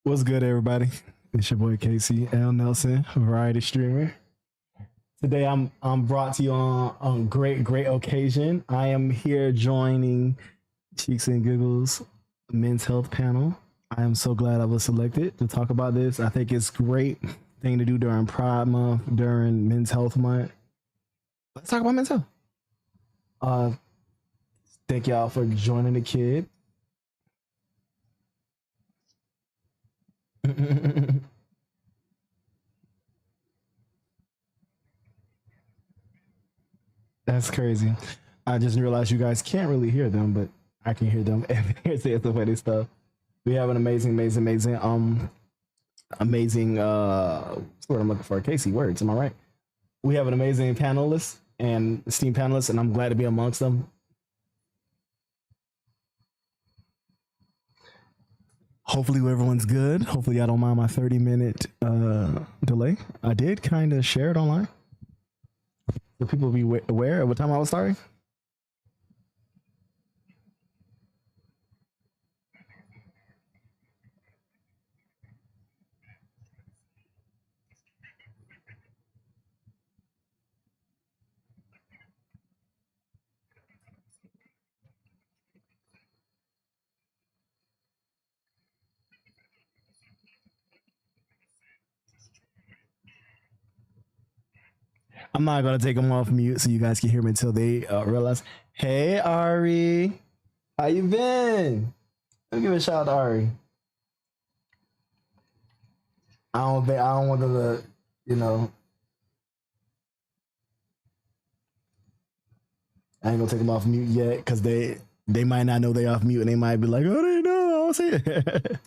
What's good, everybody? It's your boy Casey L. Nelson, variety streamer. Today, I'm brought to you on great occasion. I am here joining Cheeks and Giggles Men's Health Panel. I am so glad I was selected to talk about this. I think it's great thing to do during Pride Month, during Men's Health Month. Let's talk about men's health. Uh, thank y'all for joining the kid. That's crazy. I just realized you guys can't really hear them, but I can hear them and they're saying the funny stuff. We have an amazing what's the word I'm looking for? Casey words, am I right? We have an amazing panelist and esteemed panelists, and I'm glad to be amongst them. Hopefully everyone's good. Hopefully I don't mind my 30-minute delay. I did kind of share it online. So people be aware of what time I was starting. I'm not gonna take them off mute so you guys can hear me until they realize. Hey Ari, how you been? Let me give a shout out to Ari. I don't want them to, you know. I ain't gonna take them off mute yet because they might not know they off mute and they might be like, oh, they know. I'll say it.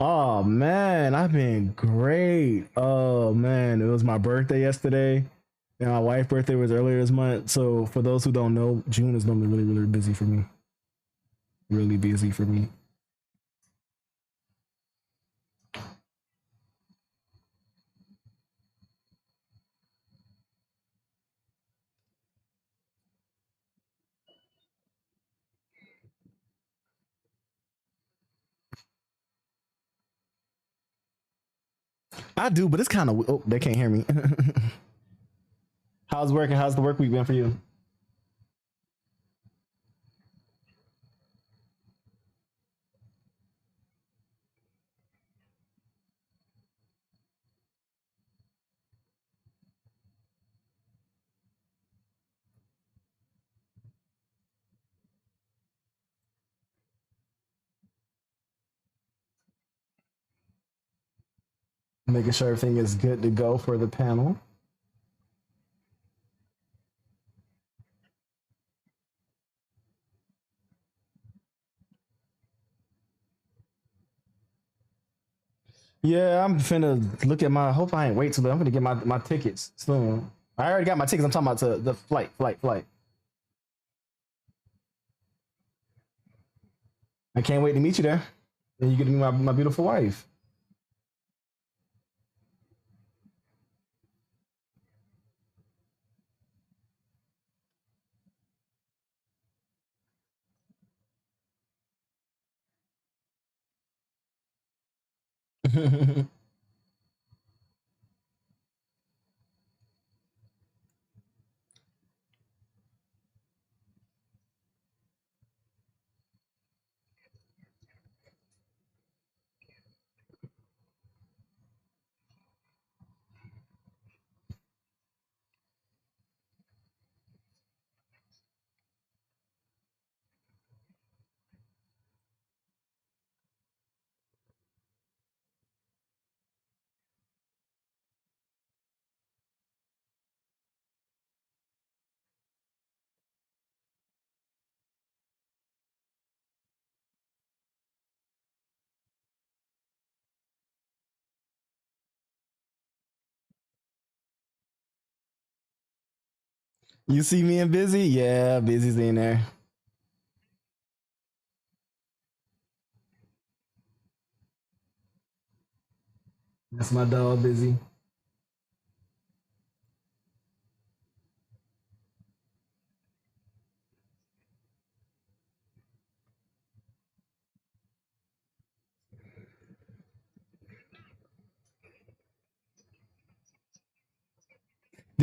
Oh man, I've been great. Oh man, it was my birthday yesterday, and my wife's birthday was earlier this month. So for those who don't know, June is normally really busy for me. Really busy for me. I do, but it's kind of oh they can't hear me. How's work and how's the work week been for you? Making sure everything is good to go for the panel. Yeah, I'm finna look at my. I hope I ain't wait too long. I'm gonna get my tickets soon. I already got my tickets. I'm talking about to the flight. I can't wait to meet you there. And you get to meet my beautiful wife. You see me and Busy? Yeah, Busy's in there. That's my dog, Busy.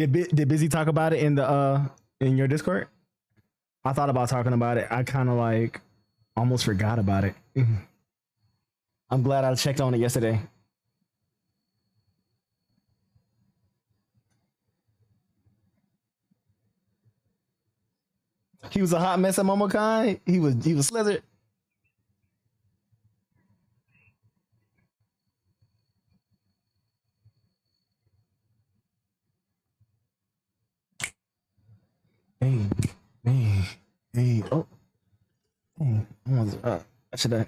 Did Busy talk about it in the in your Discord? I thought about talking about it. I kind of like almost forgot about it. I'm glad I checked on it yesterday. He was a hot mess at Momokai. He was slithered. Hey, hey, hey. Oh, hey. Almost, I should have.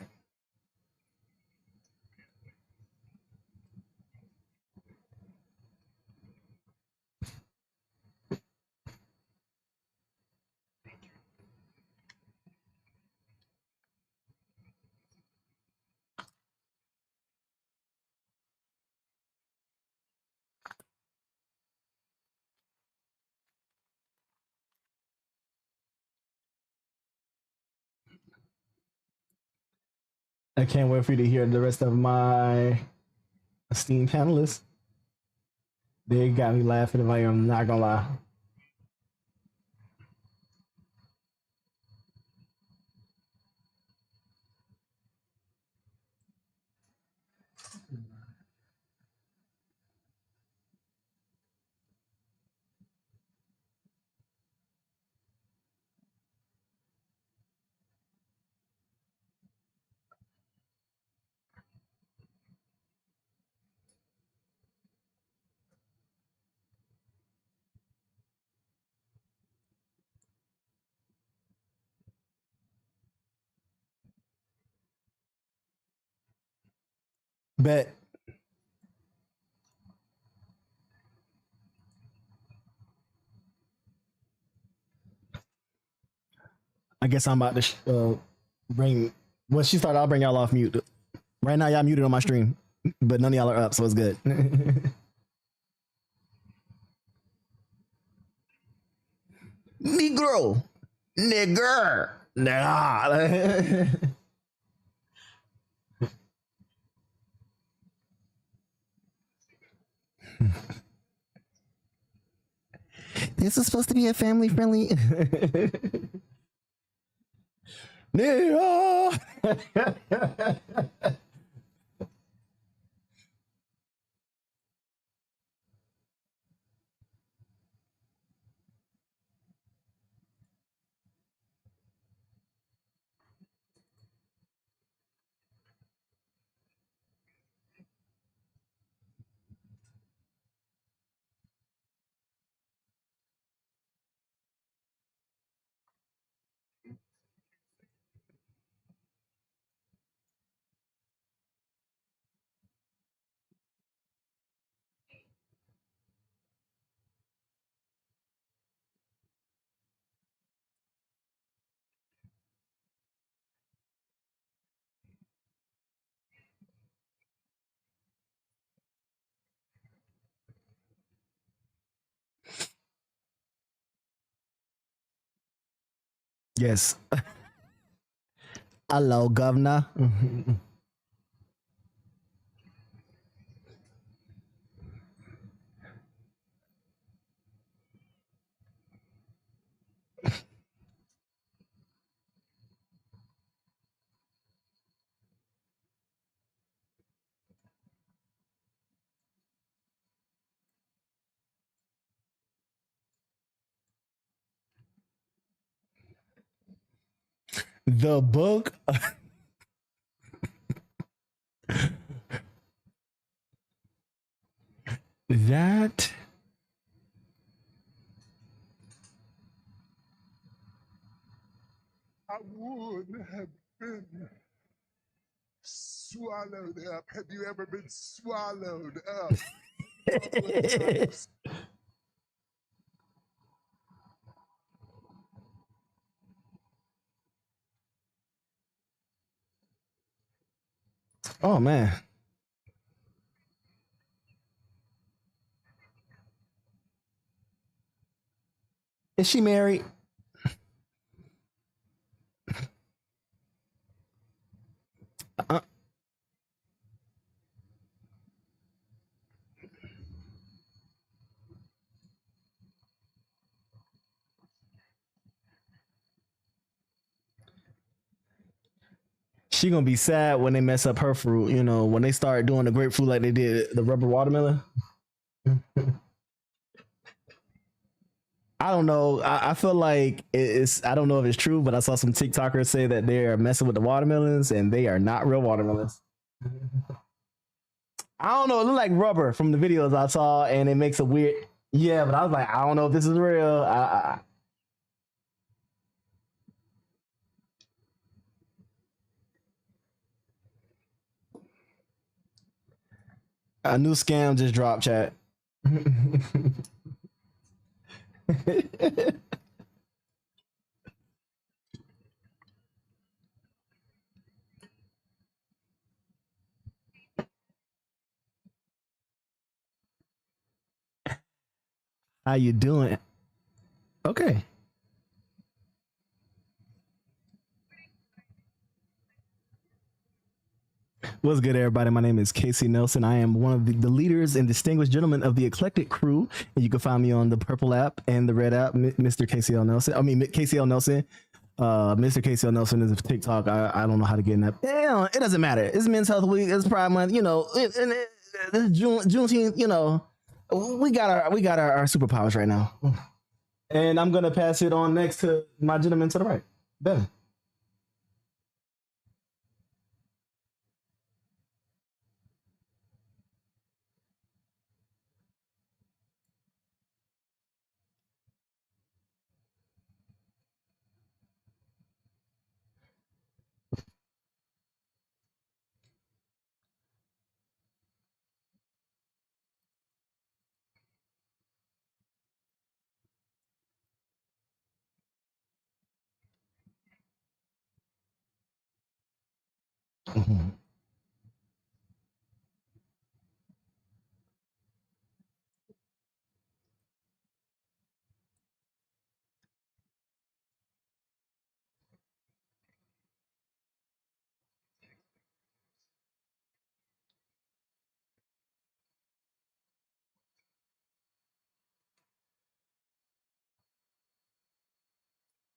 I can't wait for you to hear the rest of my esteemed panelists. They got me laughing if I am not gonna lie. Bet. I guess I'm about to bring. Well, she started. I'll bring y'all off mute. Right now, y'all muted on my stream, but none of y'all are up, so it's good. Negro, nigger, nah. This is supposed to be a family friendly. Nigga. Yes. Hello, governor. The book. That. I would have been swallowed up. Have you ever been swallowed up? Oh man. Is she married? Uh, She gonna be sad when they mess up her fruit. You know, when they start doing the grapefruit like they did the rubber watermelon. I don't know. I feel like it's. I don't know if it's true, but I saw some TikTokers say that they are messing with the watermelons and they are not real watermelons. I don't know. It looked like rubber from the videos I saw, and it makes a weird. Yeah, but I was like, I don't know if this is real. A new scam just dropped, chat. How you doing? Okay. What's good, everybody? My name is Casey Nelson. I am one of the leaders and distinguished gentlemen of the Eclectic Crew. And you can find me on the purple app and the red app, Mr. KCL Nelson. I mean, KCL Nelson. Mr. KCL Nelson is a TikTok. I don't know how to get in that. Yeah, it doesn't matter. It's Men's Health Week. It's Pride Month. You know, it's Juneteenth. You know, we got our superpowers right now. And I'm gonna pass it on next to my gentleman to the right, Ben. Mhm.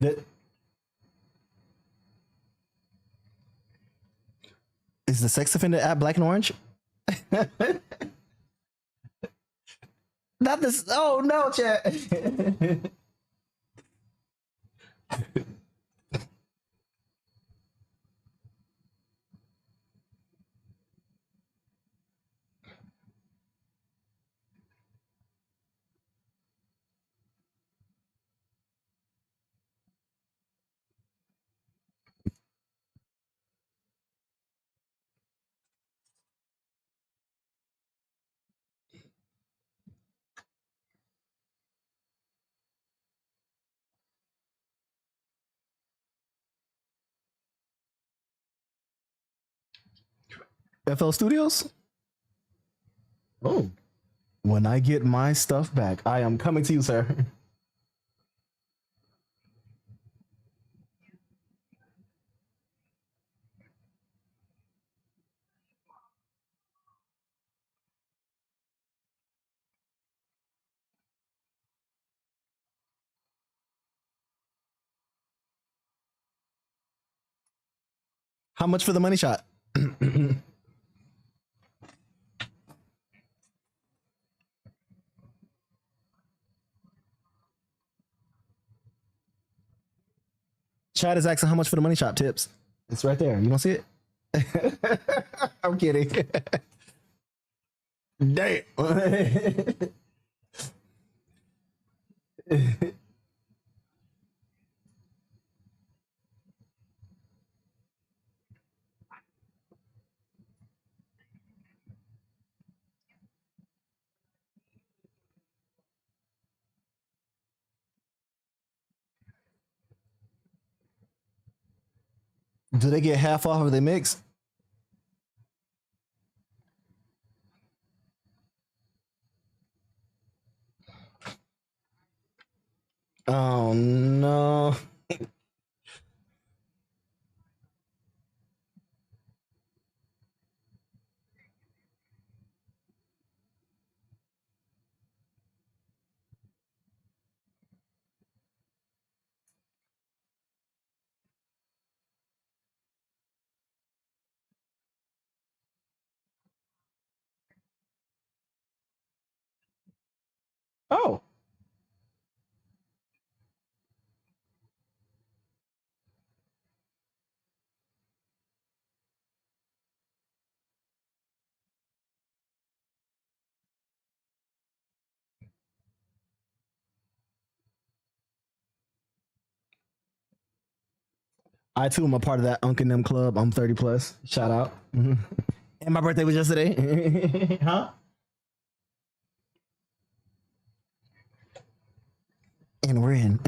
That is the sex offender app Black and Orange. Not this. Oh no, chat. FL Studios. Oh, when I get my stuff back, I am coming to you, sir. How much for the money shot? Chad is asking how much for the money shot tips. It's right there. You don't see it? I'm kidding. Damn. Do they get half off if they mix? Oh no. Oh, I too am a part of that Unc and them club. I'm 30 plus. Shout out. And my birthday was yesterday. Huh? And we're in.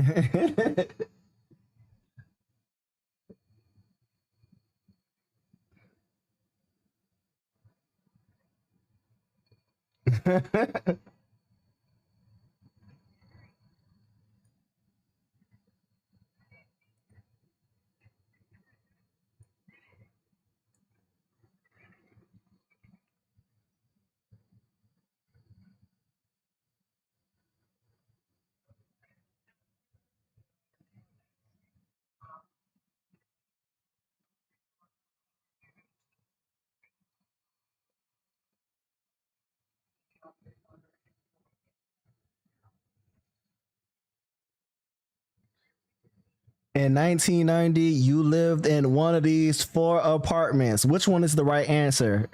In 1990, you lived in one of these four apartments. Which one is the right answer?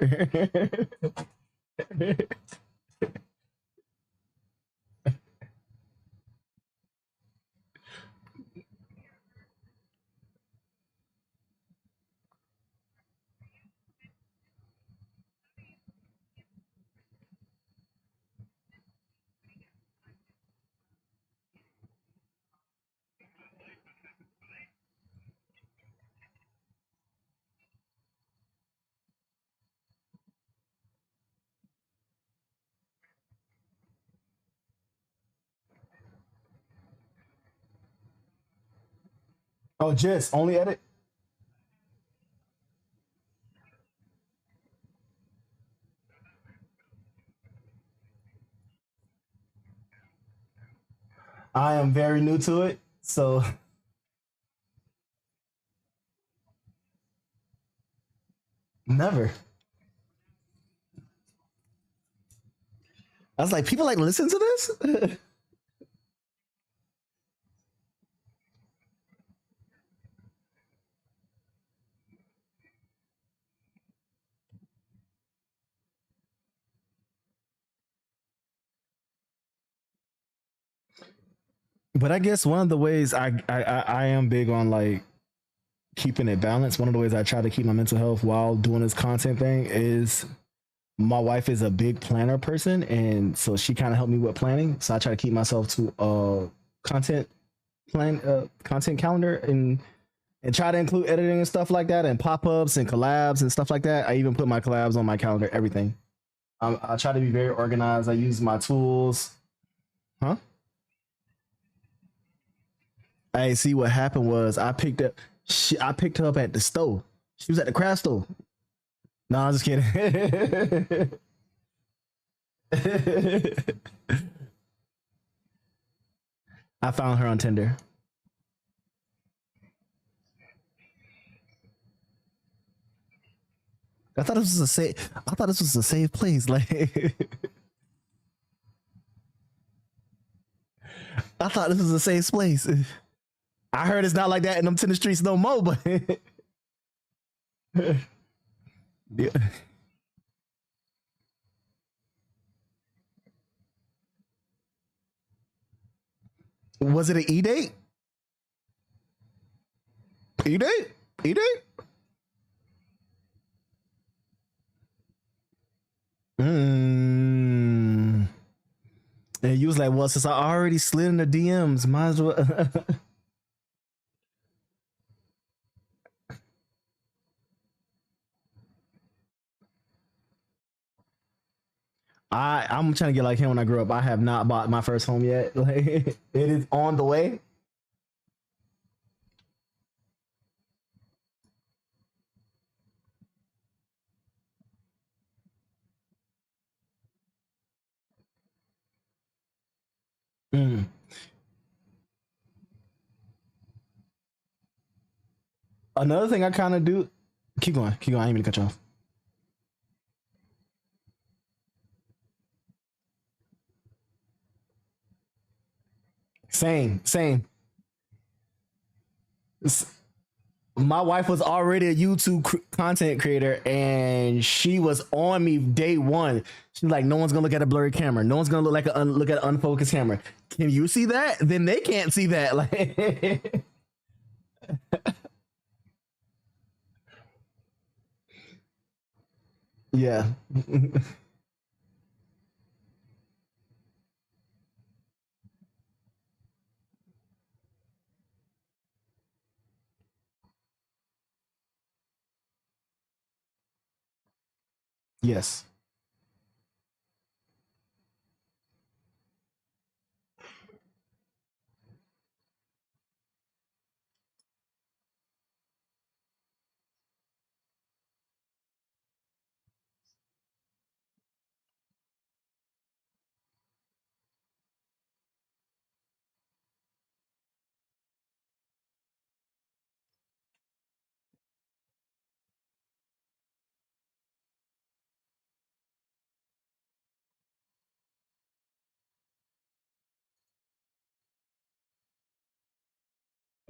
Oh, just only edit. I am very new to it, so never. I was like, people like listen to this. But I guess one of the ways I am big on like keeping it balanced. One of the ways I try to keep my mental health while doing this content thing is my wife is a big planner person, and so she kind of helped me with planning. So I try to keep myself to content content calendar and try to include editing and stuff like that, and pop ups and collabs and stuff like that. I even put my collabs on my calendar, everything. I try to be very organized. I use my tools. Huh? Hey, see what happened was I picked her up at the store. She was at the craft store. No, I'm just kidding. I found her on Tinder. I thought this was a safe. I thought this was a safe place. Like I thought this was a safe place. I heard it's not like that in them Tinder streets no more. But yeah. Was it an E date? E date? E date? Mm. And you was like, well, since I already slid in the DMs, might as well. I'm trying to get like him when I grow up. I have not bought my first home yet. Like it is on the way. Mm. Another thing I kind of do. Keep going. Keep going. I ain't mean to cut you off. Same. S- My wife was already a YouTube content creator, and she was on me day one. She's like, "No one's gonna look at a blurry camera. No one's gonna look like look at an unfocused camera. Can you see that? Then they can't see that." Like, yeah, yes,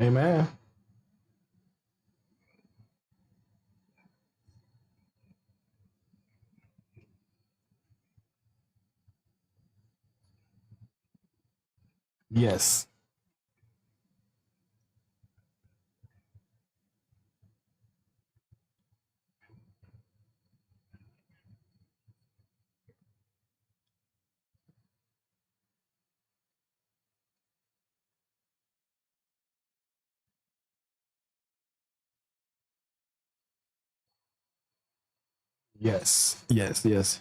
amen. Yes, yes.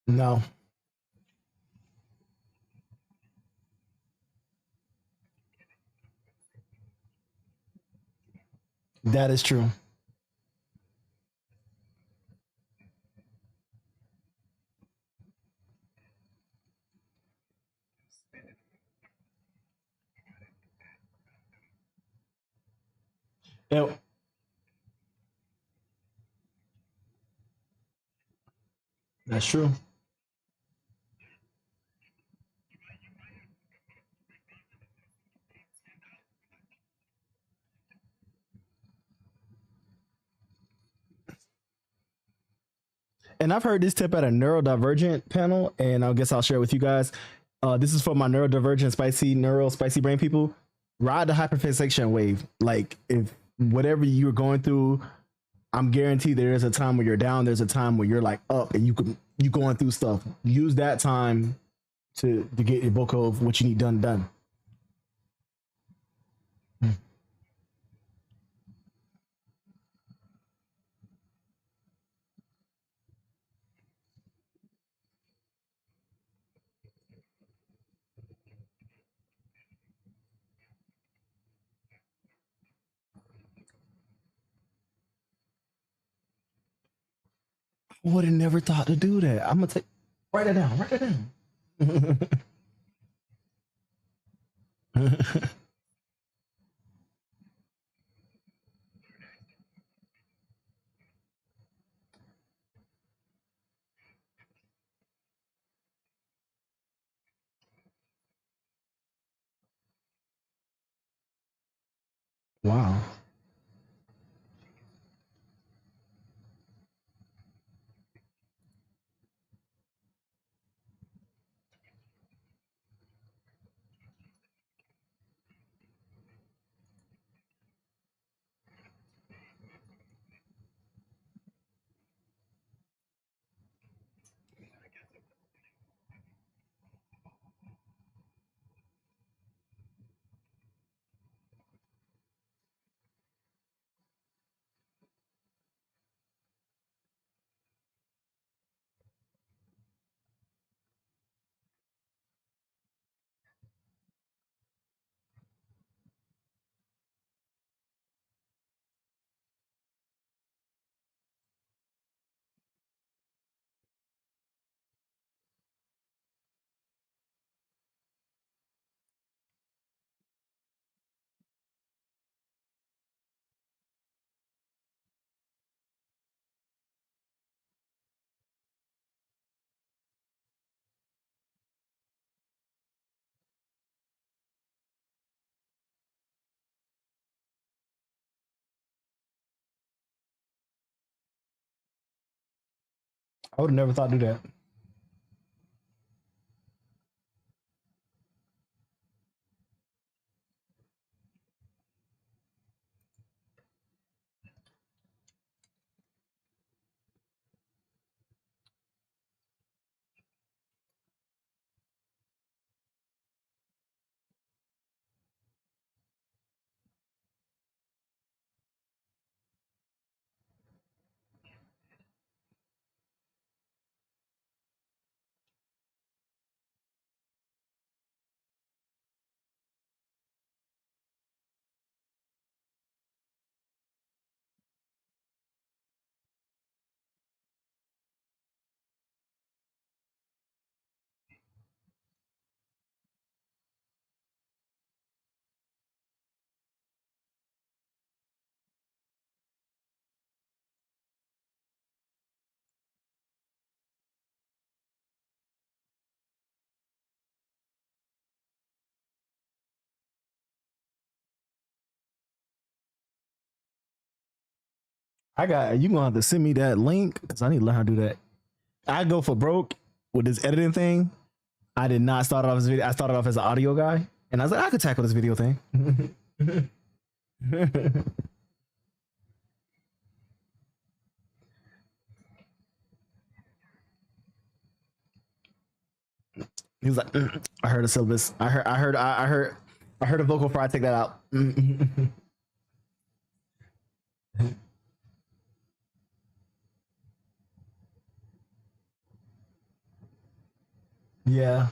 No, that is true. And, that's true. And I've heard this tip at a neurodivergent panel, and I guess I'll share it with you guys. This is for my neurodivergent, spicy brain people. Ride the hyperfixation wave. Like, if whatever you're going through, I'm guaranteed there is a time where you're down. There's a time where you're like up, and you going through stuff. Use that time to get your book of what you need done. I would have never thought to do that. I'm gonna take write it down. Write it down. Wow. I would have never thought to do that. I got you gonna have to send me that link because I need to learn how to do that. I go for broke with this editing thing. I did not start off as video. I started off as an audio guy, and I was like, I could tackle this video thing. He was like, I heard a syllabus. I heard a vocal fry. Take that out. Yeah.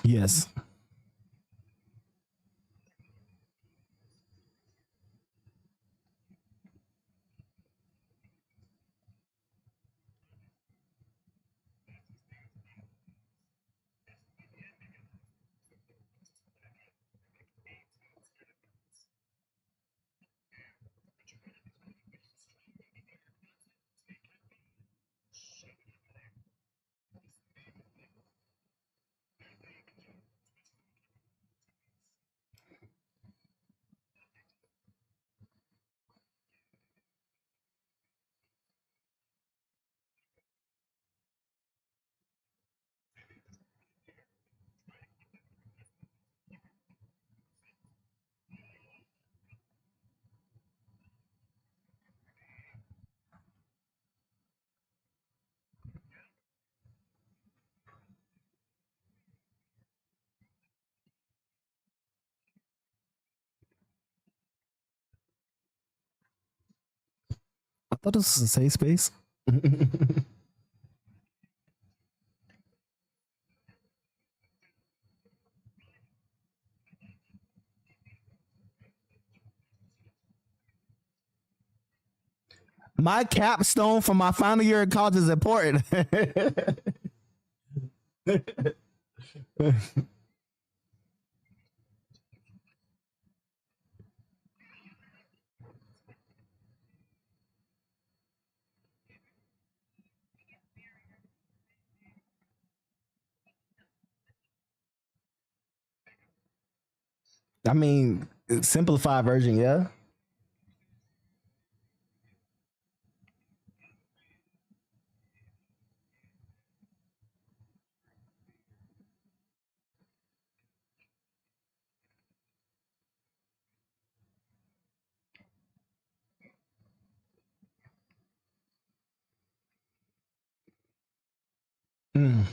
Yes. I thought this was a safe space. My capstone for my final year of college is important. I mean, simplified version, yeah. Mm.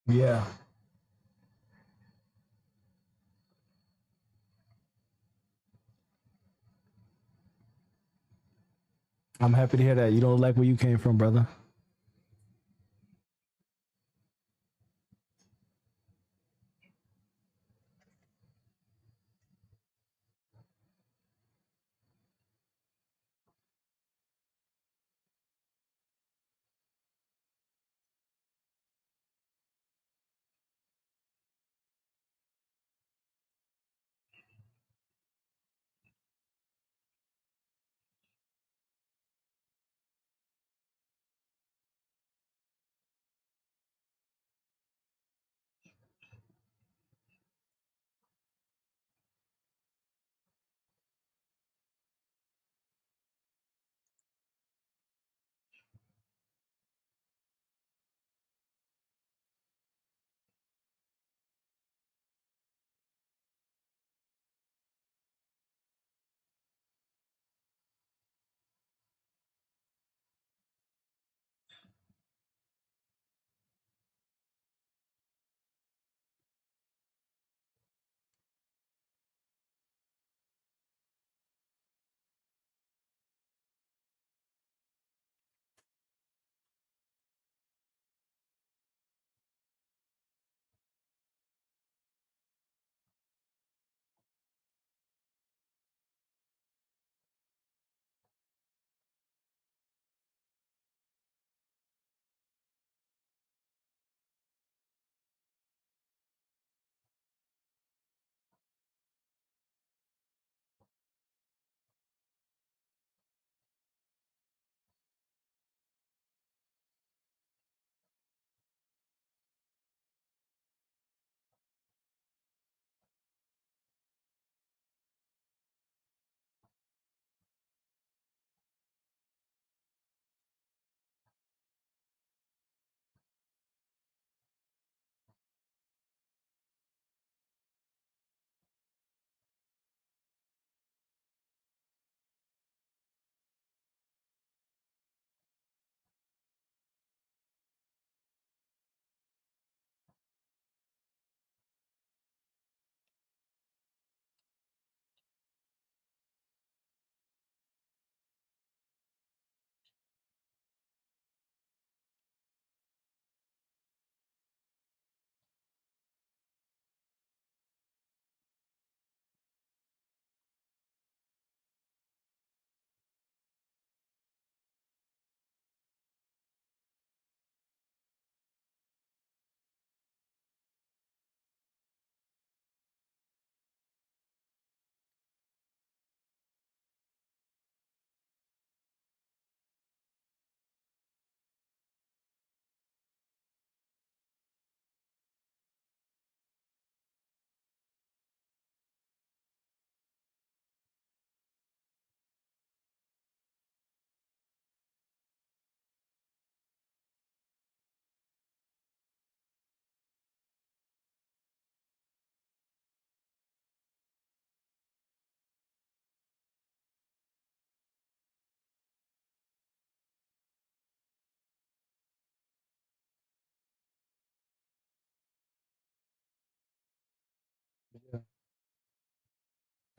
Yeah. I'm happy to hear that. You don't like where you came from, brother.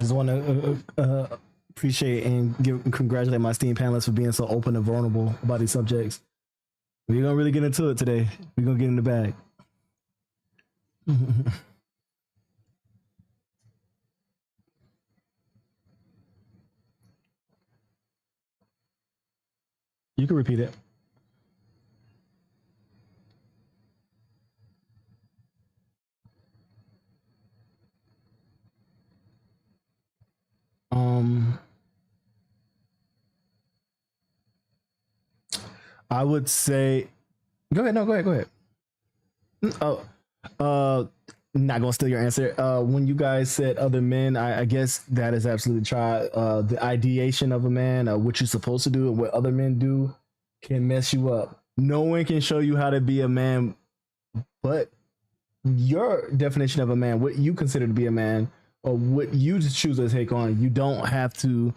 I just want to appreciate and congratulate my esteemed panelists for being so open and vulnerable about these subjects. We're gonna really get into it today. We're gonna get in the bag. You can repeat it. Um, I would say, go ahead. No, go ahead. Go ahead. Oh, uh, not gonna steal your answer. When you guys said other men, I guess that is absolutely try. The ideation of a man, what you're supposed to do and what other men do, can mess you up. No one can show you how to be a man, but your definition of a man, what you consider to be a man, or what you choose to take on. You don't have to.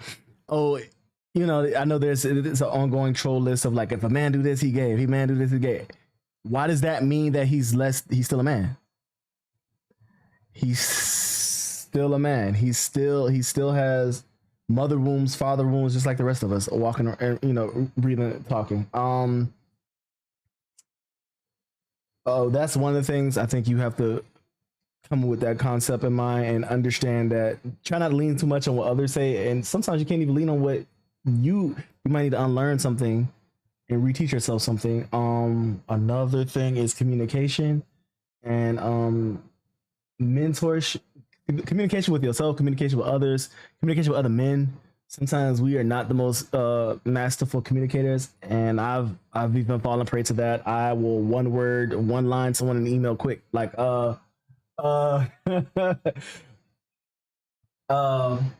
Oh, I know there's an ongoing troll list of like, if a man do this, he gay. If a man do this, he gay. Why does that mean that he's still a man? He's still a man. He still has mother wounds, father wounds, just like the rest of us, walking, breathing, talking. Oh, that's one of the things I think you have to come with that concept in mind and understand that. Try not to lean too much on what others say, and sometimes you can't even lean on what you might need to unlearn something and reteach yourself something. Another thing is communication and mentorship, communication with yourself, communication with others, communication with other men. Sometimes we are not the most masterful communicators, and I've even fallen prey to that. I will one word, one line, someone in an email quick, like uh, um,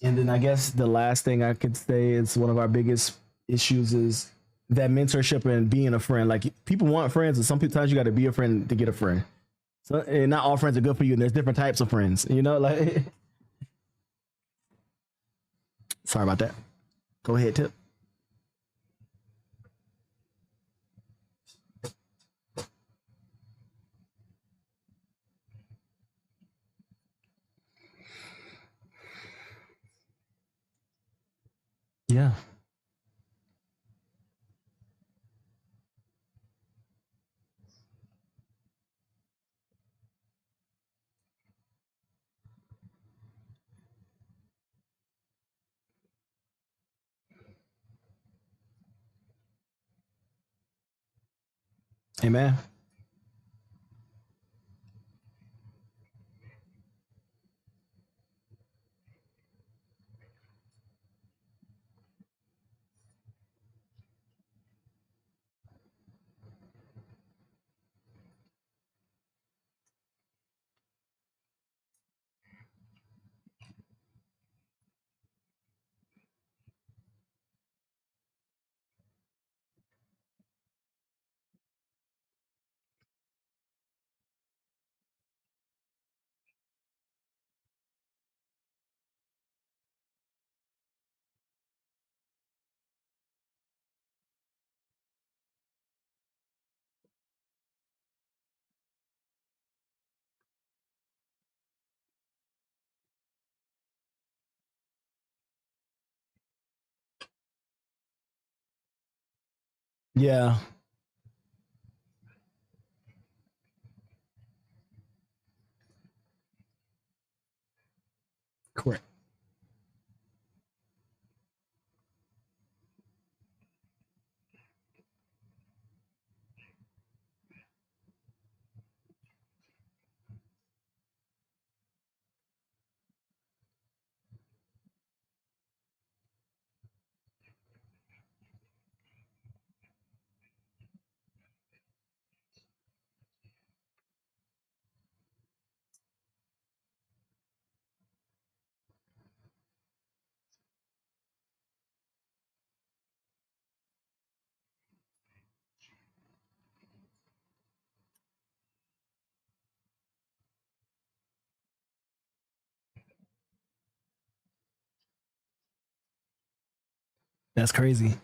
and then I guess the last thing I could say is one of our biggest issues is that mentorship and being a friend. Like people want friends, and sometimes you got to be a friend to get a friend. So, and not all friends are good for you. And there's different types of friends. Like sorry about that. Go ahead, Tip. Yeah. Amen. Yeah. Correct. That's crazy.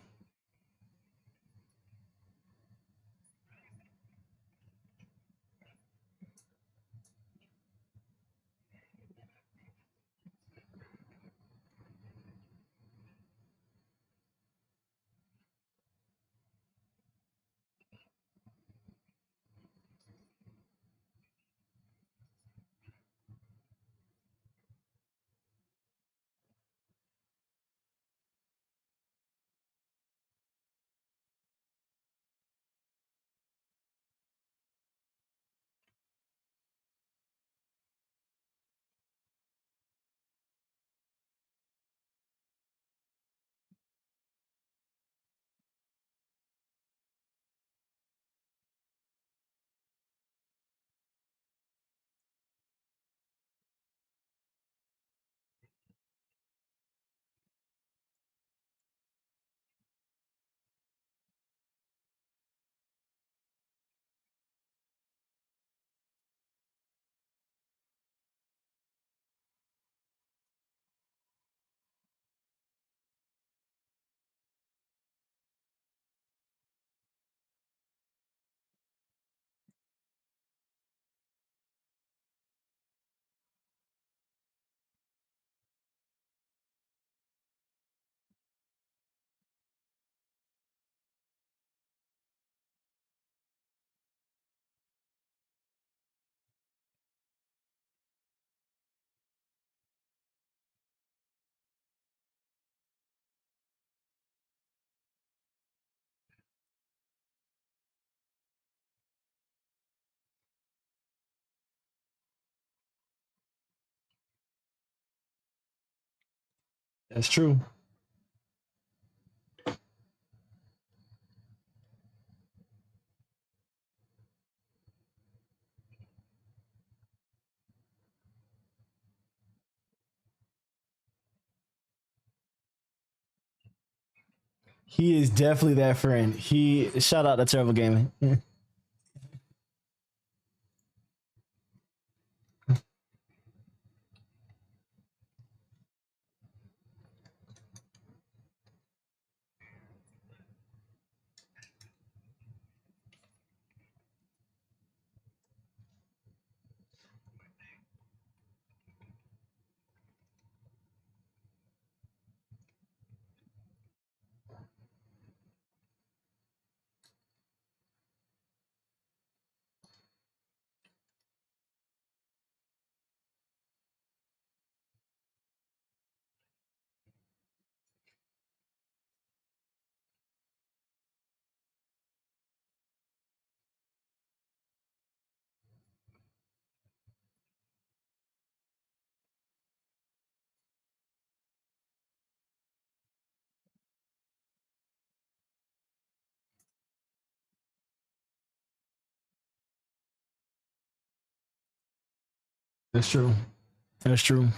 That's true. He is definitely that friend. He shout out to Terrible Gaming. That's true. That's true.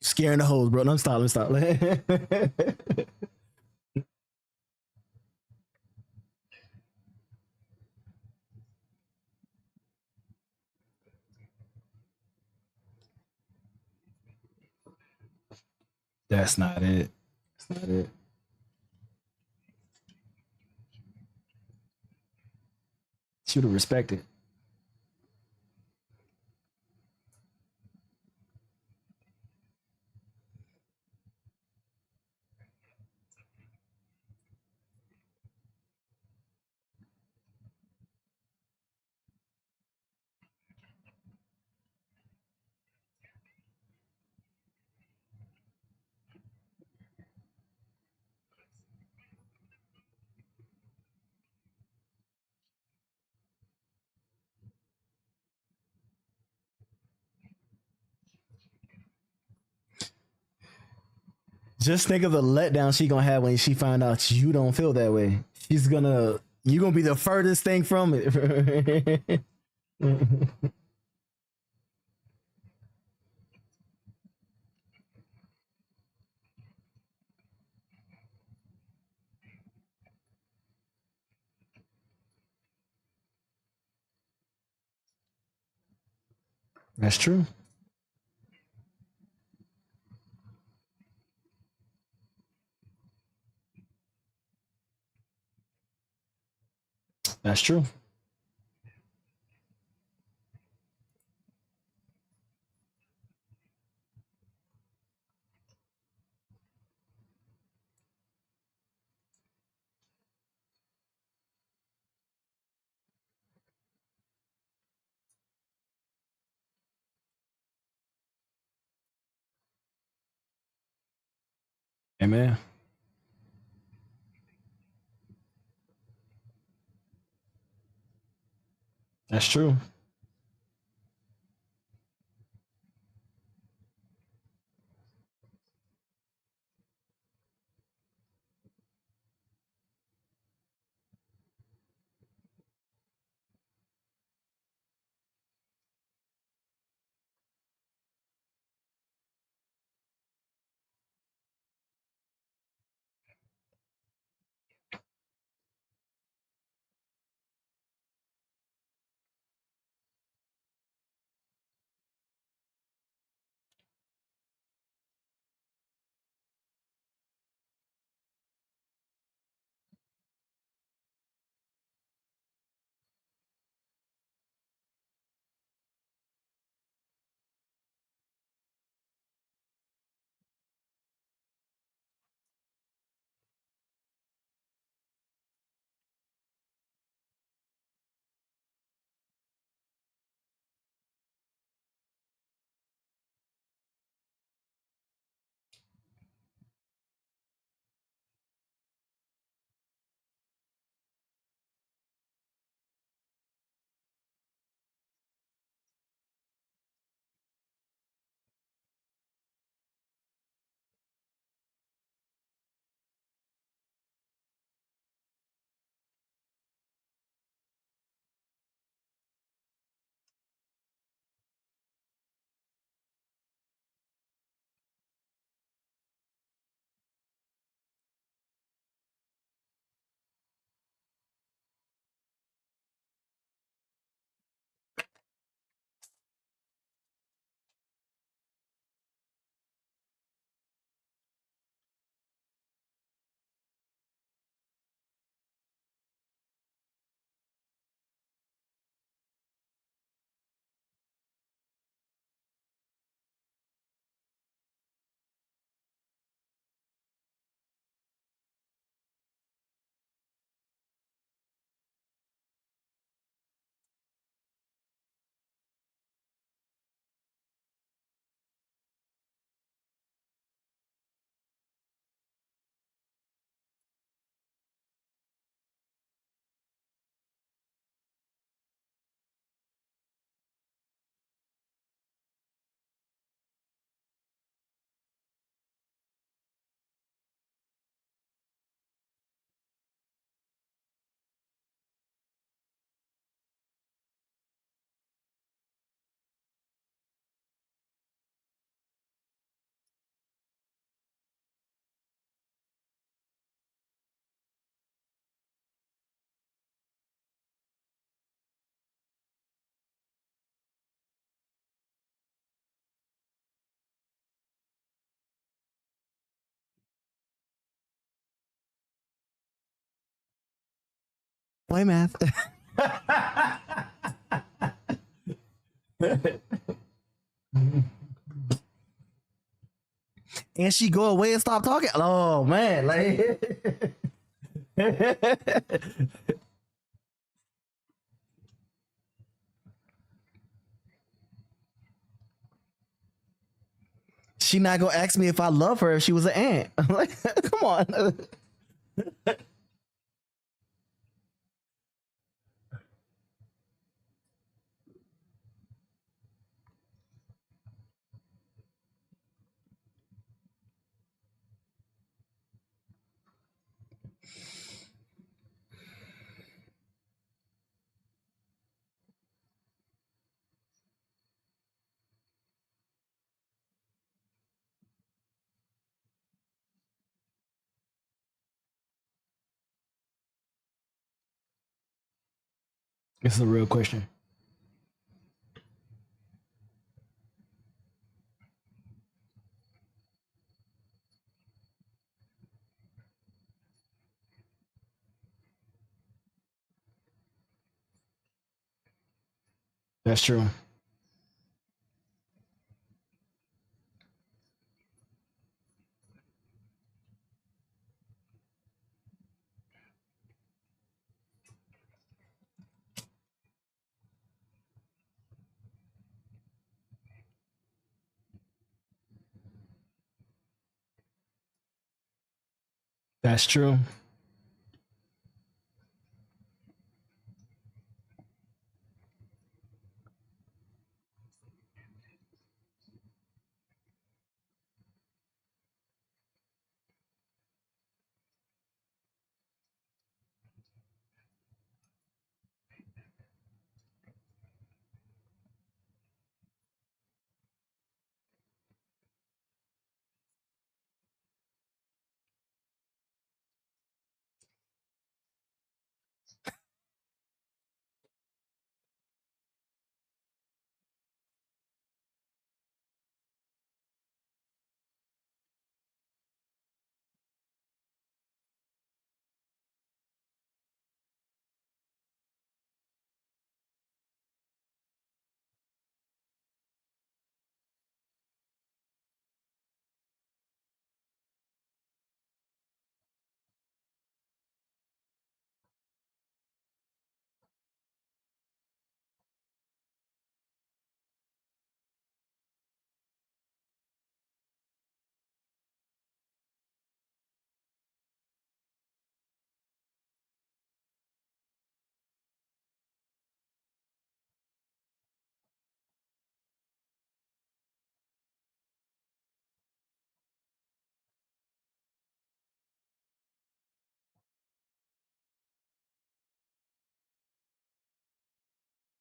Scaring the hoes, bro. No, stop. Stop. That's not it. That's not it. Should have respected. Just think of the letdown she gonna have when she find out you don't feel that way. She's gonna you gonna be the furthest thing from it. That's true. That's true. Amen. That's true. Boy math. And she go away and stop talking. Oh man, like she not gonna ask me if I love her if she was an ant. I'm like, come on. It's a real question. That's true. That's true.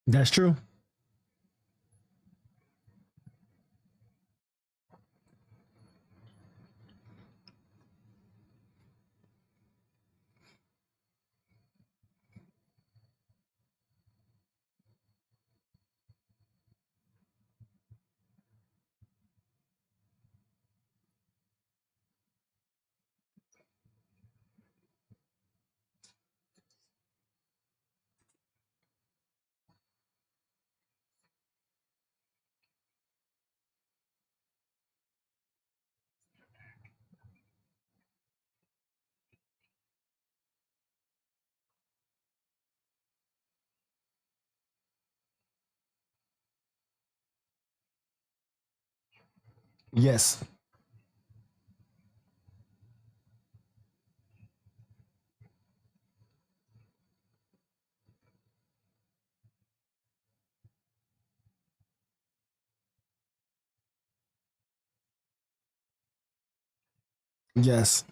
That's true. Yes. Yes.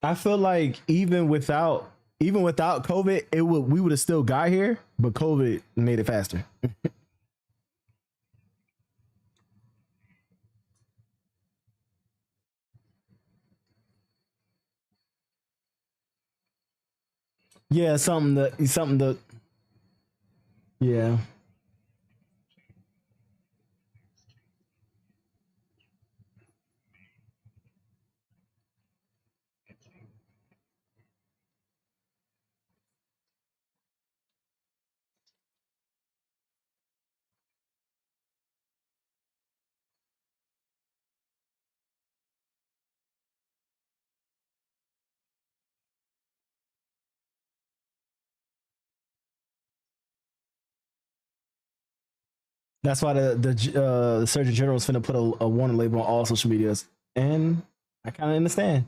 I feel like even without COVID, it would we would have still got here, but COVID made it faster. Yeah, something to yeah. That's why the Surgeon General is finna put a warning label on all social medias, and I kind of understand.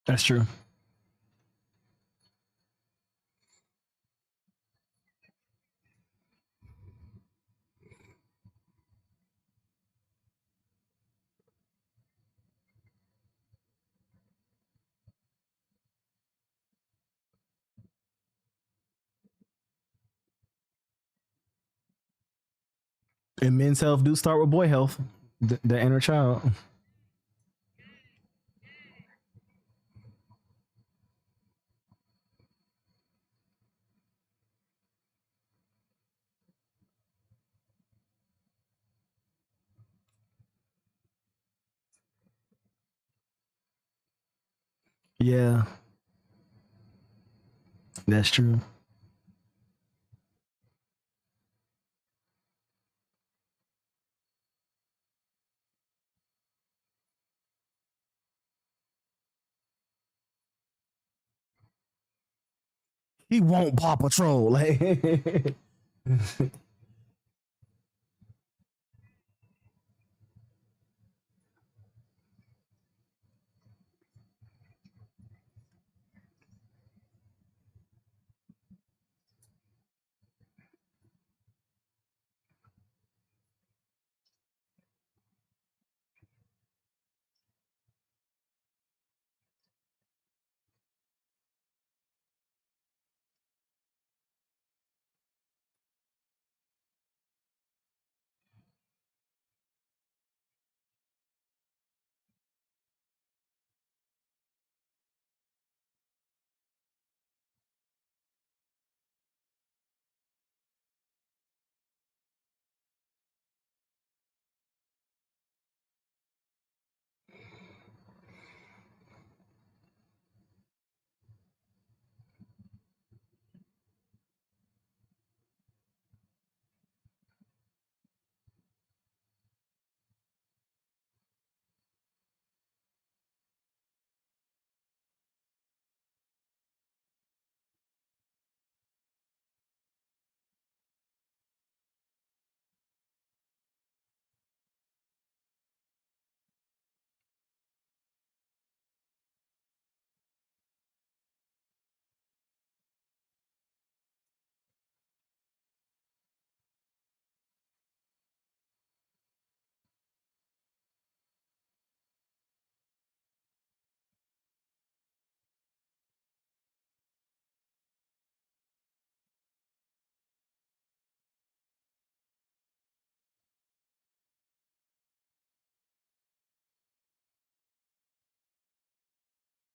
That's true. And men's health do start with boy health, the inner child. Yeah, that's true. He won't Paw Patrol. Like,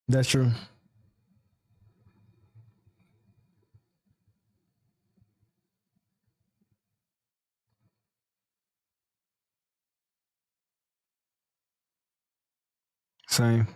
that's true. Same.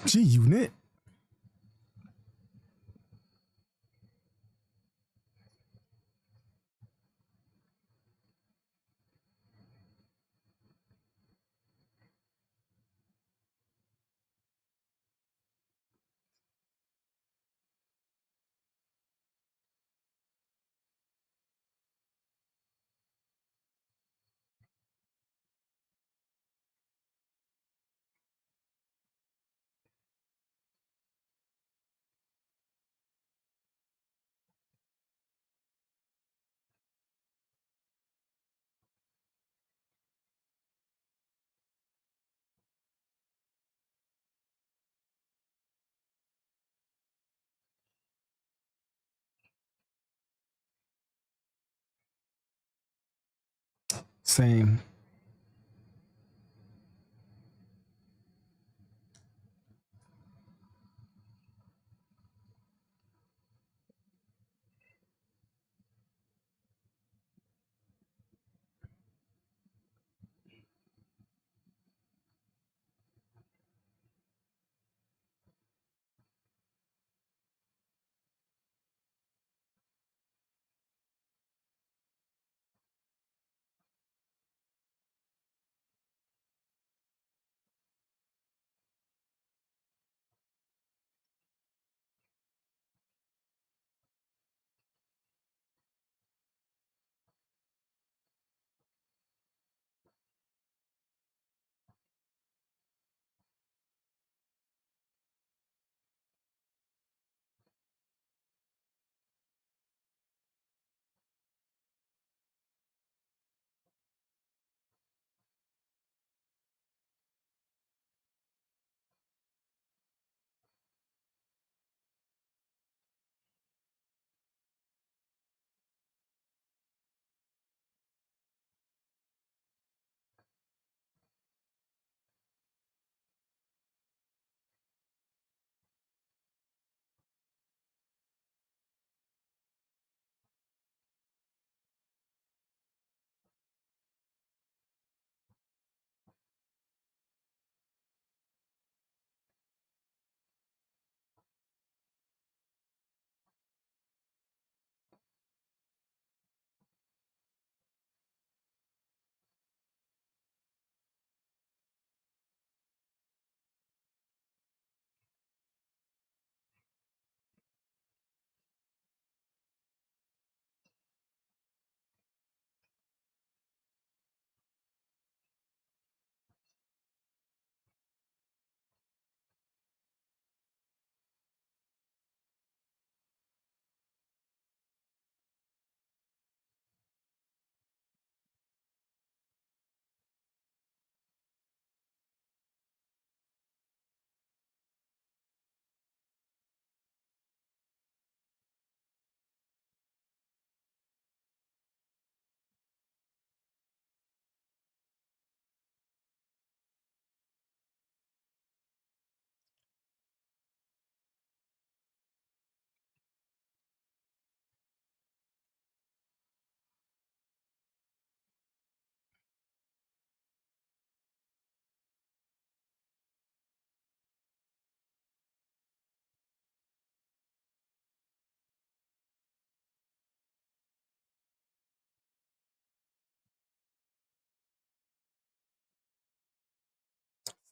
G-Unit. Same.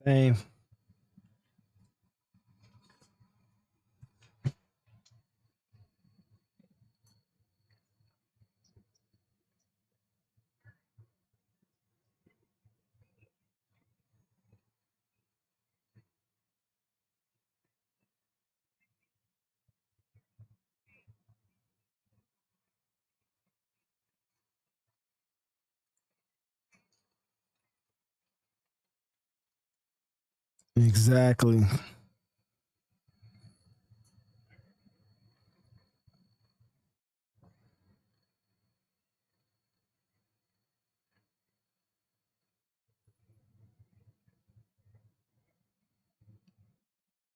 Same. Exactly.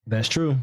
That's true.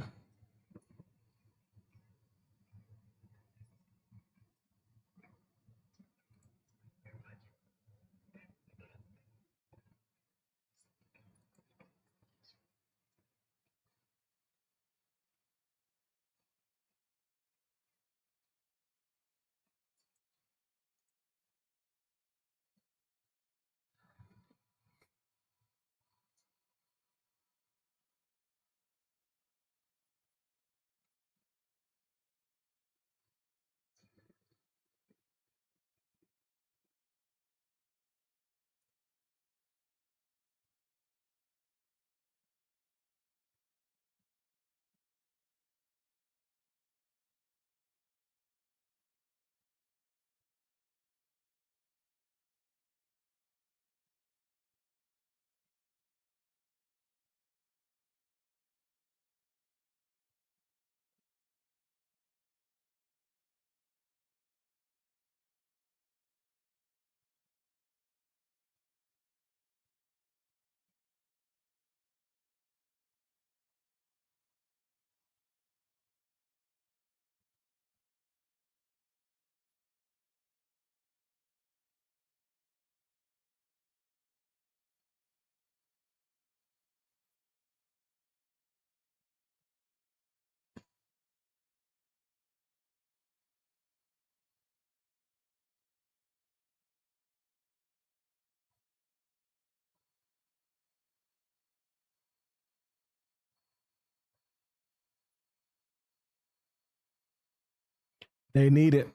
They need it.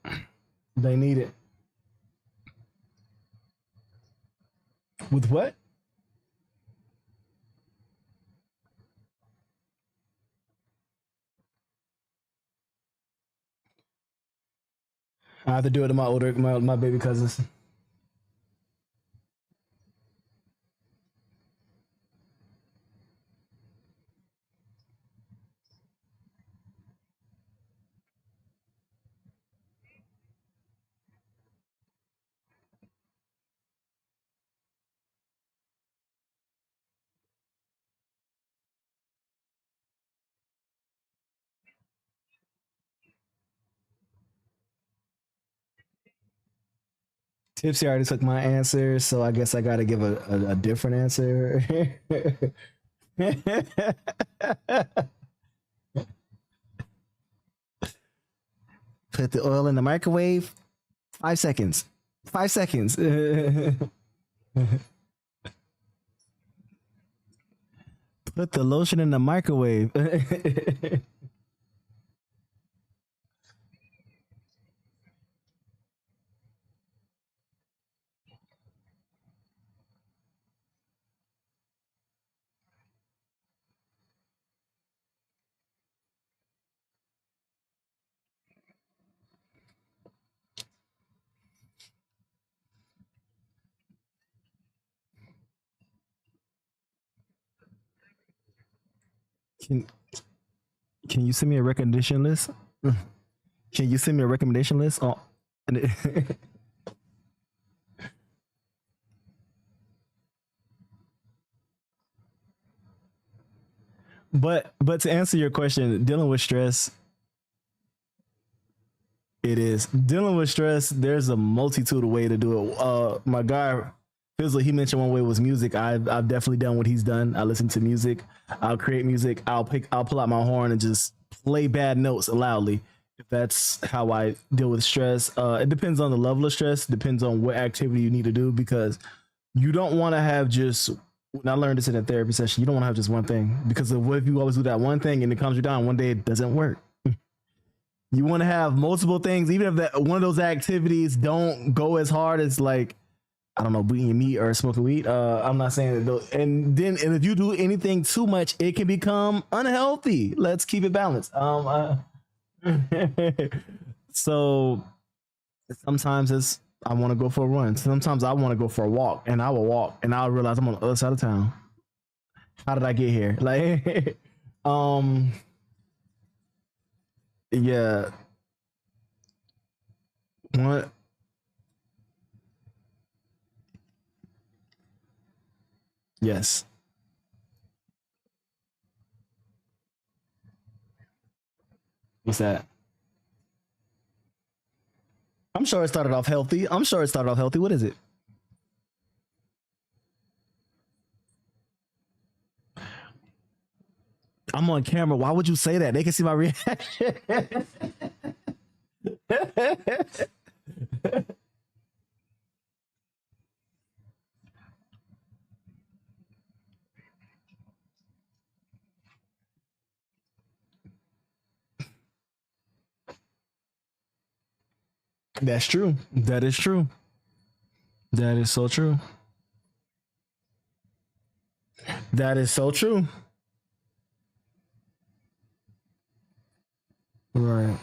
They need it. With what? I have to do it to my baby cousins. Tipsy already took my answer, so I guess I got to give a different answer. Put the oil in the microwave. 5 seconds. 5 seconds. Put the lotion in the microwave. can can you send me a recommendation list? Can you send me a recommendation list? Oh, but to answer your question, dealing with stress, it is dealing with stress. There's a multitude of way to do it. My guy Fizzle, he mentioned one way was music. I've definitely done what he's done. I listen to music. I'll create music. I'll pull out my horn and just play bad notes loudly. If that's how I deal with stress. It depends on the level of stress. Depends on what activity you need to do because you don't want to have just. And I learned this in a therapy session. You don't want to have just one thing because what if you always do that one thing and it calms you down? One day it doesn't work. You want to have multiple things, even if that one of those activities don't go as hard as like I don't know, eating meat or smoking weed. I'm not saying that. And if you do anything too much, it can become unhealthy. Let's keep it balanced. So sometimes it's I want to go for a run. Sometimes I want to go for a walk, and I will walk, and I'll realize I'm on the other side of town. How did I get here? Like, um, yeah. What? Yes. What's that? I'm sure it started off healthy. I'm sure it started off healthy. What is it? I'm on camera. Why would you say that? They can see my reaction. That's true. That is true. That is so true. That is so true. Right.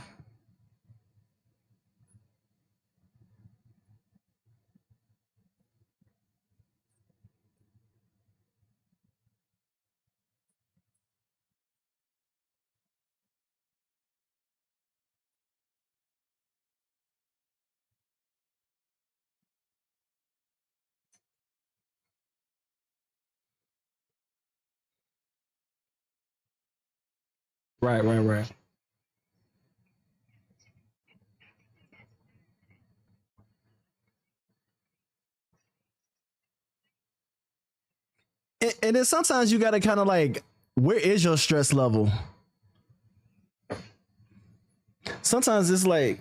Right. Right. Right. And then sometimes you gotta kind of like, where is your stress level? Sometimes it's like,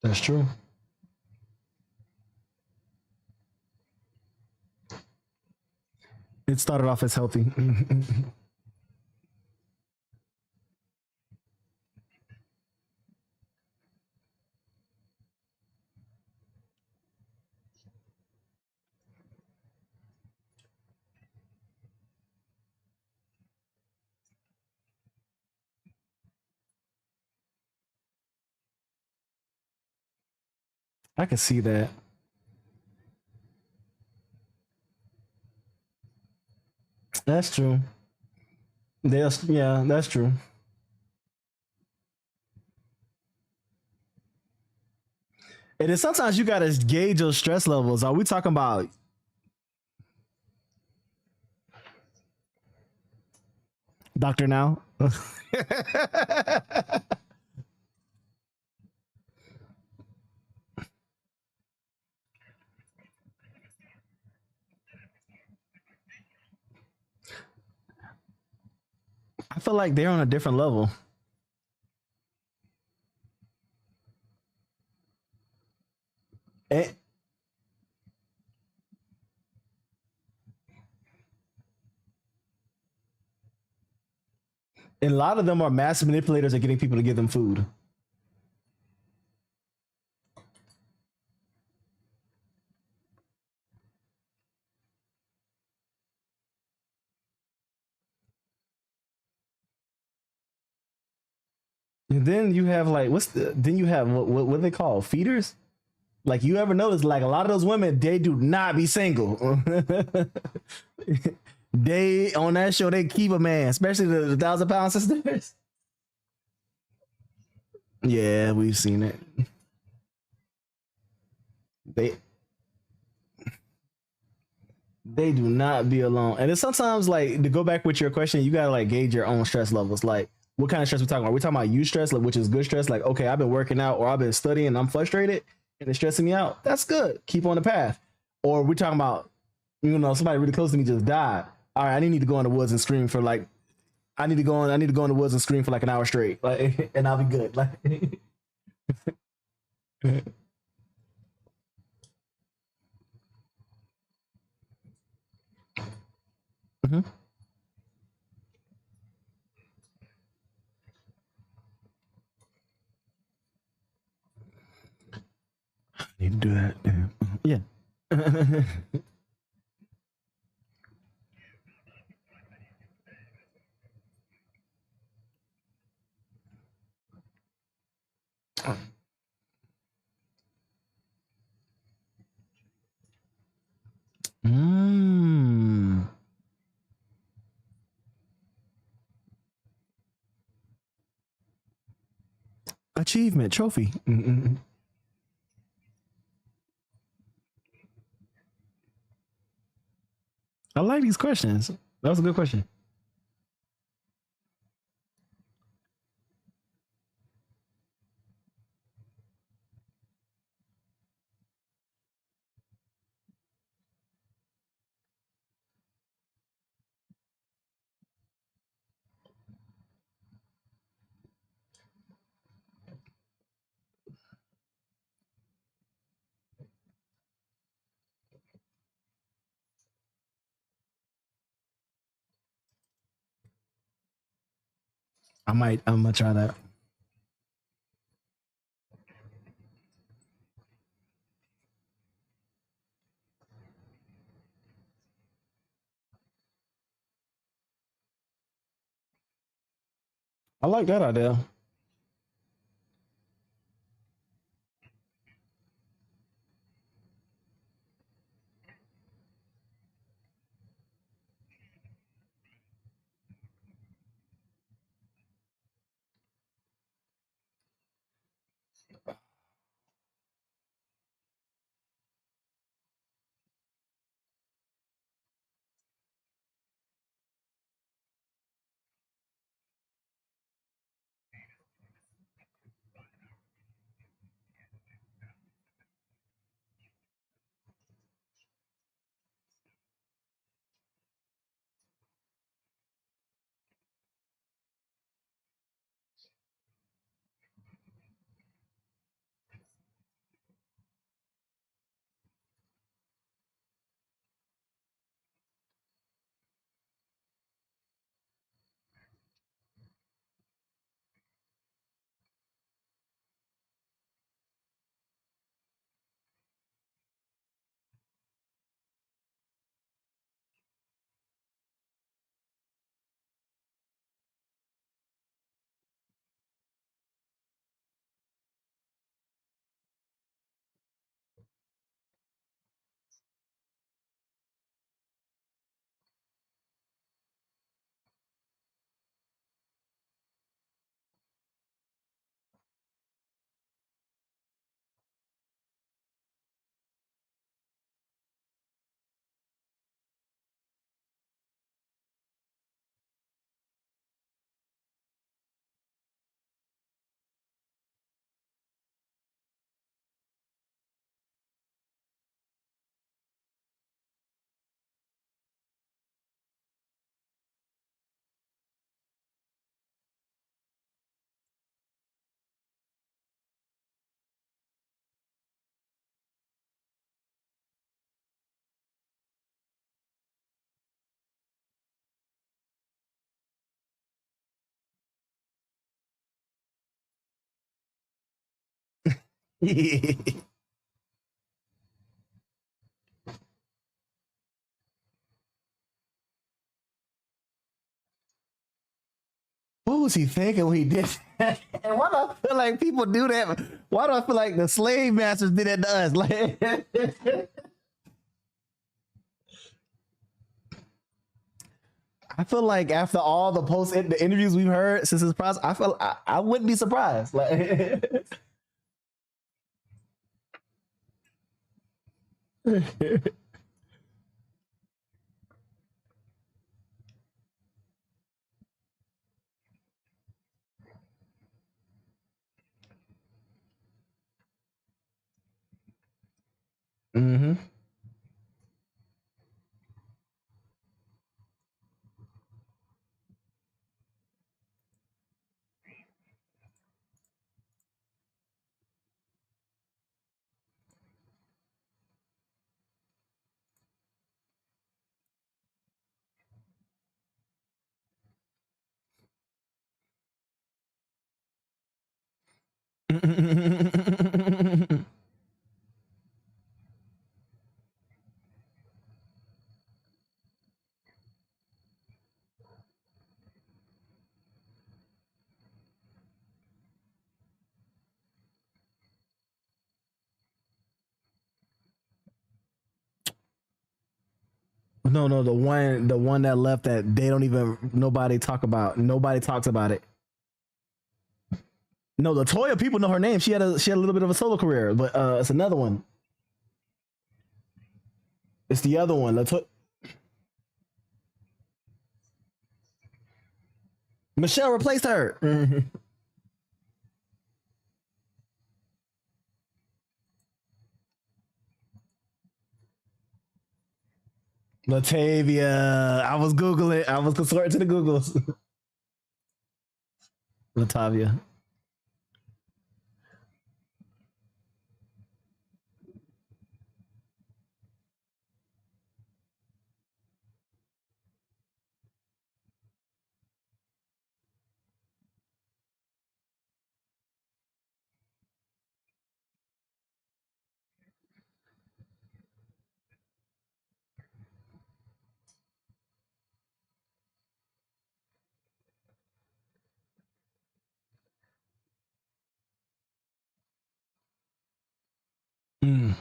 That's true. It started off as healthy. I can see that. That's true. Yeah, that's true. And then sometimes you gotta gauge your stress levels. Are we talking about Doctor Now? I feel like they're on a different level. And, and a lot of them are master manipulators at getting people to give them food. And then you have like then you have what they call feeders? Like you ever notice like a lot of those women, they do not be single. They on that show they keep a man, especially the 1,000 pound sisters. Yeah, we've seen it. They they do not be alone. And it's sometimes like to go back with your question, you gotta like gauge your own stress levels. Like what kind of stress we talking about? Are we talking about you stress, like which is good stress? Like, okay, I've been working out or I've been studying and I'm frustrated and it's stressing me out. That's good. Keep on the path. Or we talking about, somebody really close to me just died. All right, I need to go in the woods and scream for like I need to go in the woods and scream for like an hour straight. Like and I'll be good. Like Mhm. Need to do that. Yeah. Mm. Achievement trophy. Mm-mm. I like these questions. That was a good question. I'm gonna try that. I like that idea. What was he thinking when he did that? And why do I feel like people do that? Why do I feel like the slave masters did that to us? Like, I feel like after all the interviews we've heard since his process, I wouldn't be surprised. Like, hmm. No, no, the one that left that they don't even nobody talk about. Nobody talks about it. No, the Toya people know her name. She had a little bit of a solo career, but it's another one. It's the other one. Michelle replaced her. Latavia. I was googling. I was consorting to the Googles. Latavia. Mm.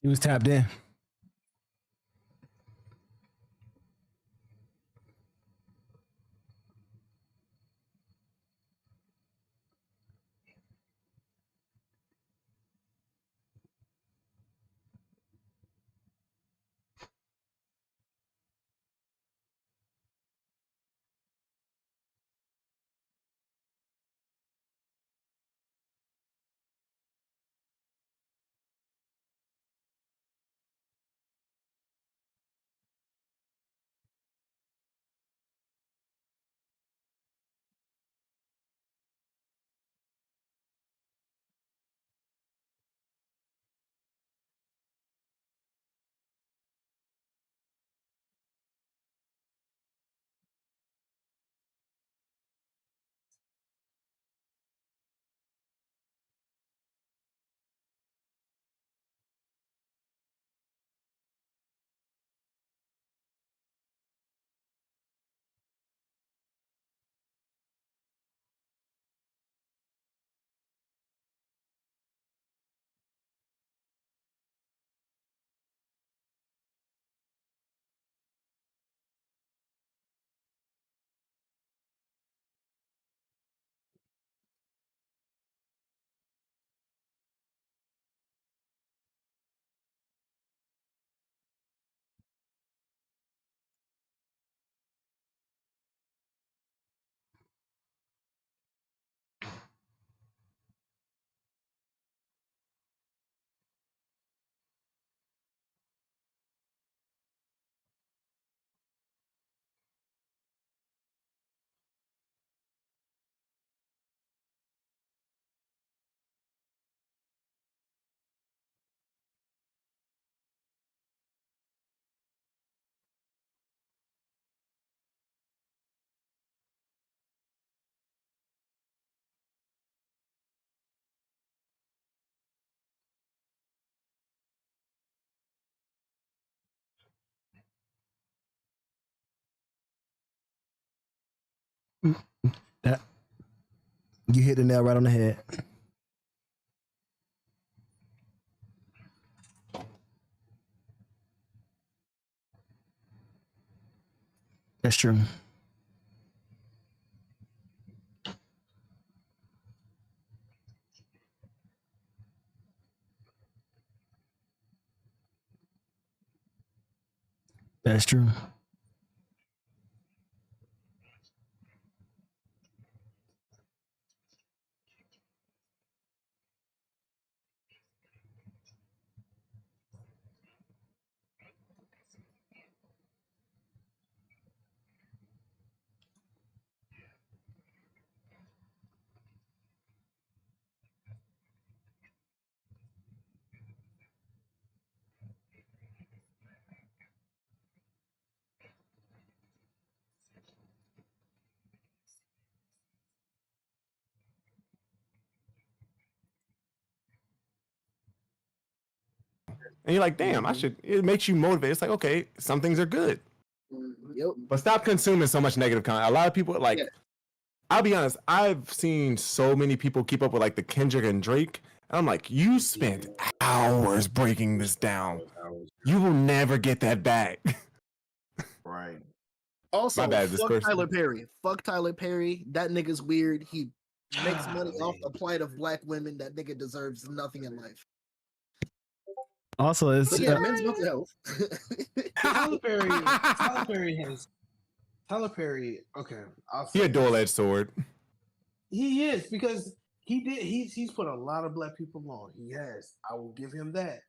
He was tapped in. That you hit the nail right on the head. That's true. That's true. And you're like, damn, I should. It makes you motivated. It's like, okay, some things are good, but stop consuming so much negative content. A lot of people like. I'll be honest. I've seen so many people keep up with like the Kendrick and Drake, and I'm like, you spent hours breaking this down. You will never get that back. Right. Also, My bad, this fuck person. Tyler Perry. Fuck Tyler Perry. That nigga's weird. He makes money off the plight of black women. That nigga deserves nothing in life. Also, it's But yeah, men's mental health. Tyler Perry. Okay, I'll say He a this. dual-edged sword. He is, because he's put a lot of black people on. He has. I will give him that.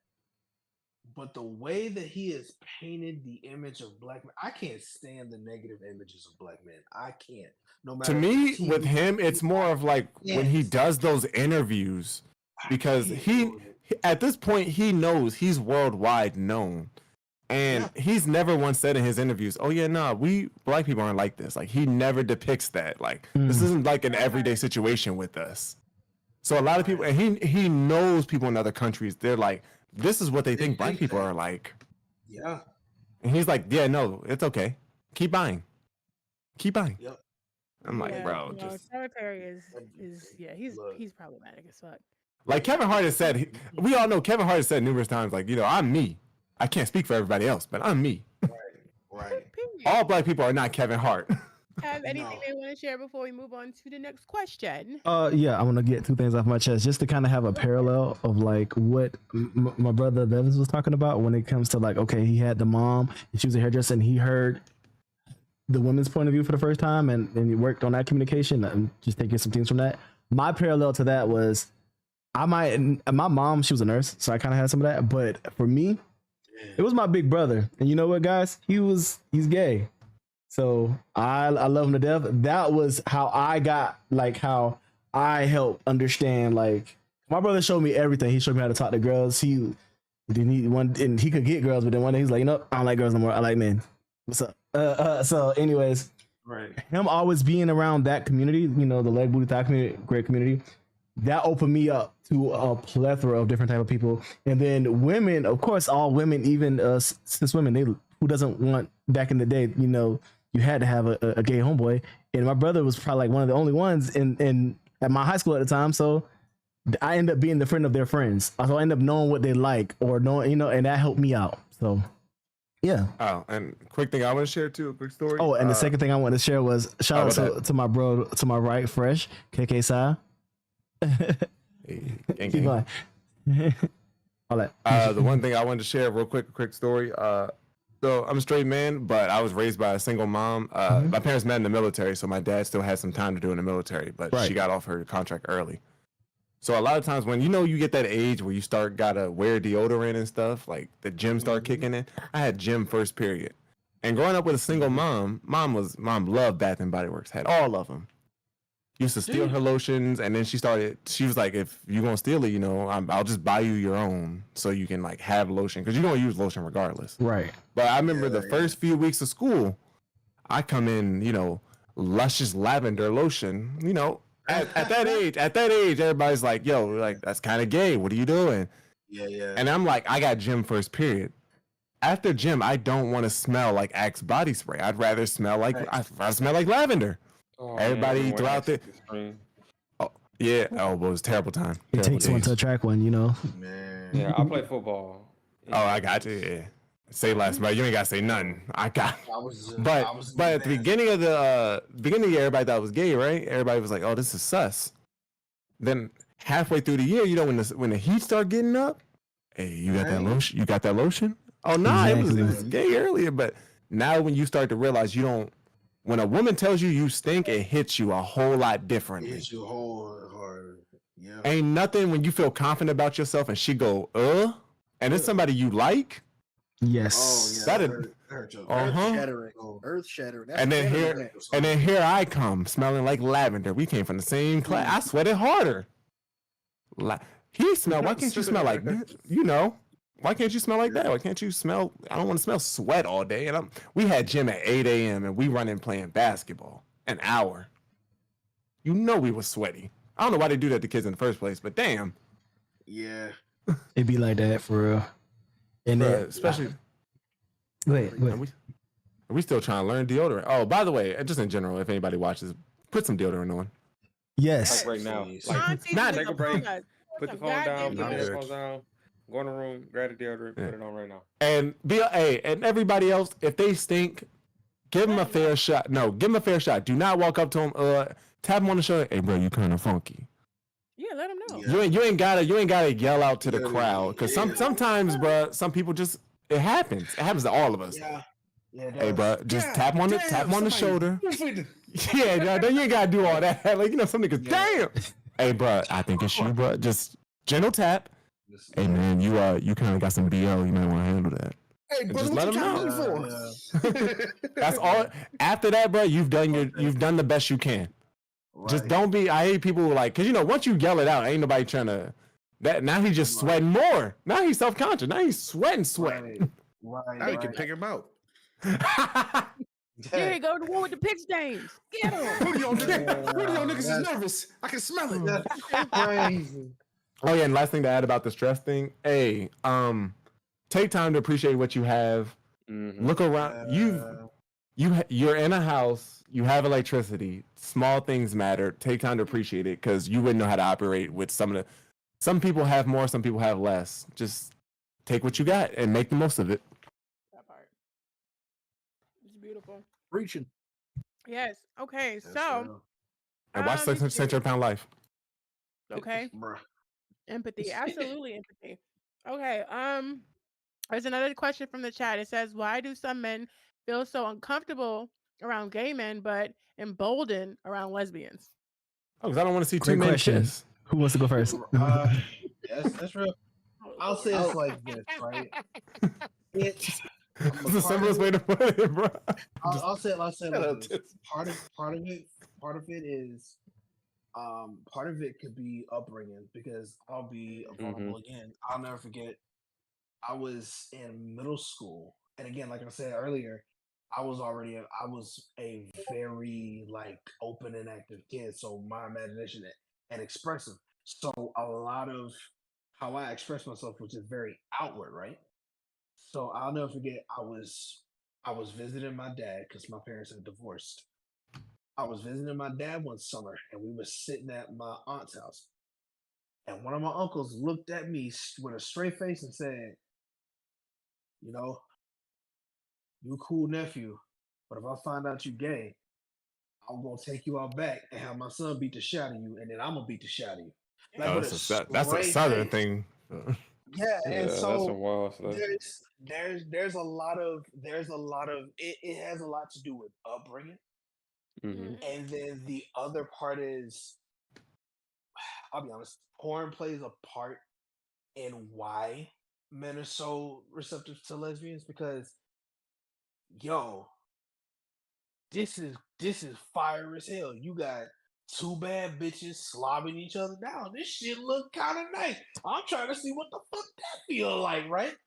But the way that he has painted the image of black men, I can't stand the negative images of black men. I can't. No matter To me, TV, with him, it's more of like when he Yes. does those interviews, because I can't he do it. at this point he knows he's worldwide known, and he's never once said in his interviews, "Oh yeah, nah, we black people aren't like this." Like he never depicts that. Like this isn't like an everyday situation with us. So a lot of people, and he knows people in other countries. They're like, this is what they think black people are like. Yeah. And he's like, yeah, no, it's okay. Keep buying. Keep buying. Yep. I'm like, Yeah, bro, no, just Tyler Perry is Look. he's problematic as fuck. Like Kevin Hart has said, we all know Kevin Hart has said numerous times, like, I'm me. I can't speak for everybody else, but I'm me. Right. All black people are not Kevin Hart. Have anything they want to share before we move on to the next question? Yeah, I want to get two things off my chest just to kind of have a parallel of like what my brother Bevins was talking about when it comes to like, okay, he had the mom and she was a hairdresser and he heard the women's point of view for the first time and he worked on that communication. I'm just taking some things from that. My parallel to that was my mom, she was a nurse, so I kind of had some of that. But for me, it was my big brother. And you know what, guys? He's gay. So I love him to death. That was how I got, like, how I helped understand, like, my brother showed me everything. He showed me how to talk to girls. He could get girls, but then one day he's like, I don't like girls no more. I like men. What's up? So anyways, Right. him always being around that community, the leg booty thigh community, great community, that opened me up to a plethora of different type of people. And then women, of course, all women, even cis women, who doesn't want, back in the day, you had to have a gay homeboy. And my brother was probably like one of the only ones in at my high school at the time. So I ended up being the friend of their friends. So I ended up knowing what they like or knowing, and that helped me out. So yeah. Oh, and quick thing I want to share too, a quick story. Oh, and the second thing I wanted to share was shout out to my bro, to my right, Fresh, KK Sai. Gang, Keep going. All that. The one thing I wanted to share real quick story. So I'm a straight man, but I was raised by a single mom. My parents met in the military, so my dad still had some time to do in the military, but she got off her contract early. So a lot of times when you get that age where you gotta wear deodorant and stuff, like the gym start kicking in. I had gym first period, and growing up with a single mom loved Bath and Body Works, had all of them. Used to steal her lotions, and then she was like, if you're gonna steal it, I'll just buy you your own so you can like have lotion, because you're gonna use lotion regardless. Right. But I remember the first few weeks of school, I come in, luscious lavender lotion, at that age, everybody's like, yo, like, that's kind of gay. What are you doing? Yeah. And I'm like, I got gym first period. After gym, I don't want to smell like Axe body spray. I'd rather smell like, I smell like lavender. Oh, Everybody throughout the yeah, it was a terrible time. It takes one to attract one, Man. Yeah, I play football. Oh, I got you. Yeah. Say less, but you ain't gotta say nothing. But at the beginning of the year, everybody thought it was gay, right? Everybody was like, "Oh, this is sus." Then halfway through the year, when the heat start getting up, hey, you got that lotion? You got that lotion? Oh no, exactly. it was gay earlier, but now when you start to realize you don't. When a woman tells you stink, it hits you a whole lot differently. It hits you harder. Yeah. Ain't nothing when you feel confident about yourself and she go, and it's somebody you like. Yes. Oh, yeah. Earth shattering. And then here I come smelling like lavender. We came from the same class. I sweated harder. He smelled. Why can't you smell like that? Why can't you smell like that? Why can't you smell? I don't want to smell sweat all day. And we had gym at 8 a.m. and we running playing basketball an hour. We was sweaty. I don't know why they do that to kids in the first place, but damn. Yeah. It'd be like that for real. And then, especially. Wait. We still trying to learn deodorant. Oh, by the way, just in general, if anybody watches, put some deodorant on. Yes. Like right now. Not take a break. Put Put the phone down. Put the headphones down. Go in the room. Grab the deodorant. Put it on right now. And and everybody else, if they stink, give them a fair shot. No, give them a fair shot. Do not walk up to them. Tap them on the shoulder. Hey, bro, you kind of funky. Yeah, let them know. Yeah. You ain't gotta yell out to the crowd, because sometimes, bro, some people just it happens. It happens to all of us. Yeah. Hey, bro, just tap him on the shoulder. Yeah, then you ain't gotta do all that. Like some niggas. Damn. Hey, bro, I think it's you, bro. Just gentle tap. Hey, man, you kind of got some BL. You might want to handle that. Hey, bro, just what let you them trying know. That's all. After that, bro, you've done the best you can. Right. Just don't be. I hate people who because once you yell it out, ain't nobody trying to. That now he's just sweating more. Now he's self-conscious. Now he's sweating. Right. Now you can pick him out. There you go, the one with the pitch stains. Get him. Who do y'all niggas is nervous? I can smell it. That's crazy. Oh yeah, and last thing to add about the stress thing. Hey, take time to appreciate what you have. Mm-hmm. Look around. You're in a house. You have electricity. Small things matter. Take time to appreciate it, because you wouldn't know how to operate with some of some people have more, some people have less. Just take what you got and make the most of it. That part. It's beautiful. Preaching. Yes. Okay. That's So, real. And watch Century Pound Life. okay. Bruh. Empathy. Absolutely empathy. Okay. There's another question from the chat. It says, why do some men feel so uncomfortable around gay men, but emboldened around lesbians? Oh, because I don't want to see Great two men question. kiss. Who wants to go first? That's real. I'll say it's like this, right? It's It's the simplest way to put it, bro. I'll say it like up, this. Part of it is part of it could be upbringing, because I'll be vulnerable again. I'll never forget, I was in middle school, and again, like I said earlier, I was a very like open and active kid, so my imagination and expressive. So a lot of how I express myself, which is very outward, right? So I'll never forget, I was visiting my dad because my parents had divorced. I was visiting my dad one summer, and we were sitting at my aunt's house. And one of my uncles looked at me with a straight face and said, "You know, you a cool nephew, but if I find out you gay, I'm gonna take you out back and have my son beat the shit out of you, and then I'm gonna beat the shit out of you." Like, Oh, with that's a straight southern face. thing. Yeah, and that's so some wild stuff. there's a lot of it has a lot to do with upbringing. hmm And then the other part is, I'll be honest, porn plays a part in why men are so receptive to lesbians, because yo, this is fire as hell. You got two bad bitches slobbing each other down. This shit look kind of nice. I'm trying to see what the fuck that feel like, right?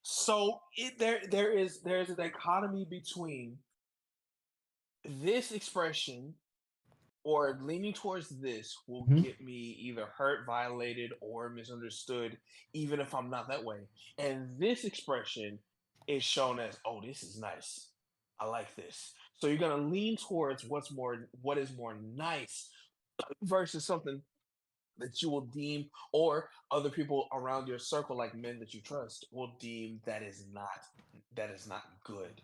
So there's a dichotomy between this expression or leaning towards this will get me either hurt, violated, or misunderstood, even if I'm not that way. And this expression is shown as, oh, this is nice. I like this. So you're gonna lean towards what is more nice versus something that you will deem, or other people around your circle, like men that you trust, will deem that is not good.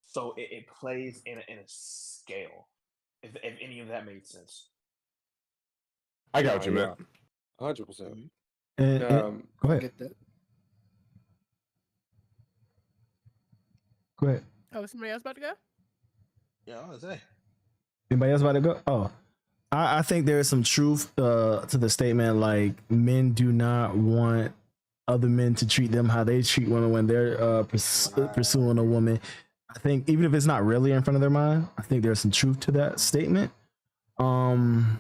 So it plays in a scale. If any of that made sense. I got what you meant. 100%. Go ahead. Get that. Go ahead. Oh, somebody else about to go? Yeah, I was say. Anybody else about to go? Oh, I think there is some truth to the statement, like men do not want other men to treat them how they treat women when they're pursuing a woman. I think even if it's not really in front of their mind, I think there's some truth to that statement. I'm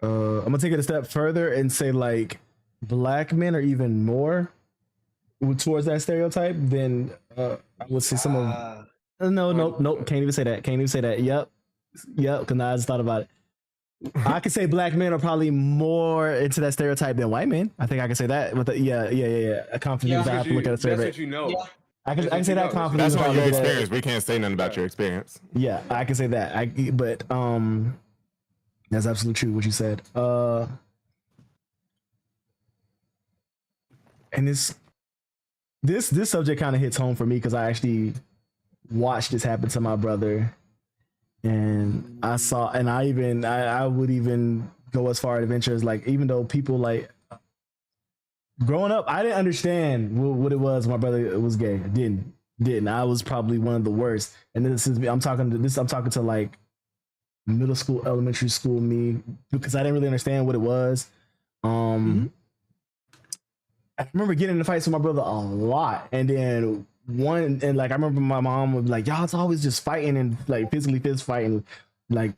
gonna take it a step further and say, like, black men are even more towards that stereotype than I would say some of. Nope. Can't even say that. Yep. Because I just thought about it. I could say black men are probably more into that stereotype than white men. I think I can say that with a confidence. I have to look at a survey. That's what you know. Yeah. I can say that confidence. That's on your experience. We can't say nothing about your experience. Yeah, I can say that. But that's absolutely true what you said. And this subject kind of hits home for me because I actually watched this happen to my brother, and I saw, and I would even go as far to venture as, like, even though people, like, growing up, I didn't understand what it was. My brother was gay. I didn't. I was probably one of the worst. And this is me. I'm talking to like middle school, elementary school me, because I didn't really understand what it was. I remember getting in fights with my brother a lot, and then I remember my mom would be like, "Y'all's always just fighting and like physically fist fighting, like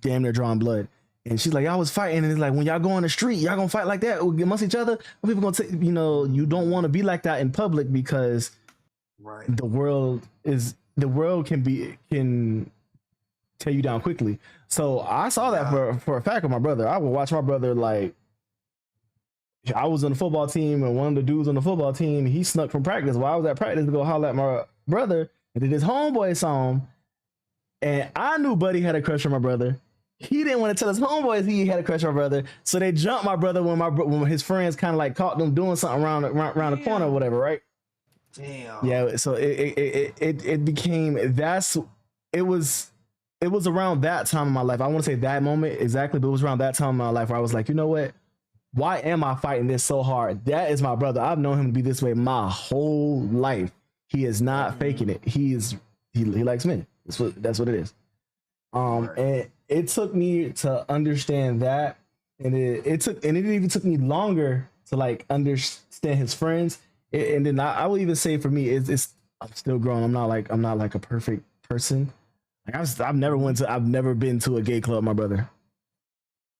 damn near drawing blood." And she's like, "Y'all was fighting," and it's like, when y'all go on the street, y'all gonna fight like that amongst each other. People gonna say, you don't want to be like that in public, because the world can tear you down quickly. So I saw that for a fact with my brother. I would watch my brother, like, I was on the football team, and one of the dudes on the football team, he snuck from practice while I was at practice to go holler at my brother, and then his homeboy saw him, and I knew Buddy had a crush on my brother. he didn't want to tell his homeboys he had a crush on my brother, so they jumped my brother when his friends kind of like caught them doing something around the corner or whatever, right? Damn. Yeah, so it became it was around that time in my life. I want to say that moment exactly, but it was around that time in my life where I was like, you know what? Why am I fighting this so hard? That is my brother. I've known him to be this way my whole life. He is not faking it. He likes men. That's what it is. And it took me to understand that, and it even took me longer to like understand his friends. And then I will even say for me, it's I'm still growing. I'm not like a perfect person. Like I've never been to a gay club, my brother.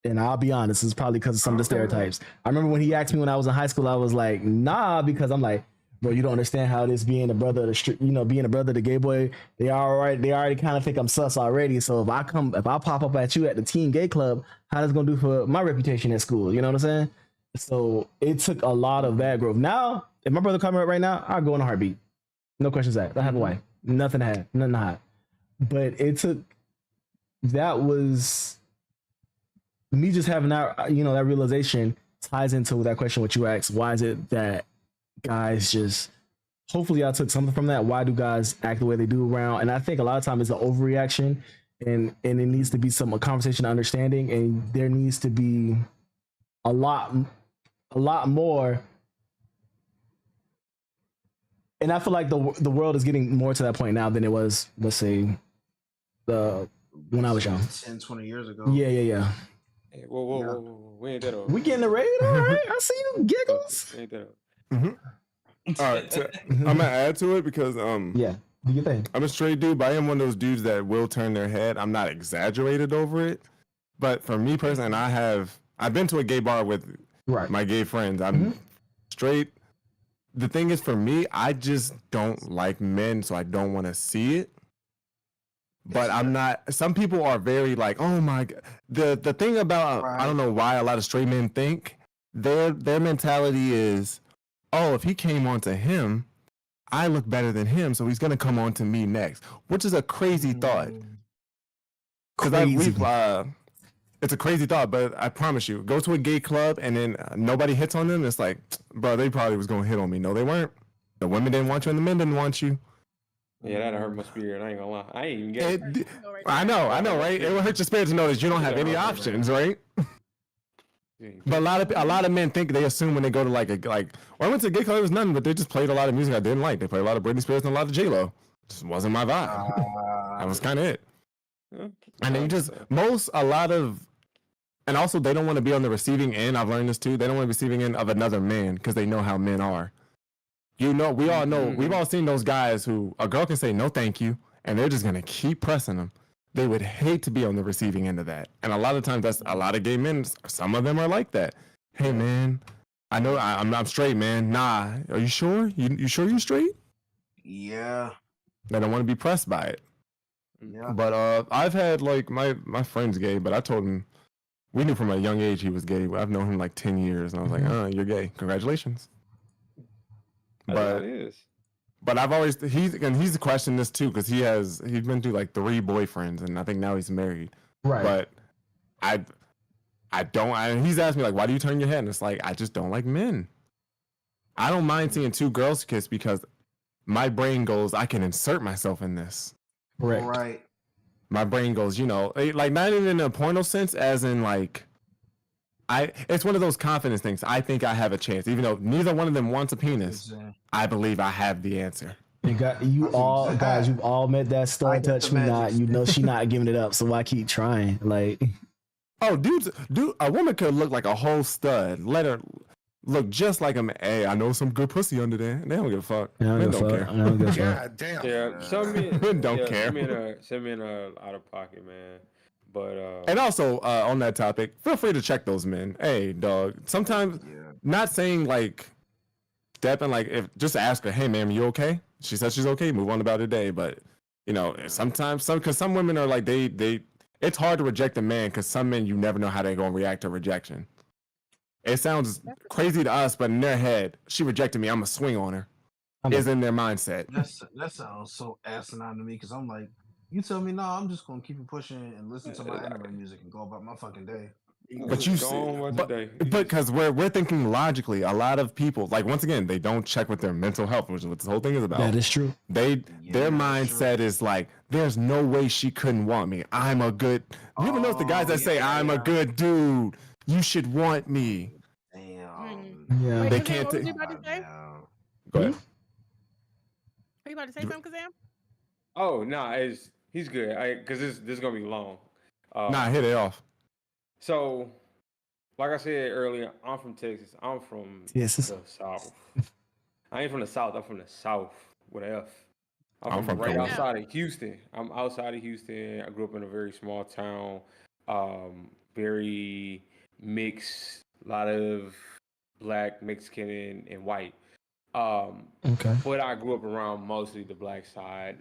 And I'll be honest, it's probably because of some of the stereotypes. I remember when he asked me when I was in high school, I was like, nah, because I'm like, bro, you don't understand how it is being a brother of the street, being a brother of the gay boy. They already kind of think I'm sus already. So if I pop up at you at the teen gay club, how that's gonna do for my reputation at school? You know what I'm saying? So it took a lot of that growth. Now, if my brother coming up right now, I'll go in a heartbeat. No questions asked. I have a wife. Nothing to hide. Nothing to hide. But that was me just having that, that realization ties into that question what you asked. Why is it that guys just, hopefully I took something from that. Why do guys act the way they do around? And I think a lot of times it's an overreaction, and it needs to be a conversation of understanding, and there needs to be a lot more. And I feel like the world is getting more to that point now than it was, let's say, when I was young. 10, 20 years ago. Yeah. Hey, whoa. We ain't that old. We getting the raid, all right? I see you giggles. We ain't that old. Mm-hmm. All right, so I'm gonna add to it because yeah, do you think? I'm a straight dude, but I am one of those dudes that will turn their head. I'm not exaggerated over it, but for me personally, and I've been to a gay bar with my gay friends. I'm straight. The thing is, for me, I just don't like men, so I don't want to see it. But I'm not. Some people are very like, oh my god. The thing about I don't know why a lot of straight men think their mentality is, oh, if he came on to him, I look better than him, so he's gonna come on to me next, which is a crazy thought. Because it's a crazy thought, but I promise you, go to a gay club and then nobody hits on them. It's like, bro, they probably was gonna hit on me. No, they weren't. The women didn't want you, and the men didn't want you. Yeah, that'd hurt my spirit. I ain't gonna lie. I ain't even get it. I know, right? It would hurt your spirit to know that you don't have any options, right? But a lot of men think, they assume when they go to like I went to a gay club, it was nothing, but they just played a lot of music I didn't like. They played a lot of Britney Spears and a lot of J-Lo. Just wasn't my vibe. That was kind of it. And then and also they don't want to be on the receiving end. I've learned this too. They don't want to be receiving end of another man because they know how men are. We all know, we've all seen those guys who a girl can say no thank you, and they're just gonna keep pressing them. They would hate to be on the receiving end of that. And a lot of times that's a lot of gay men, some of them are like that. Hey man, I know I'm straight, man. Nah, are you sure? You sure you're straight? Yeah. They don't want to be pressed by it. Yeah. But I've had like my friend's gay, but I told him, we knew from a young age he was gay. I've known him like 10 years, and I was like, you're gay. Congratulations. But I've always he's questioned this too, because he's been through like 3 boyfriends, and I think now he's married. Right. But he's asked me like, why do you turn your head? And it's like, I just don't like men. I don't mind seeing 2 girls kiss because my brain goes, I can insert myself in this. Correct. Right. My brain goes, like not even in a porno sense, as in like, it's one of those confidence things. I think I have a chance, even though neither one of them wants a penis. I believe I have the answer. You've all met that story. Touch me not. You know she not giving it up, so why keep trying? Like, oh, a woman could look like a whole stud. Let her look just like him. Hey, I know some good pussy under there. They don't give a fuck. Men don't care. God damn. Yeah, some men don't care. Some men are out of pocket, man. But and also on that topic, feel free to check those men. Hey, dog. Sometimes not saying like stepping, like if just ask her, hey, ma'am, you okay? She says she's okay. Move on about her day. But sometimes because some women are like they. It's hard to reject a man because some men you never know how they're gonna react to rejection. It sounds crazy to us, but in their head, she rejected me. I'm gonna swing on her. Is in their mindset. That sounds so asinine to me because I'm like, You tell me no, I'm just gonna keep it pushing and listen to my anime music and go about my fucking day. But you Go on with but the day. because we're thinking logically, a lot of people, like, once again, they don't check with their mental health, which is what this whole thing is about. That is true. Their Yeah, mindset is like, there's no way she couldn't want me. I'm a good. You ever notice the guys that say I'm a good dude? You should want me. Damn. Yeah. Wait, They Kazam, can't what was t- you about to say? Go ahead. Are you about to say something, Kazam? Oh no, he's good. Because this is gonna be long. Nah, hit it off. So, like I said earlier, I'm from Texas. I'm from Texas. the South. I ain't from the South. I'm from the South with an F. I'm from right Columbus. outside of Houston. I'm outside of Houston. I grew up in a very small town. Very mixed. A lot of black, Mexican, and white. Okay. But I grew up around mostly the black side.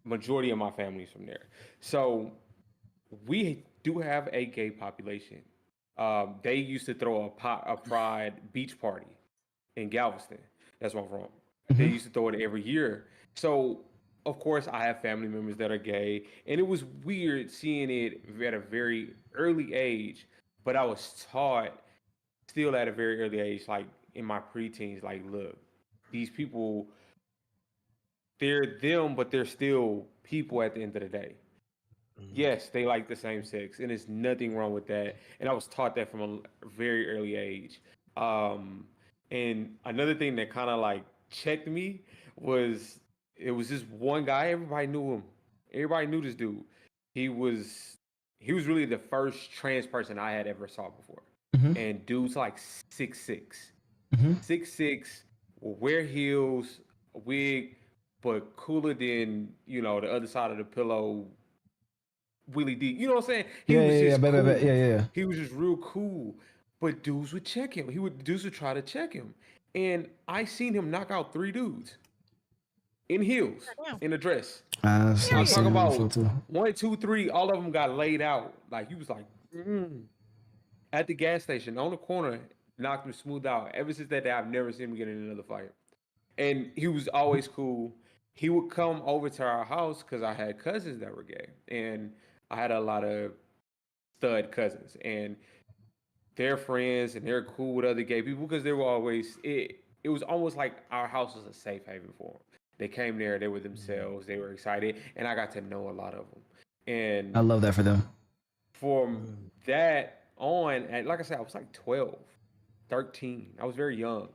Majority of my family's from there. So we do have a gay population. They used to throw a pride beach party in Galveston. That's where I'm from. They used to throw it every year. So, of course, I have family members that are gay. And it was weird seeing it at a very early age. But I was taught still at a very early age, like in my preteens, like, look, these people, they're them, but they're still people at the end of the day. Yes, they like the same sex, and there's nothing wrong with that. And I was taught that from a very early age. And another thing that kind of like checked me was it was this one guy. Everybody knew him. Everybody knew this dude. He was really the first trans person I had ever saw before. And dude's like 6'6", 6'6", will wear heels, a wig, but cooler than the other side of the pillow. Willie D, you know what I'm saying? He was just real cool. But dudes would check him. Dudes would try to check him. And I seen him knock out 3 dudes in heels, in a dress. I'm talking about 1, 2, 3, all of them got laid out. Like, he was like, at the gas station, on the corner, knocked him smooth out. Ever since that day, I've never seen him get in another fight. And he was always cool. He would come over to our house because I had cousins that were gay. And I had a lot of stud cousins. And they're friends and they're cool with other gay people because they were always, it was almost like our house was a safe haven for them. They came there, they were themselves, they were excited, and I got to know a lot of them. And I love that for them. From that on, and like I said, I was like 12, 13. I was very young.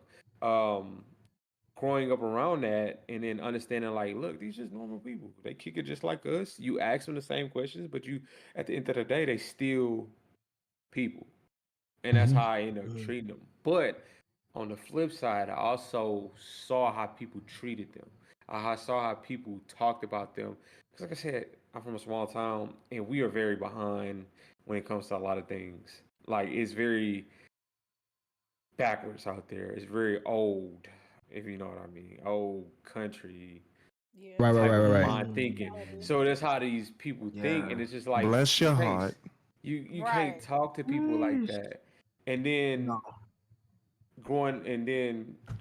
Growing up around that and then understanding, like, look, these just normal people. They kick it just like us. You ask them the same questions, but you, at the end of the day, they still people. And that's how I end up treating them. But on the flip side, I also saw how people treated them. I saw how people talked about them. Because like I said, I'm from a small town, and we are very behind when it comes to a lot of things. Like, it's very backwards out there. It's very old, if you know what I mean. Old country. Yeah. Right. Mind thinking. So that's how these people think, and it's just like, Bless your heart. You can't talk to people like that. And then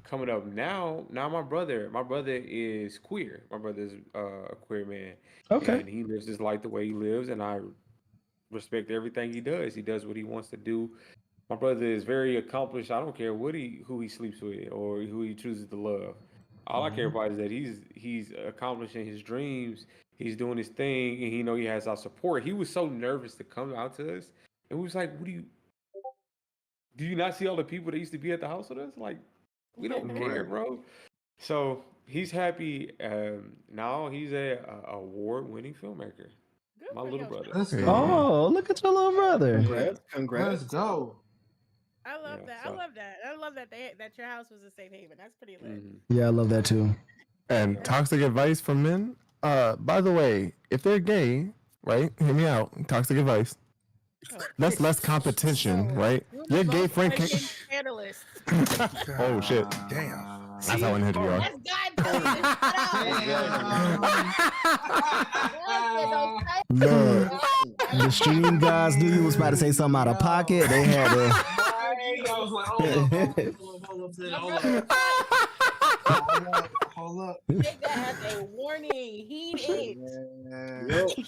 coming up now my brother is queer. My brother's a queer man. Okay. And he lives his life the way he lives, and I respect everything he does. He does what he wants to do. My brother is very accomplished. I don't care who he sleeps with or who he chooses to love. All I care about is that he's accomplishing his dreams. He's doing his thing, and he has our support. He was so nervous to come out to us, and we was like, do you not see all the people that used to be at the house with us? Like, we don't care, bro. So he's happy. Now he's a award-winning filmmaker. Good My for little him. brother. Let's go. Oh, look at your little brother. Congrats. Let's go. I love Yeah, that. so- I love that. I love that that your house was a safe haven. That's pretty lit. Yeah, I love that too. And toxic advice from men. By the way, if they're gay, right? Hear me out. Toxic advice. That's less competition, right? Your gay friend can. Analyst. Oh shit! Damn. That's how unhinged we are. That's God. Look, the stream guys knew you was about to say something out of pocket. They had to. I was like, hold up. Take that as a warning. Heed it.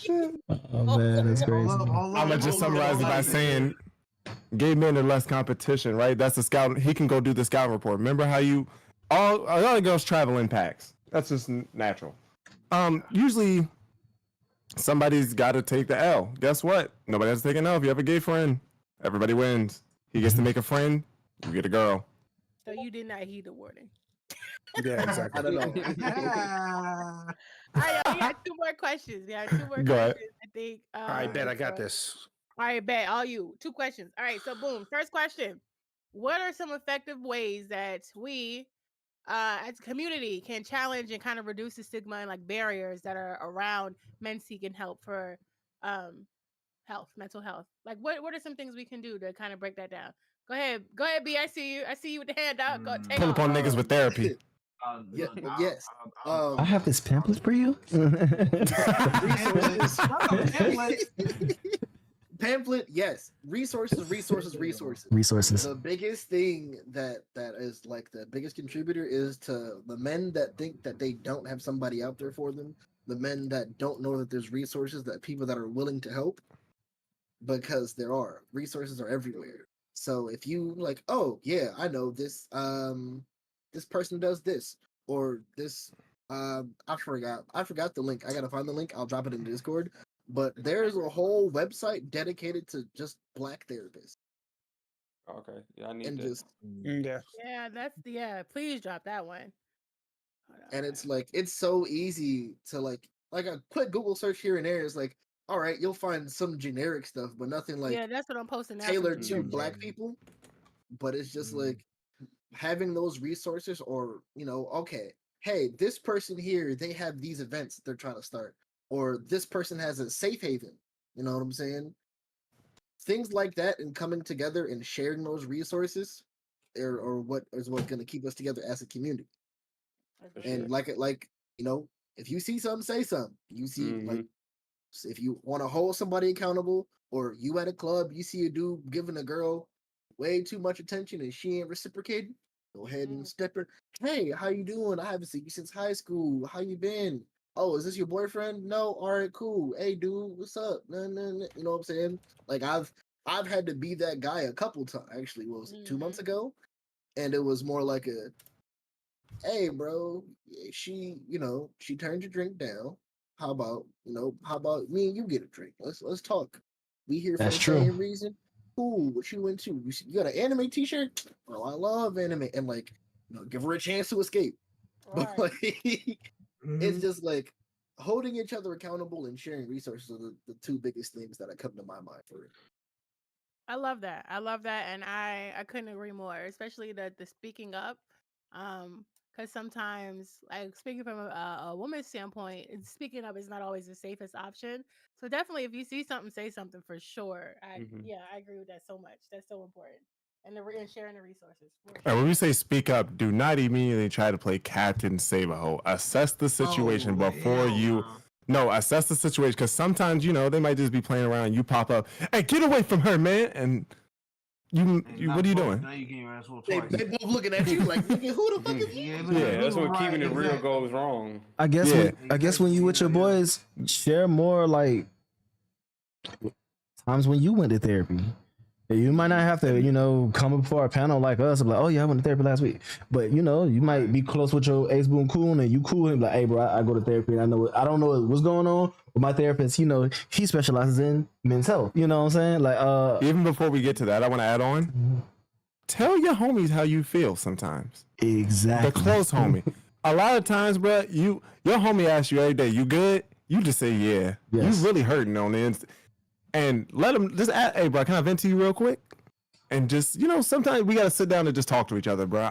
man, that's Hold crazy. up, hold I'm up, gonna just hold up, summarize it by hold up. saying, gay men are less competition, right? That's the scout. He can go do the scout report. Remember how all the girls travel in packs. That's just natural. Usually somebody's got to take the L. Guess what? Nobody has to take an L. If you have a gay friend, everybody wins. He gets to make a friend. You get a girl. So you did not heed the warning. Yeah, exactly. I don't know. All right, we got 2 more questions. Yeah, 2 more Go ahead. questions. I think. I bet I got so- this. All right, bet all you. 2 questions. All right, so boom. First question: what are some effective ways that we, as a community, can challenge and kind of reduce the stigma and like barriers that are around men seeking help for mental health? Like, what are some things we can do to kind of break that down? Go ahead, B. I see you with the hand out. Go take Pull off. up on niggas with therapy. Yeah, yes. I have this pamphlet for you. Resources. Pamphlet. Pamphlet, yes. Resources. Resources. The biggest thing that is like the biggest contributor is to the men that think that they don't have somebody out there for them, the men that don't know that there's resources, that people that are willing to help, because there are resources are everywhere. So if you like, oh yeah, I know this this person does this, or this I forgot the link. I gotta find the link. I'll drop it in Discord. But there's a whole website dedicated to just Black therapists. Okay, yeah, I need And that. just Yeah, please drop that one. Hold on. and it's like it's so easy to like a quick Google search here and there is like, all right, you'll find some generic stuff, but nothing like yeah, that's what I'm posting now. tailored to Black people. But it's just like having those resources, or okay, hey, this person here, they have these events they're trying to start, or this person has a safe haven. You know what I'm saying? Things like that, and coming together and sharing those resources, or what is what's going to keep us together as a community. And if you see something, say something. You see, like, if you want to hold somebody accountable, or you at a club, you see a dude giving a girl way too much attention and she ain't reciprocating, go ahead and step her. Hey, how you doing? I haven't seen you since high school. How you been? Oh, is this your boyfriend? No. All right, cool. Hey, dude, what's up? No. You know what I'm saying? Like I've had to be that guy a couple times. Actually, what was it, 2 months ago? And it was more like a, hey, bro, she turned your drink down. How about me and you get a drink? Let's talk. We here for That's the true. same reason. Cool. What you into? You got an anime T-shirt? Oh, I love anime. And like, give her a chance to escape. Right. But like, it's just like holding each other accountable and sharing resources are the 2 biggest things that come to my mind for it. I love that. And I couldn't agree more, especially the speaking up. Because sometimes, like, speaking from a woman's standpoint, speaking up is not always the safest option. So definitely, if you see something, say something for sure. I agree with that so much. That's so important. And and sharing the resources. And when we say speak up, do not immediately try to play Captain Save-A-Ho. Assess the situation before you. No, assess the situation, because sometimes they might just be playing around. You pop up, hey, get away from her, man, and you what are you doing? Now you getting your ass whooped They twice. both looking at you like, nigga, who the fuck is you? Yeah, that's when keeping it real goes wrong. I guess when you with your boys, share more like times when you went to therapy. You might not have to, come before a panel like us and be like, oh yeah, I went to therapy last week. But you might be close with your Ace Boon Coon and you cool and be like, hey bro, I go to therapy and I don't know what's going on, but my therapist, he specializes in men's health. You know what I'm saying? Like even before we get to that, I want to add on. Tell your homies how you feel sometimes. Exactly. The close homie. A lot of times, bro, your homie asks you every day, you good? You just say, yeah. Yes. You really hurting on the instant. And let them just ask, hey, bro, can I vent to you real quick? And just, sometimes we got to sit down and just talk to each other, bro.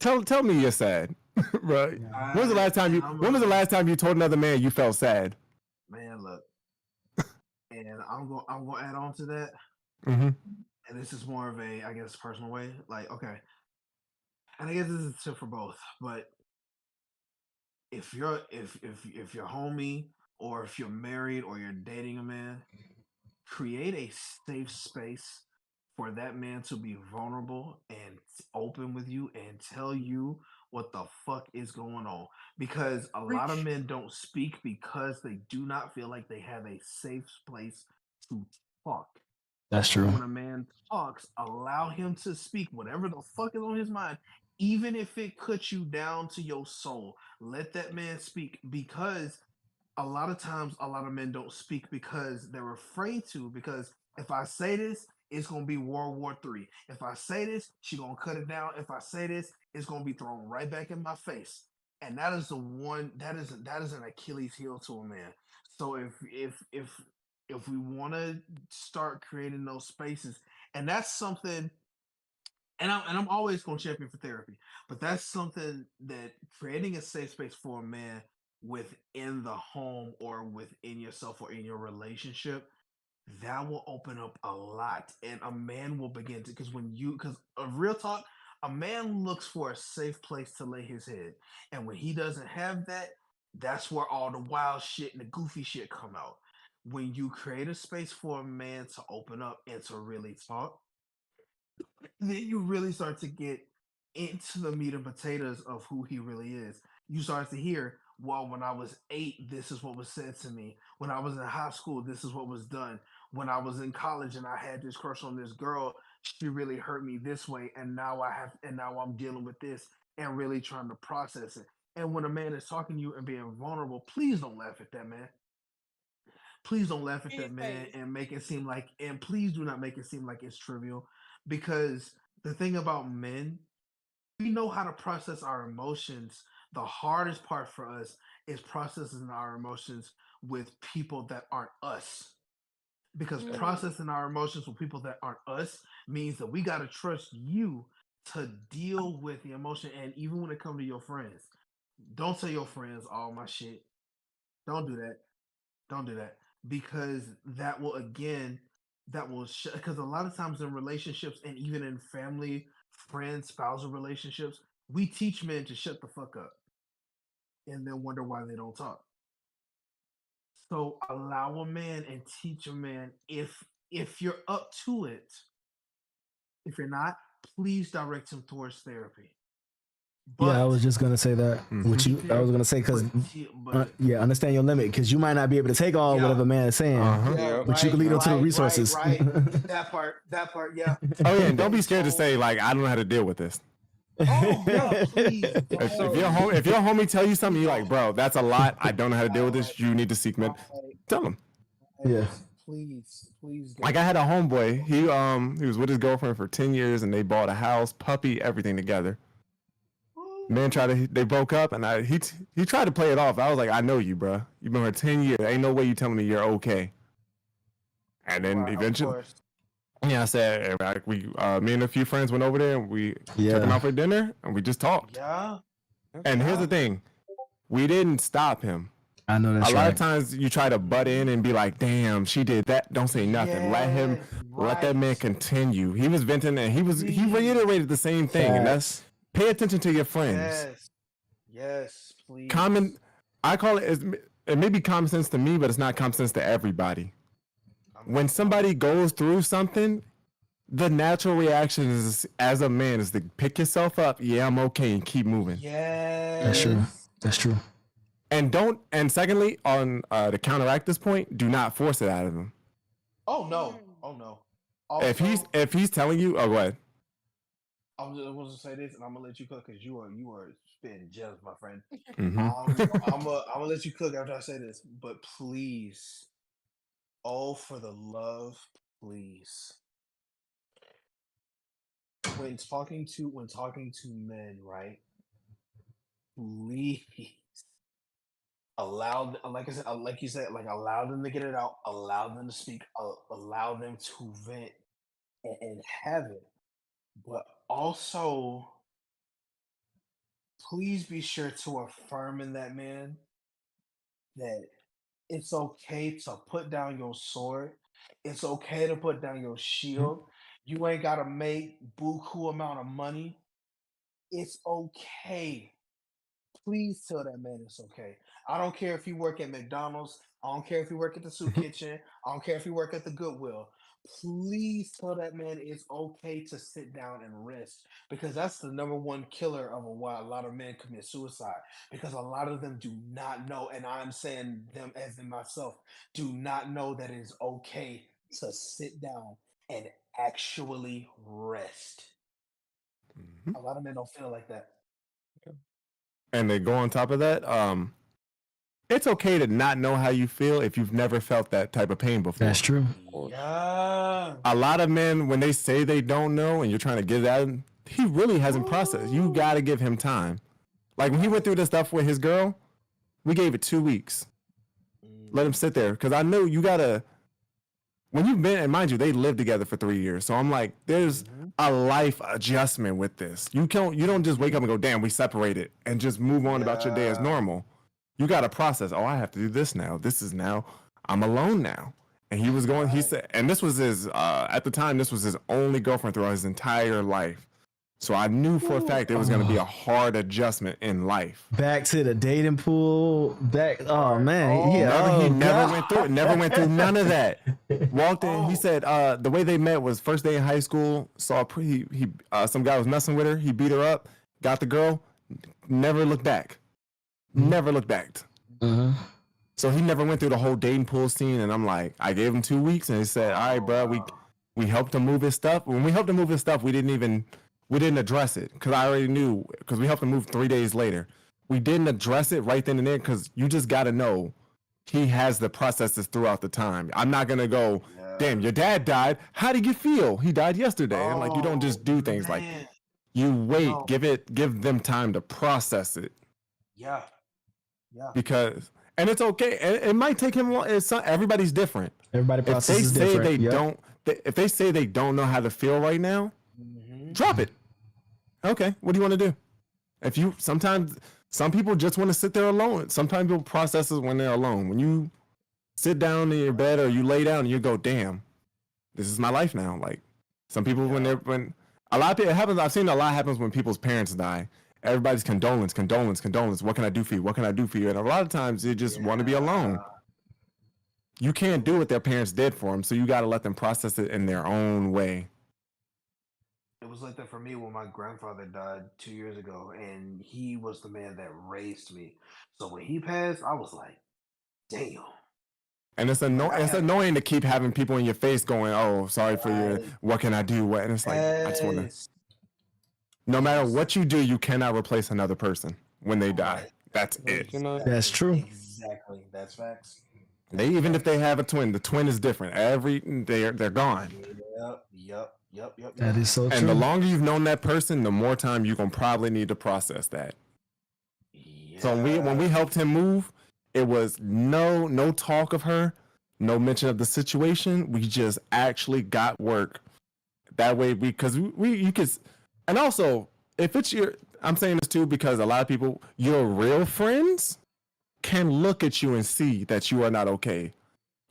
Tell me you're sad, bro. When was the last time you told another man you felt sad? Man, look. And I'm going to add on to that. Mm-hmm. And this is more of a, I guess, personal way. Like, okay. And I guess this is a tip for both. But if you're homie, or if you're married, or you're dating a man, create a safe space for that man to be vulnerable and open with you and tell you what the fuck is going on, because a lot of men don't speak because they do not feel like they have a safe place to talk. That's So true. when a man talks, allow him to speak whatever the fuck is on his mind, even if it cuts you down to your soul. Let that man speak, because a lot of times a lot of men don't speak because they're afraid to, because if I say this, it's gonna be World War III. If I say this, she gonna cut it down. If I say this, it's gonna be thrown right back in my face. And that is the one that is an Achilles heel to a man. So if we want to start creating those spaces, and that's something, and I'm always going to champion for therapy, but that's something that creating a safe space for a man within the home or within yourself or in your relationship, that will open up a lot, and a man will begin to, because a real talk, a man looks for a safe place to lay his head, and when he doesn't have that, that's where all the wild shit and the goofy shit come out. When you create a space for a man to open up and to really talk, then you really start to get into the meat and potatoes of who he really is. You start to hear, well, when I was 8, this is what was said to me. When I was in high school, this is what was done. When I was in college and I had this crush on this girl, she really hurt me this way, and now I'm dealing with this and really trying to process it. And when a man is talking to you and being vulnerable, please don't laugh at that man. Please don't laugh at In that his man face. and make it seem like, and please do not make it seem like it's trivial, because the thing about men, we know how to process our emotions. The hardest part for us is processing our emotions with people that aren't us. Because Mm. processing our emotions with people that aren't us means that we got to trust you to deal with the emotion. And even when it comes to your friends, don't tell your friends all my shit. Don't do that. Don't do that, because that will, again, that will, because a lot of times in relationships and even in family, friend, spousal relationships, we teach men to shut the fuck up and then wonder why they don't talk. So allow a man and teach a man, if you're up to it. If you're not, please direct him towards therapy. Yeah, I But was just gonna say that. What you? I was gonna say because yeah, understand your limit, because you might not be able to take all Yeah. whatever man is saying, Uh-huh. Yeah. but you can lead them to the resources. Right. That part, yeah. Oh yeah, and don't be scared to say like I don't know how to deal with this. Oh yeah, please. If your homie tell you something, you're like, bro, that's a lot. I don't know how to deal with this. You need to seek med. Tell him. Yeah. Please don't. Like I had a homeboy. He was with his girlfriend for 10 years, and they bought a house, puppy, everything together. Man they broke up, and he tried to play it off. I was like, I know you, bro. You've been here 10 years. Ain't no way you telling me you're okay. And then eventually, yeah, I said, like, me and a few friends went over there, and we took him out for dinner, and we just talked. Yeah. And here's the thing, we didn't stop him. I know that's a lot of times you try to butt in and be like, damn, she did that. Don't say nothing. Let that man continue. He was venting, and he reiterated the same thing. And that's, pay attention to your friends. Yes, please. I call it may be common sense to me, but it's not common sense to everybody. When somebody goes through something, the natural reaction is, as a man, is to pick yourself up. Yeah, I'm okay, and keep moving. Yes. That's true. And secondly, on to counteract this point, do not force it out of him. Oh no. Also, if he's telling you, oh, go ahead. I was going to say this, and I'm gonna let you cook, because you are spitting gems, my friend. Mm-hmm. I'm gonna let you cook after I say this, but please, oh, for the love, please. When talking to men, right? Please allow, like I said, like you said, like, allow them to get it out, allow them to speak, allow them to vent and have it. But also, please be sure to affirm in that man that it's okay to put down your sword. It's okay to put down your shield. You ain't gotta make buku amount of money. It's okay. Please tell that man it's okay. I don't care if you work at McDonald's. I don't care if you work at the soup kitchen. I don't care if you work at the Goodwill. please tell that man it's okay to sit down and rest, because that's the number one killer of why a lot of men commit suicide, because a lot of them do not know, and I'm saying them as in myself, do not know that it is okay to sit down and actually rest. Mhm. A lot of men don't feel like that. And they go on top of that. It's okay to not know how you feel if you've never felt that type of pain before. That's true. Yeah. A lot of men, when they say they don't know and you're trying to get it out, he really hasn't processed. You got to give him time. Like when he went through this stuff with his girl, we gave it 2 weeks. Let him sit there. Because I know you got to, when you've been, and mind you, they lived together for 3 years. So I'm like, there's a life adjustment with this. You don't just wake up and go, damn, we separated and just move on about your day as normal. You got to process, oh, I have to do this now. I'm alone now. And he said, and this was his, at the time, this was his only girlfriend throughout his entire life. So I knew for a fact it was going to be a hard adjustment in life. Back to the dating pool. Oh man, He never went through it. Never went through none of that. Walked in. He said the way they met was first day in high school. Saw some guy was messing with her. He beat her up. Got the girl. Never looked back. Never looked back. So he never went through the whole dating pool scene. And I'm like, I gave him 2 weeks, and he said, all right, bro, we helped him move his stuff. When we helped him move his stuff, we didn't address it because I already knew, because we helped him move 3 days later. We didn't address it right then and there because you just got to know he has the processes throughout the time. I'm not going to go, damn, your dad died. How did you feel? He died yesterday. And like, you don't just do things like, you wait, give them time to process it. Yeah. Because, and it's okay. It might take him long. Everybody's different. Everybody processes different. If they say they don't know how to feel right now, drop it. Okay, what do you want to do? Sometimes some people just want to sit there alone. Sometimes people process it when they're alone. When you sit down in your bed or you lay down and you go, damn, this is my life now. Like some people when a lot of people, it happens. I've seen a lot happens when people's parents die. Everybody's condolence. What can I do for you? What can I do for you? And a lot of times they just want to be alone. You can't do what their parents did for them, so you got to let them process it in their own way. It was like that for me when my grandfather died 2 years ago, and he was the man that raised me. So when he passed, I was like, damn. And it's annoying to keep having people in your face going, oh, sorry for your, what can I do? And it's like, I just want to, no matter what you do, you cannot replace another person when they die. That's it. That's true. Exactly. That's facts. Even if they have a twin, the twin is different. They're gone. Yep. That is so true. And the longer you've known that person, the more time you're gonna probably need to process that. Yeah. So when we helped him move, it was no talk of her, no mention of the situation. We just actually got work. That way you could, and also if it's I'm saying this too because a lot of people, your real friends can look at you and see that you are not okay.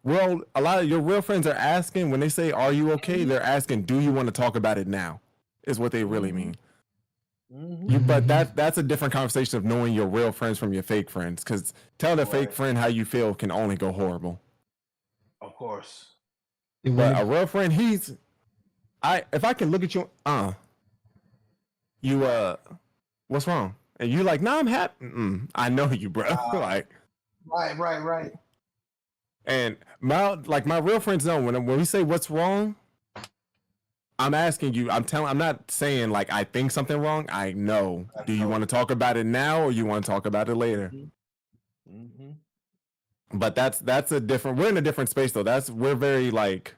Well, a lot of your real friends are asking, when they say, are you okay? They're asking, do you want to talk about it now? Is what they really mean. But that's a different conversation of knowing your real friends from your fake friends. Because telling a fake friend how you feel can only go horrible. Of course. But a real friend, if I can look at you, what's wrong? And you like, nah, I'm happy. I know you, bro. Like, right. And my real friends know when we say what's wrong, I'm asking you. I'm not saying like I think something wrong. I know. Do you want to talk about it now or you want to talk about it later? But that's a different. We're in a different space though. We're very like.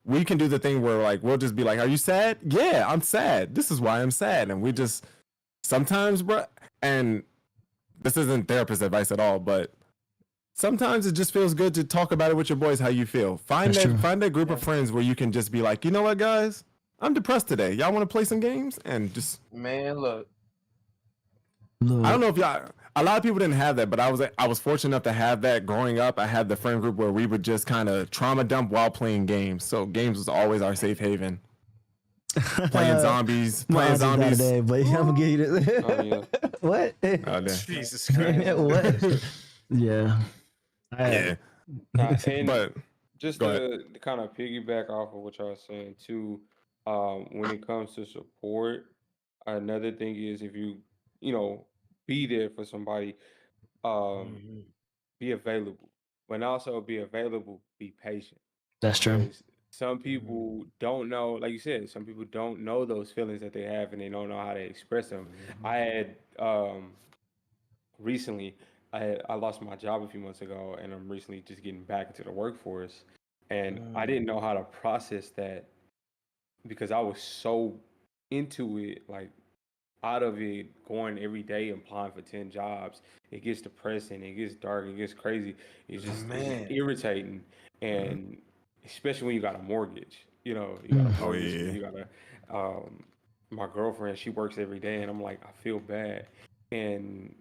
We can do the thing where like we'll just be like, "Are you sad?" Yeah, I'm sad. This is why I'm sad, and we just sometimes, bro. And this isn't therapist advice at all, but. Sometimes it just feels good to talk about it with your boys, how you feel. Find that group of friends where you can just be like, you know what, guys? I'm depressed today. Y'all want to play some games? And just... Man, look. I don't know if a lot of people didn't have that, but I was fortunate enough to have that growing up. I had the friend group where we would just kind of trauma dump while playing games. So games was always our safe haven. Playing zombies. Today, but I'm gonna give you this. Oh, yeah. What? Jesus Christ. What? Yeah. Yeah. Nah, and But just Go ahead. to kind of piggyback off of what y'all was saying too, when it comes to support, another thing is if you know, be there for somebody, um, Mhm. be available, but also be available, be patient. That's true. Because some people don't know, like you said, some people don't know those feelings that they have and they don't know how to express them. I had recently, I lost my job a few months ago, and I'm recently just getting back into the workforce, and I didn't know how to process that because I was so into it, like out of it, going every day applying for 10 jobs. It gets depressing, it gets dark, it gets crazy. It's just Man. irritating, Mm-hmm. and especially when you got a mortgage. You got a Oh, mortgage, yeah. and you got my girlfriend. She works every day, and I'm like, I feel bad, and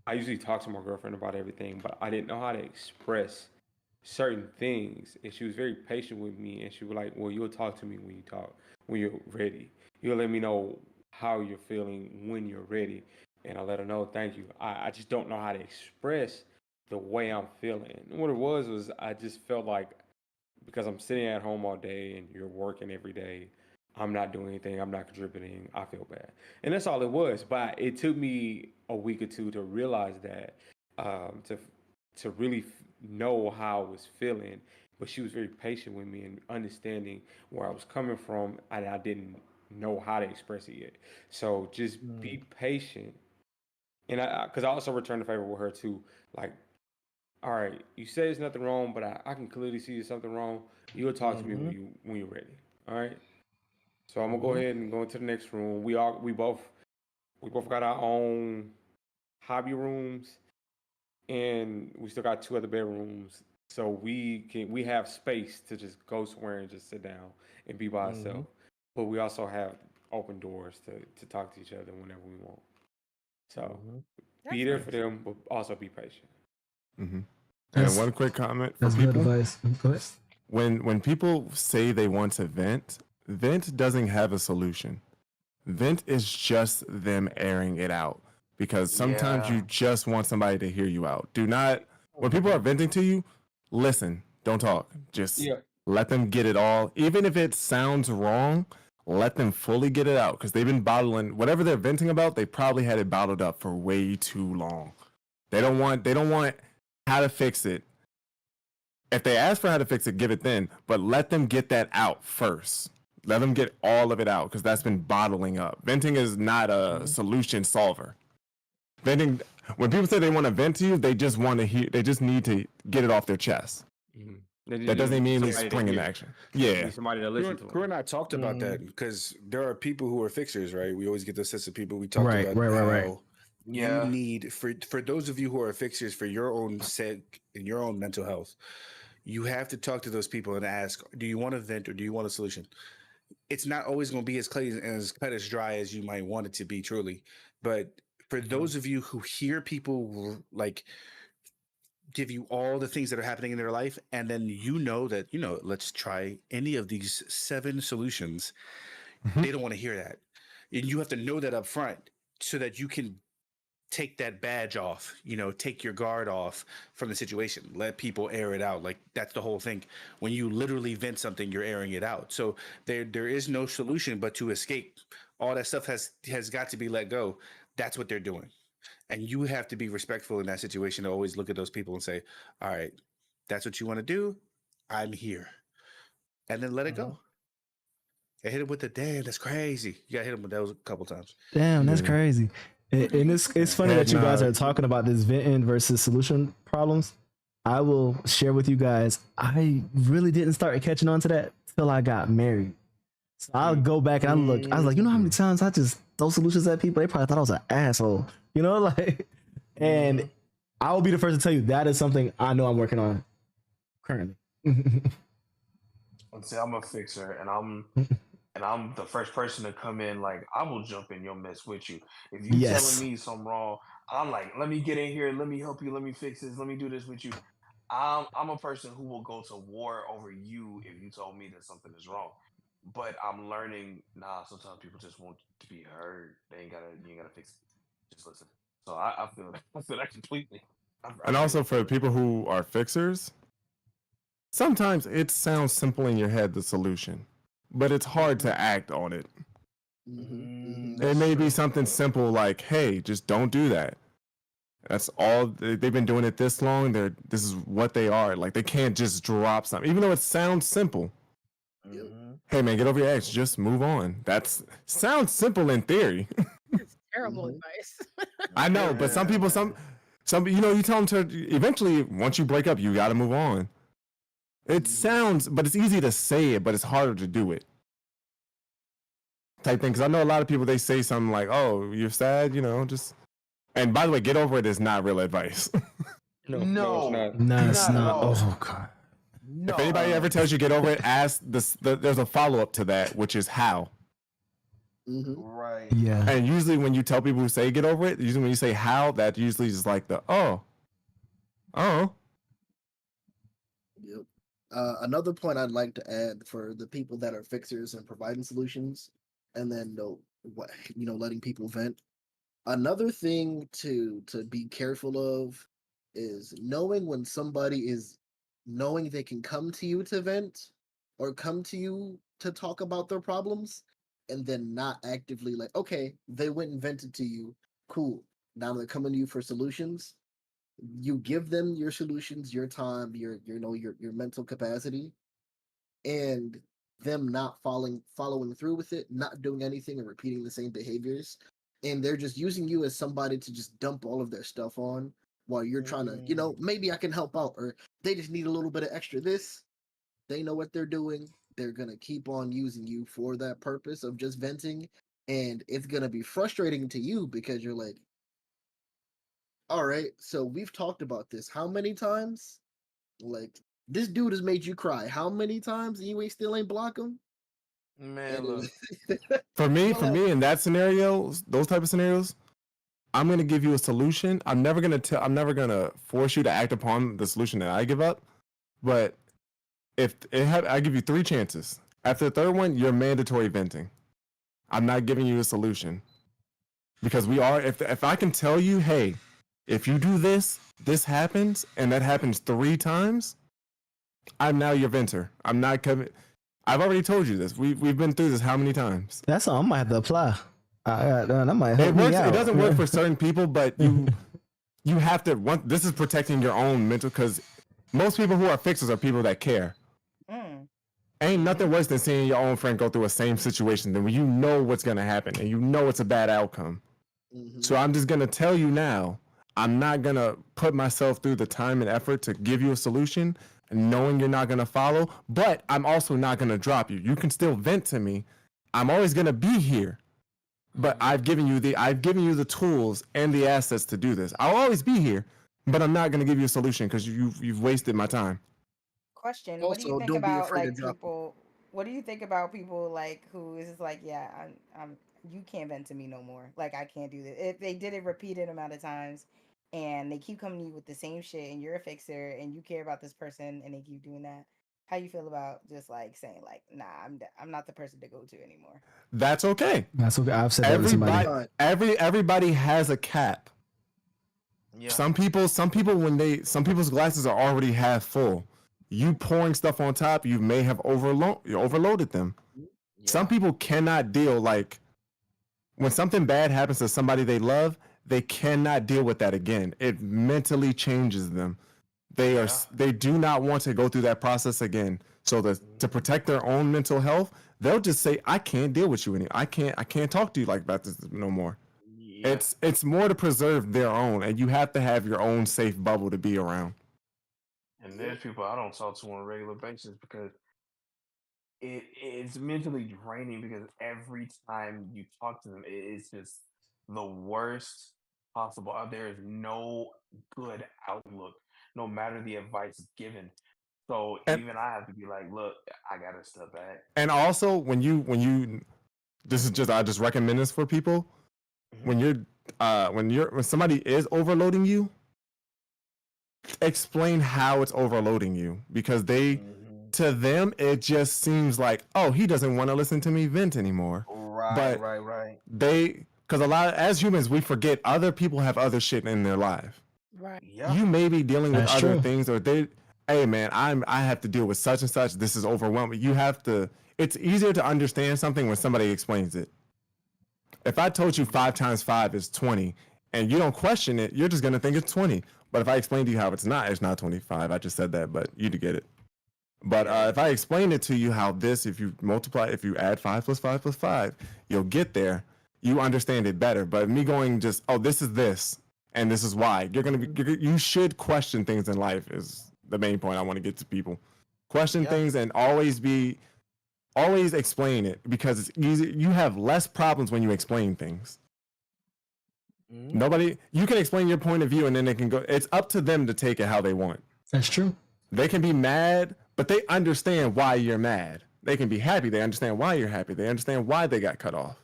I usually talk to my girlfriend about everything, but I didn't know how to express certain things, and she was very patient with me, and she was like, "Well, you'll talk to me when you're ready. You'll let me know how you're feeling when you're ready." And I let her know, "Thank you. I just don't know how to express the way I'm feeling." And what it was I just felt like because I'm sitting at home all day and you're working every day, I'm not doing anything, I'm not contributing, I feel bad. And that's all it was. But it took me a week or two to realize that, to really know how I was feeling. But she was very patient with me and understanding where I was coming from, and I didn't know how to express it yet. So just be patient. And because I also returned the favor with her too. Like, all right, you say there's nothing wrong, but I can clearly see there's something wrong. You'll talk to me when you're ready. All right. So I'm gonna go ahead and go into the next room. We both got our own hobby rooms, and we still got two other bedrooms. So we have space to just go somewhere and just sit down and be by ourselves. But we also have open doors to talk to each other whenever we want. So be there for them, but also be patient. Mm-hmm. And That's- one quick comment for That's good people. advice. Go ahead. When people say they want to vent doesn't have a solution. Vent is just them airing it out because sometimes Yeah. you just want somebody to hear you out. Do not, when people are venting to you, listen, don't talk. Just let them get it all. Even if it sounds wrong, let them fully get it out because they've been bottling whatever they're venting about. They probably had it bottled up for way too long. They don't want how to fix it. If they ask for how to fix it, give it then, but let them get that out first. Let them get all of it out because that's been bottling up. Venting is not a solution solver. Venting, when people say they want to vent to you, they just want to hear. They just need to get it off their chest. That doesn't mean it's springing action. Yeah, Somebody to listen to. Crew and I talked about that because there are people who are fixers, right? We always get the sense of people. We talked Right, about right. how you need for those of you who are fixers for your own sake and your own mental health. You have to talk to those people and ask, do you want a vent or do you want a solution? It's not always going to be as cut as dry as you might want it to be, truly. But for those of you who hear people like give you all the things that are happening in their life, and then that, let's try any of these 7 solutions, they don't want to hear that. And you have to know that up front so that you can take that badge off, take your guard off from the situation, let people air it out. Like that's the whole thing. When you literally vent something, you're airing it out. So there is no solution but to escape. All that stuff has got to be let go. That's what they're doing. And you have to be respectful in that situation to always look at those people and say, all right, that's what you want to do. I'm here. And then let it go. I hit him with the damn, that's crazy. You gotta hit him with those a couple times. Damn, that's crazy. And it's funny that you guys are talking about this venting versus solution problems. I will share with you guys, I really didn't start catching on to that till I got married. So I'll go back and I was like, how many times I just throw solutions at people? They probably thought I was an asshole, and I will be the first to tell you that is something I know I'm working on currently. Let's say I'm a fixer and I'm the first person to come in. Like I will jump in your mess with you. If you telling me something wrong, I'm like, let me get in here, let me help you, let me fix this, let me do this with you. I'm a person who will go to war over you if you told me that something is wrong. But I'm learning. Sometimes people just want to be heard. You ain't gotta fix it. Just listen. So I feel that completely. And also for people who are fixers, sometimes it sounds simple in your head, the solution, but it's hard to act on it. It may be something simple like, hey, just don't do that. That's all. They've been doing it this long. This is what they are. Like, they can't just drop something, even though it sounds simple. Hey man, get over your ex. Just move on. That's sounds simple in theory. It's terrible advice. I know, but some people, some you tell them to eventually. Once you break up, you got to move on. It sounds, but it's easy to say it, but it's harder to do it. Type thing, because I know a lot of people, they say something like, "Oh, you're sad," just. And by the way, get over it is not real advice. No, it's not. No, it's Not at not. all. Oh god. No. If anybody ever tells you get over it, ask this. There's a follow up to that, which is how. Right. Yeah. And usually, when you tell people who say get over it, usually when you say how, that usually is like the oh. Yep. Another point I'd like to add for the people that are fixers and providing solutions, and then letting people vent. Another thing to be careful of is knowing when somebody is knowing they can come to you to vent or come to you to talk about their problems, and then not actively like, okay, they went and vented to you, cool. Now they're coming to you for solutions. You give them your solutions, your time, your mental capacity, and them not following through with it, not doing anything and repeating the same behaviors. And they're just using you as somebody to just dump all of their stuff on while you're trying to, maybe I can help out, or they just need a little bit of extra this. They know what they're doing. They're going to keep on using you for that purpose of just venting. And it's going to be frustrating to you because you're like, all right, so we've talked about this. How many times? Like, this dude has made you cry. How many times? And you still ain't block him? Man, look. For me, in that scenario, those type of scenarios, I'm gonna give you a solution. I'm never gonna force you to act upon the solution that I give up. But I give you 3 chances. After the third one, you're mandatory venting. I'm not giving you a solution because if I can tell you, hey, if you do this, this happens, and that happens 3 times, I'm now your venter. I'm not coming. I've already told you this. We've been through this how many times? That's something I might have to apply. That might help It me works. out. It doesn't work for certain people, but you have to. This is protecting your own mental, because most people who are fixers are people that care. Ain't nothing worse than seeing your own friend go through a same situation than when you know what's gonna happen and you know it's a bad outcome. So I'm just gonna tell you now. I'm not gonna put myself through the time and effort to give you a solution, knowing you're not gonna follow. But I'm also not gonna drop you. You can still vent to me. I'm always gonna be here. But I've given you the tools and the assets to do this. I'll always be here, but I'm not gonna give you a solution because you've wasted my time. Question: What do you Also, think don't be about afraid to like drop 'em. people? What do you think about people like who is just like, yeah, I'm you can't vent to me no more. Like I can't do this. If they did it repeated amount of times, and they keep coming to you with the same shit, and you're a fixer and you care about this person, and they keep doing that. How you feel about just like saying like, nah, I'm not the person to go to anymore. That's okay. That's okay. I've said that to somebody. Everybody has a cap. Yeah. Some people's glasses are already half full. You pouring stuff on top, you may have overloaded them. Yeah. Some people cannot deal, like when something bad happens to somebody they love, they cannot deal with that again. It mentally changes them. They do not want to go through that process again. So to protect their own mental health, they'll just say, I can't deal with you anymore. I can't talk to you like about this no more. Yeah. It's more to preserve their own, and you have to have your own safe bubble to be around. And there's people I don't talk to on a regular basis because it's mentally draining, because every time you talk to them, it's just the worst possible. There is no good outlook, no matter the advice given. So even I have to be like, look, I gotta step back. And also, when I just recommend this for people. When somebody is overloading you, explain how it's overloading you, because to them it just seems like, oh, he doesn't want to listen to me vent anymore. Right. Because as humans, we forget other people have other shit in their life. Right. Yeah. You may be dealing with That's other true. things, hey man, I have to deal with such and such. This is overwhelming. You have to. It's easier to understand something when somebody explains it. If I told you 5 times 5 is 20, and you don't question it, you're just gonna think it's 20. But if I explain to you how it's not 25. I just said that, but you get it. But if I explain it to you how this, if you add 5 plus 5 plus 5, you'll get there. You understand it better. But me going just, oh, this is this, and this is why. You should question things in life is the main point I want to get to people. Question things and always explain it because it's easy. You have less problems when you explain things. You can explain your point of view and then they can go. It's up to them to take it how they want. That's true. They can be mad, but they understand why you're mad. They can be happy. They understand why you're happy. They understand why they got cut off.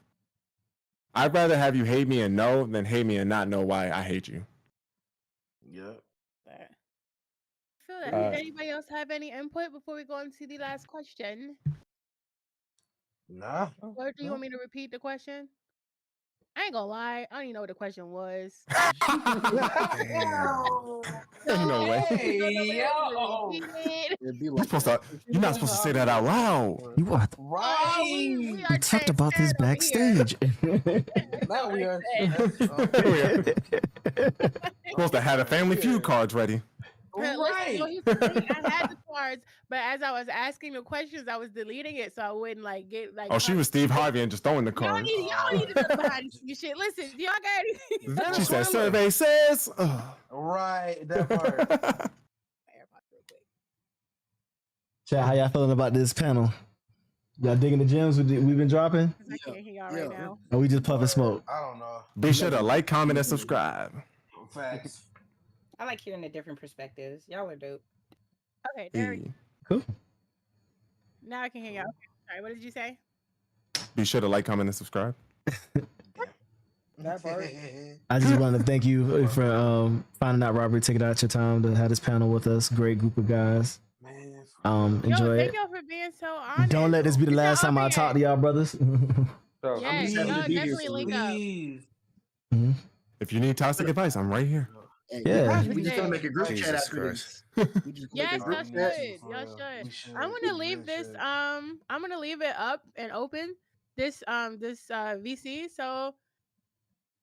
I'd rather have you hate me and know than hate me and not know why I hate you. Yep. So does anybody else have any input before we go into the last question? Nah. Or do you want me to repeat the question? I ain't gonna lie, I don't even know what the question was. No way. You're not supposed to say that out loud. You are. Right. We talked about this backstage. Now we are. Supposed to have the Family Feud cards ready. Right. Listen, I had the cards, but as I was asking the questions, I was deleting it so I wouldn't get Oh, she was Steve Harvey and just throwing the cards. Y'all need to know behind the shit. Listen, y'all got She said, "Survey says." Right, that part. Chat, how y'all feeling about this panel? Y'all digging the gems we've been dropping? I can't hear y'all right now. Or we just puffing smoke? I don't know. Be sure to like, comment, and subscribe. Facts. I like hearing the different perspectives. Y'all are dope. Okay, there we go. Cool. Now I can hear y'all. Okay, sorry, what did you say? Be sure to like, comment, and subscribe. That part. I just want to thank you for finding out Robert, taking out your time to have this panel with us. Great group of guys. Enjoy it. Thank y'all for being so honest. Don't let this be the last time I talk to y'all, brothers. Yes, y'all definitely link up. If you need toxic advice, I'm right here. Yeah. We just gotta make a group chat after this. Yes, y'all should. Y'all should. I'm gonna leave this. I'm gonna leave it up and open. This VC. So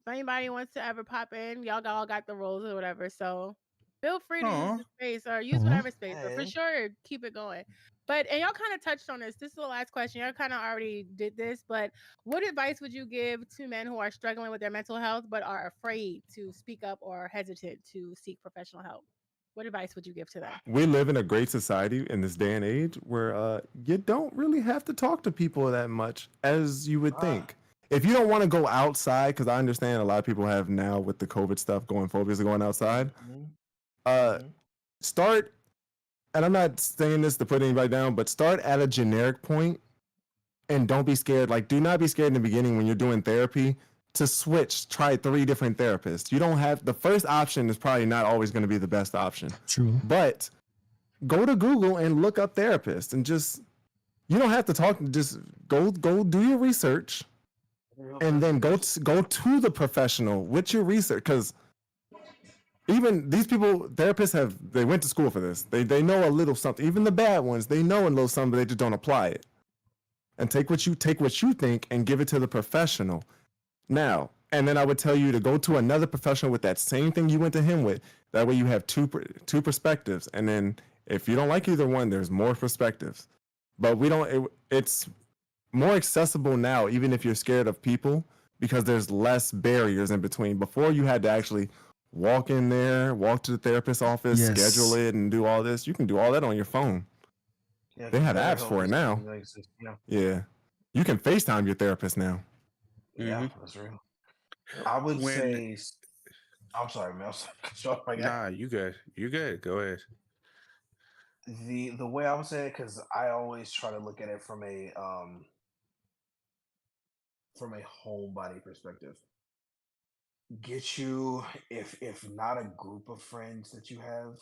if anybody wants to ever pop in, y'all all got the roles or whatever. So feel free to use the space or use whatever space, but for sure keep it going. And y'all kind of touched on this. This is the last question. Y'all kind of already did this, but what advice would you give to men who are struggling with their mental health but are afraid to speak up or hesitant to seek professional help? What advice would you give to them? We live in a great society in this day and age where you don't really have to talk to people that much as you would think. If you don't want to go outside, because I understand a lot of people have now with the COVID stuff going phobias of going outside. Start, and I'm not saying this to put anybody down, but start at a generic point and don't be scared. Like, do not be scared in the beginning when you're doing therapy to switch, try 3 different therapists. You don't have, the first option is probably not always going to be the best option. True. But go to Google and look up therapists and just, you don't have to talk, just go do your research and then go to the professional with your research. Because even these people, therapists they went to school for this. They know a little something. Even the bad ones, they know a little something, but they just don't apply it. And take what you think and give it to the professional. Now, and then I would tell you to go to another professional with that same thing you went to him with. That way you have two perspectives. And then if you don't like either one, there's more perspectives. But it's more accessible now, even if you're scared of people, because there's less barriers in between. Before you had to actually walk in there, walk to the therapist's office, schedule it, and do all this. You can do all that on your phone. Yeah, they have apps for it now. Yeah. You can FaceTime your therapist now. Yeah, that's real. I would say, I'm sorry, Mel. Nah, you good. You good. Go ahead. The way I would say it, because I always try to look at it from a homebody perspective. Get you, if not a group of friends that you have,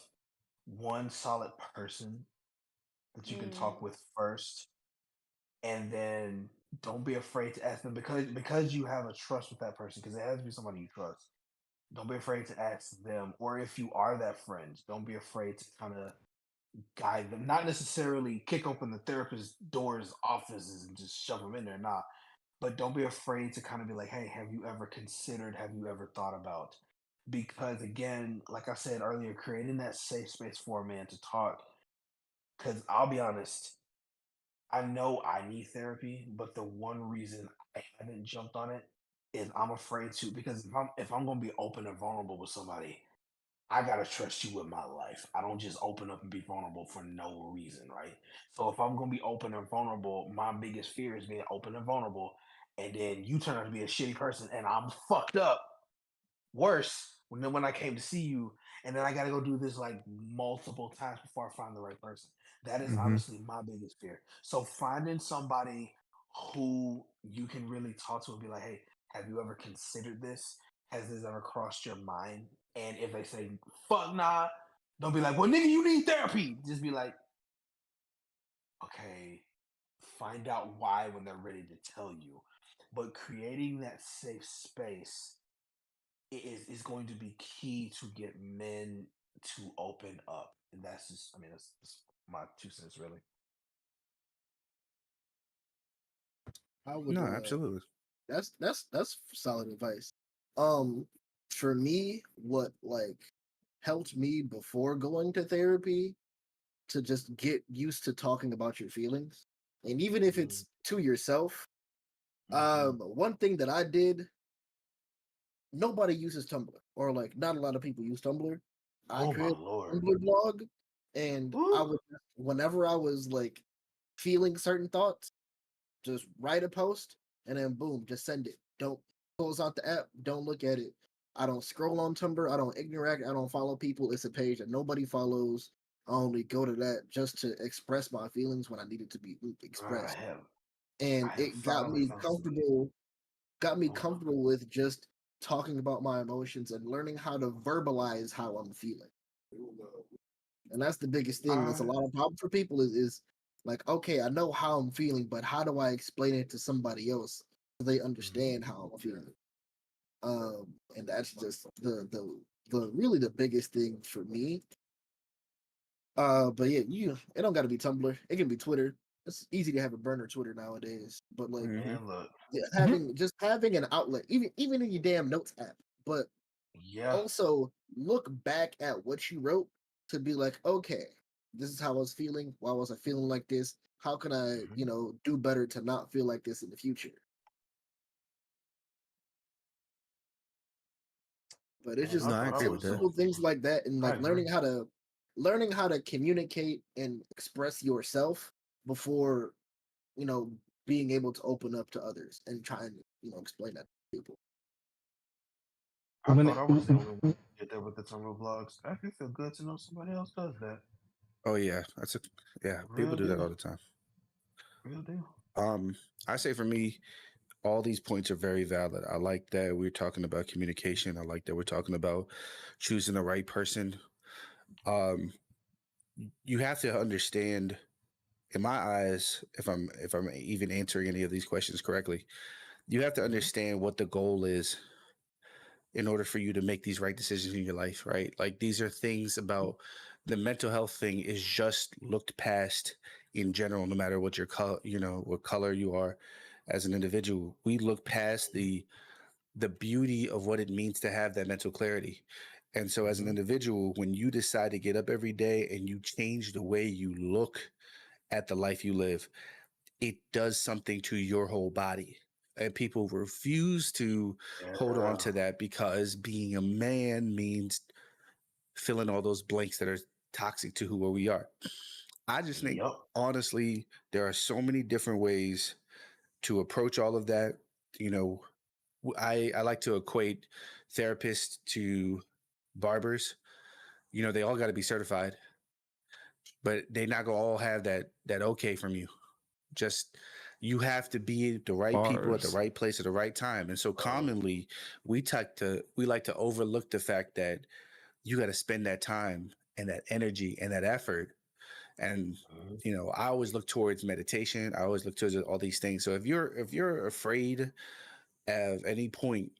one solid person that you can talk with first, and then don't be afraid to ask them because you have a trust with that person, because it has to be somebody you trust. Don't be afraid to ask them, or if you are that friend, don't be afraid to kind of guide them, not necessarily kick open the therapist's doors, offices, and just shove them in there. Nah, but don't be afraid to kind of be like, hey, have you ever considered? Have you ever thought about? Because again, like I said earlier, creating that safe space for a man to talk. Because I'll be honest, I know I need therapy, but the one reason I haven't jumped on it is I'm afraid to. Because if I'm gonna be open and vulnerable with somebody, I gotta trust you with my life. I don't just open up and be vulnerable for no reason, right? So if I'm gonna be open and vulnerable, my biggest fear is being open and vulnerable, and then you turn out to be a shitty person, and I'm fucked up worse when I came to see you, and then I got to go do this like multiple times before I find the right person. That is Mm-hmm. honestly my biggest fear. So finding somebody who you can really talk to and be like, "Hey, have you ever considered this? Has this ever crossed your mind?" And if they say, "Fuck nah," don't be like, "Well, nigga, you need therapy." Just be like, "Okay." Find out why when they're ready to tell you. But creating that safe space is going to be key to get men to open up, and that's just, I mean, that's my 2 cents, really. I would. No, absolutely. That's solid advice. Um, for me, what like helped me before going to therapy to just get used to talking about your feelings, and even if it's to yourself. One thing that I did, nobody uses Tumblr, or like not a lot of people use Tumblr. I Oh my created a lord. Tumblr blog, and I would whenever I was like feeling certain thoughts, just write a post and then boom, just send it. Don't close out the app. Don't look at it. I don't scroll on Tumblr. I don't interact. I don't follow people. It's a page that nobody follows. I only go to that just to express my feelings when I need it to be I expressed. have And I have it got finally me found somebody. comfortable with just talking about my emotions and learning how to verbalize how I'm feeling. And that's the biggest thing. That's a I lot of problem for people is like, okay, I know how I'm feeling, but how do I explain it to somebody else so they understand how I'm feeling? And that's just the really the biggest thing for me. But yeah, it don't got to be Tumblr. It can be Twitter. It's easy to have a burner Twitter nowadays. But like, man, look, yeah, having an outlet, even in your damn notes app. But yeah, also look back at what you wrote to be like, okay, this is how I was feeling. Why was I feeling like this? How can I, do better to not feel like this in the future? But it's man, just No, I agree with that. simple things like that, and I like agree. learning how to communicate and express yourself before being able to open up to others and try and explain that to people. I When thought I was the it, only one who did that with the Tumblr blogs. I can feel good to know somebody else does that. Oh yeah, people Real do that all deal, the time. real deal. I say for me, all these points are very valid. I like that we're talking about communication. I like that we're talking about choosing the right person. Um, you have to understand, in my eyes, if I'm even answering any of these questions correctly, you have to understand what the goal is in order for you to make these right decisions in your life, right? Like these are things about the mental health thing is just looked past in general, no matter what your color, what color you are as an individual. We look past the beauty of what it means to have that mental clarity. And so as an individual, when you decide to get up every day and you change the way you look at the life you live, it does something to your whole body. And people refuse to hold on Yeah. to that because being a man means filling all those blanks that are toxic to who we are. I just think, Yup. honestly, there are so many different ways to approach all of that. You know, I like to equate therapists to barbers. They all got to be certified, but they not gonna all have that okay from you. Just you have to be the right people at the Bars. right place at the right time. And so commonly we like to overlook the fact that you got to spend that time and that energy and that effort. And I always look towards meditation. I always look towards all these things. So if you're afraid of any point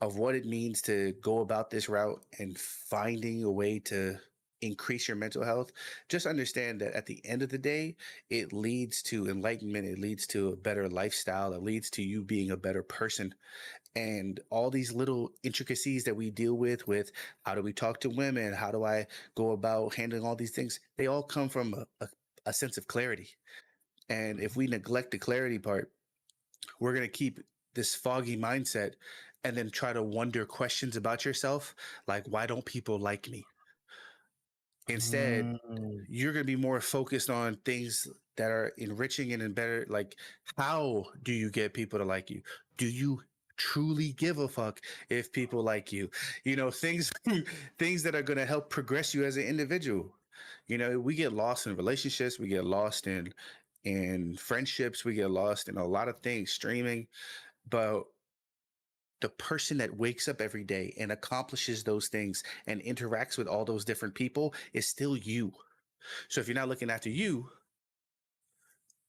of what it means to go about this route and finding a way to increase your mental health, just understand that at the end of the day, it leads to enlightenment. It leads to a better lifestyle. It leads to you being a better person. And all these little intricacies that we deal with how do we talk to women? How do I go about handling all these things? They all come from a sense of clarity. And if we neglect the clarity part, we're going to keep this foggy mindset and then try to wonder questions about yourself. Like, why don't people like me? Instead, you're going to be more focused on things that are enriching and better. Like, how do you get people to like you? Do you truly give a fuck if people like you? You know, things that are going to help progress you as an individual. You know, we get lost in relationships. We get lost in friendships. We get lost in a lot of things, streaming. But the person that wakes up every day and accomplishes those things and interacts with all those different people is still you. So if you're not looking after you,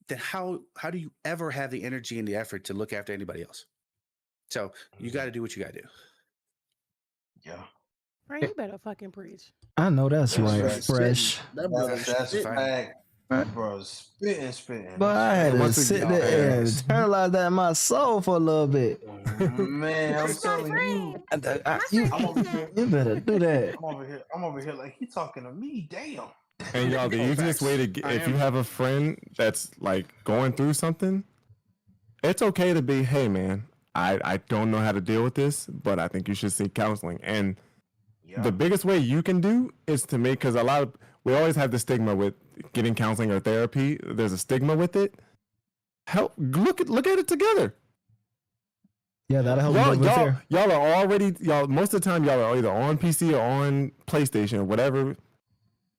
then how do you ever have the energy and the effort to look after anybody else? So you got to do what you got to do. Yeah. Right, you better fucking preach. I know that's right. Fresh. That's a fact. Bro, spitting. But I had to sit there and internalize that in my soul for a little bit. Man, I'm telling you. You better do that. I'm over here like he talking to me. Damn. And y'all, the easiest way to get, if you have a friend that's like going through something, it's okay to be, hey man, I don't know how to deal with this, but I think you should seek counseling. And the biggest way you can do is to make, because we always have the stigma with getting counseling or therapy. There's a stigma with it. Look at it together. Yeah, that'll help. Y'all are already, most of the time y'all are either on PC or on PlayStation or whatever.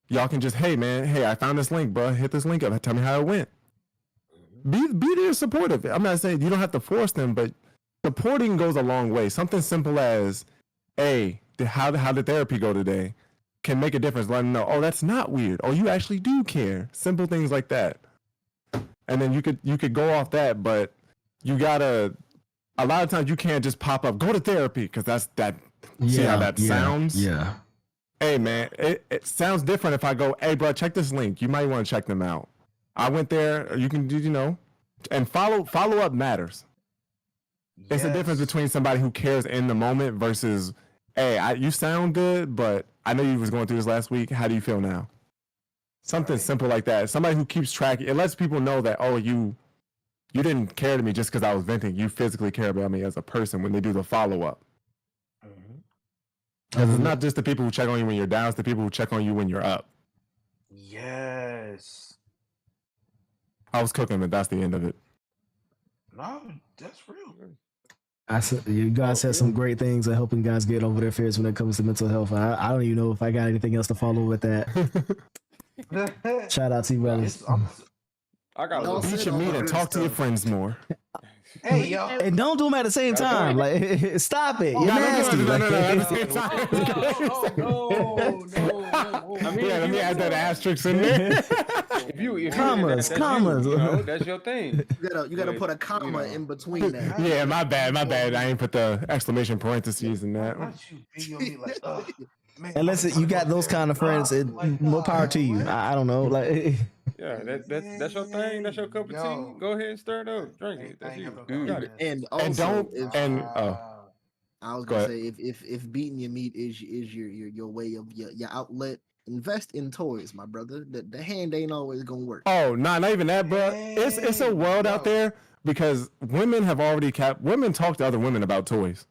Y'all can just, hey man, I found this link, bro. Hit this link up. Tell me how it went. Be there supportive. I'm not saying you don't have to force them, but supporting goes a long way. Something simple as, hey, how did therapy go today? Can make a difference. Let them know, oh, that's not weird. Oh, you actually do care. Simple things like that. And then you could go off that, but you gotta, a lot of times you can't just pop up, go to therapy, because see how that sounds? Yeah. Hey man, it sounds different if I go, hey bro, check this link. You might want to check them out. I went there, you can do, and follow up matters. Yes. It's the difference between somebody who cares in the moment versus, hey, you sound good, but I know you was going through this last week. How do you feel now? Something simple like that. Somebody who keeps track. It lets people know that, oh, you didn't care to me just because I was venting. You physically care about me as a person when they do the follow-up. Because it's not just the people who check on you when you're down. It's the people who check on you when you're up. Yes. I was cooking, but that's the end of it. No, that's real. You guys said some great things at helping guys get over their fears when it comes to mental health. I don't even know if I got anything else to follow with that. Shout out to you, brothers. I got to beat your meat and talk to your friends more. Hey, yo. And don't do them at the same time. Like, stop it. You're nasty. No. I mean, let me add that asterisk in there. If commas. That's your thing. You gotta put a comma in between that. Yeah, my bad. I ain't put the exclamation parentheses in that. And listen, you got those kind of friends. More power to you. I don't know. Like, yeah, that's your thing. That's your cup of tea. Go ahead and stir it up. Drink it. That's you. Got it. And also, I was gonna say, if beating your meat is your way of your outlet, invest in toys, my brother. The hand ain't always gonna work. Oh, not even that, bro. It's a world out there because women have already women talk to other women about toys.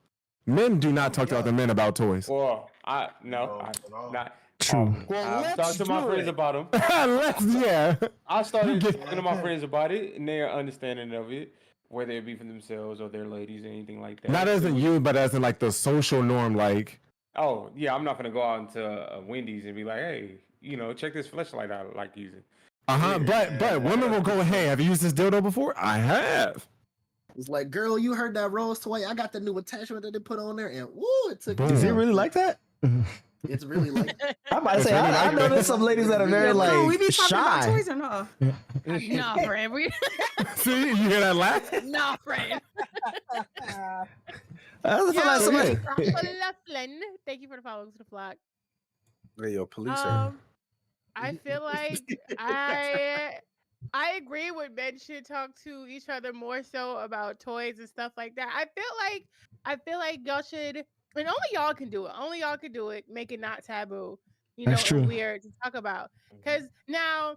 Men do not talk to other men about toys. Well, not. True. I've talked to my friends about them. I started talking to my friends about it, and they're understanding of it, whether it be for themselves or their ladies or anything like that. Not as in you, but as in like the social norm, like. Oh yeah, I'm not gonna go out into Wendy's and be like, hey, check this fleshlight I like using. But women will go, hey, have you used this dildo before? I have. It's like, girl, you heard that Rose toy? I got the new attachment that they put on there, and woo, it took. Is it really like that? It's really like. I'm about to say, I know there's some ladies that are very like we be talking shy. about toys or no? Nah, friend. See, you hear that laugh? Nah, friend. That's Flynn, thank you for the follow to the flock. Hey, yo, police her. I feel like I agree with men should talk to each other more so about toys and stuff like that. I feel like y'all should, and only y'all can do it. Only y'all can do it. Make it not taboo, That's true. and weird to talk about. Because now,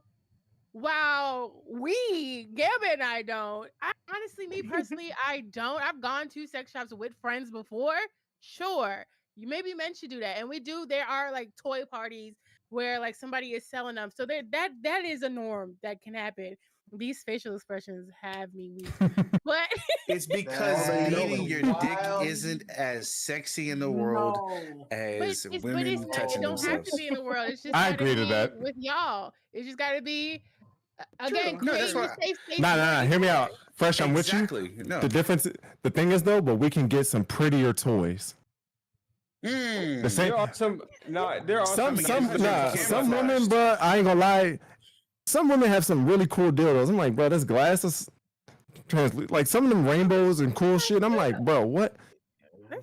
while Gambit and I don't, honestly, me personally, I don't. I've gone to sex shops with friends before. Sure, maybe men should do that, and we do. There are like toy parties where like somebody is selling them, so that is a norm that can happen. These facial expressions have me weak, but It's because That's eating your dick wild. isn't as sexy in the world as women it touching don't have themselves. to be in the world. It's just I gotta agree to be that. with y'all. It's just gotta be again No, that's creating a why- safe space. Nah. Hear me out. Fresh, I'm with Exactly. you. No. The difference, the thing is though, but we can get some prettier toys. Mm. The same. There are some. No, there are Some camouflage. women, bro. I ain't gonna lie. Some women have some really cool dildos. I'm like, bro, this glass is like some of them rainbows and cool shit. I'm like, bro, what?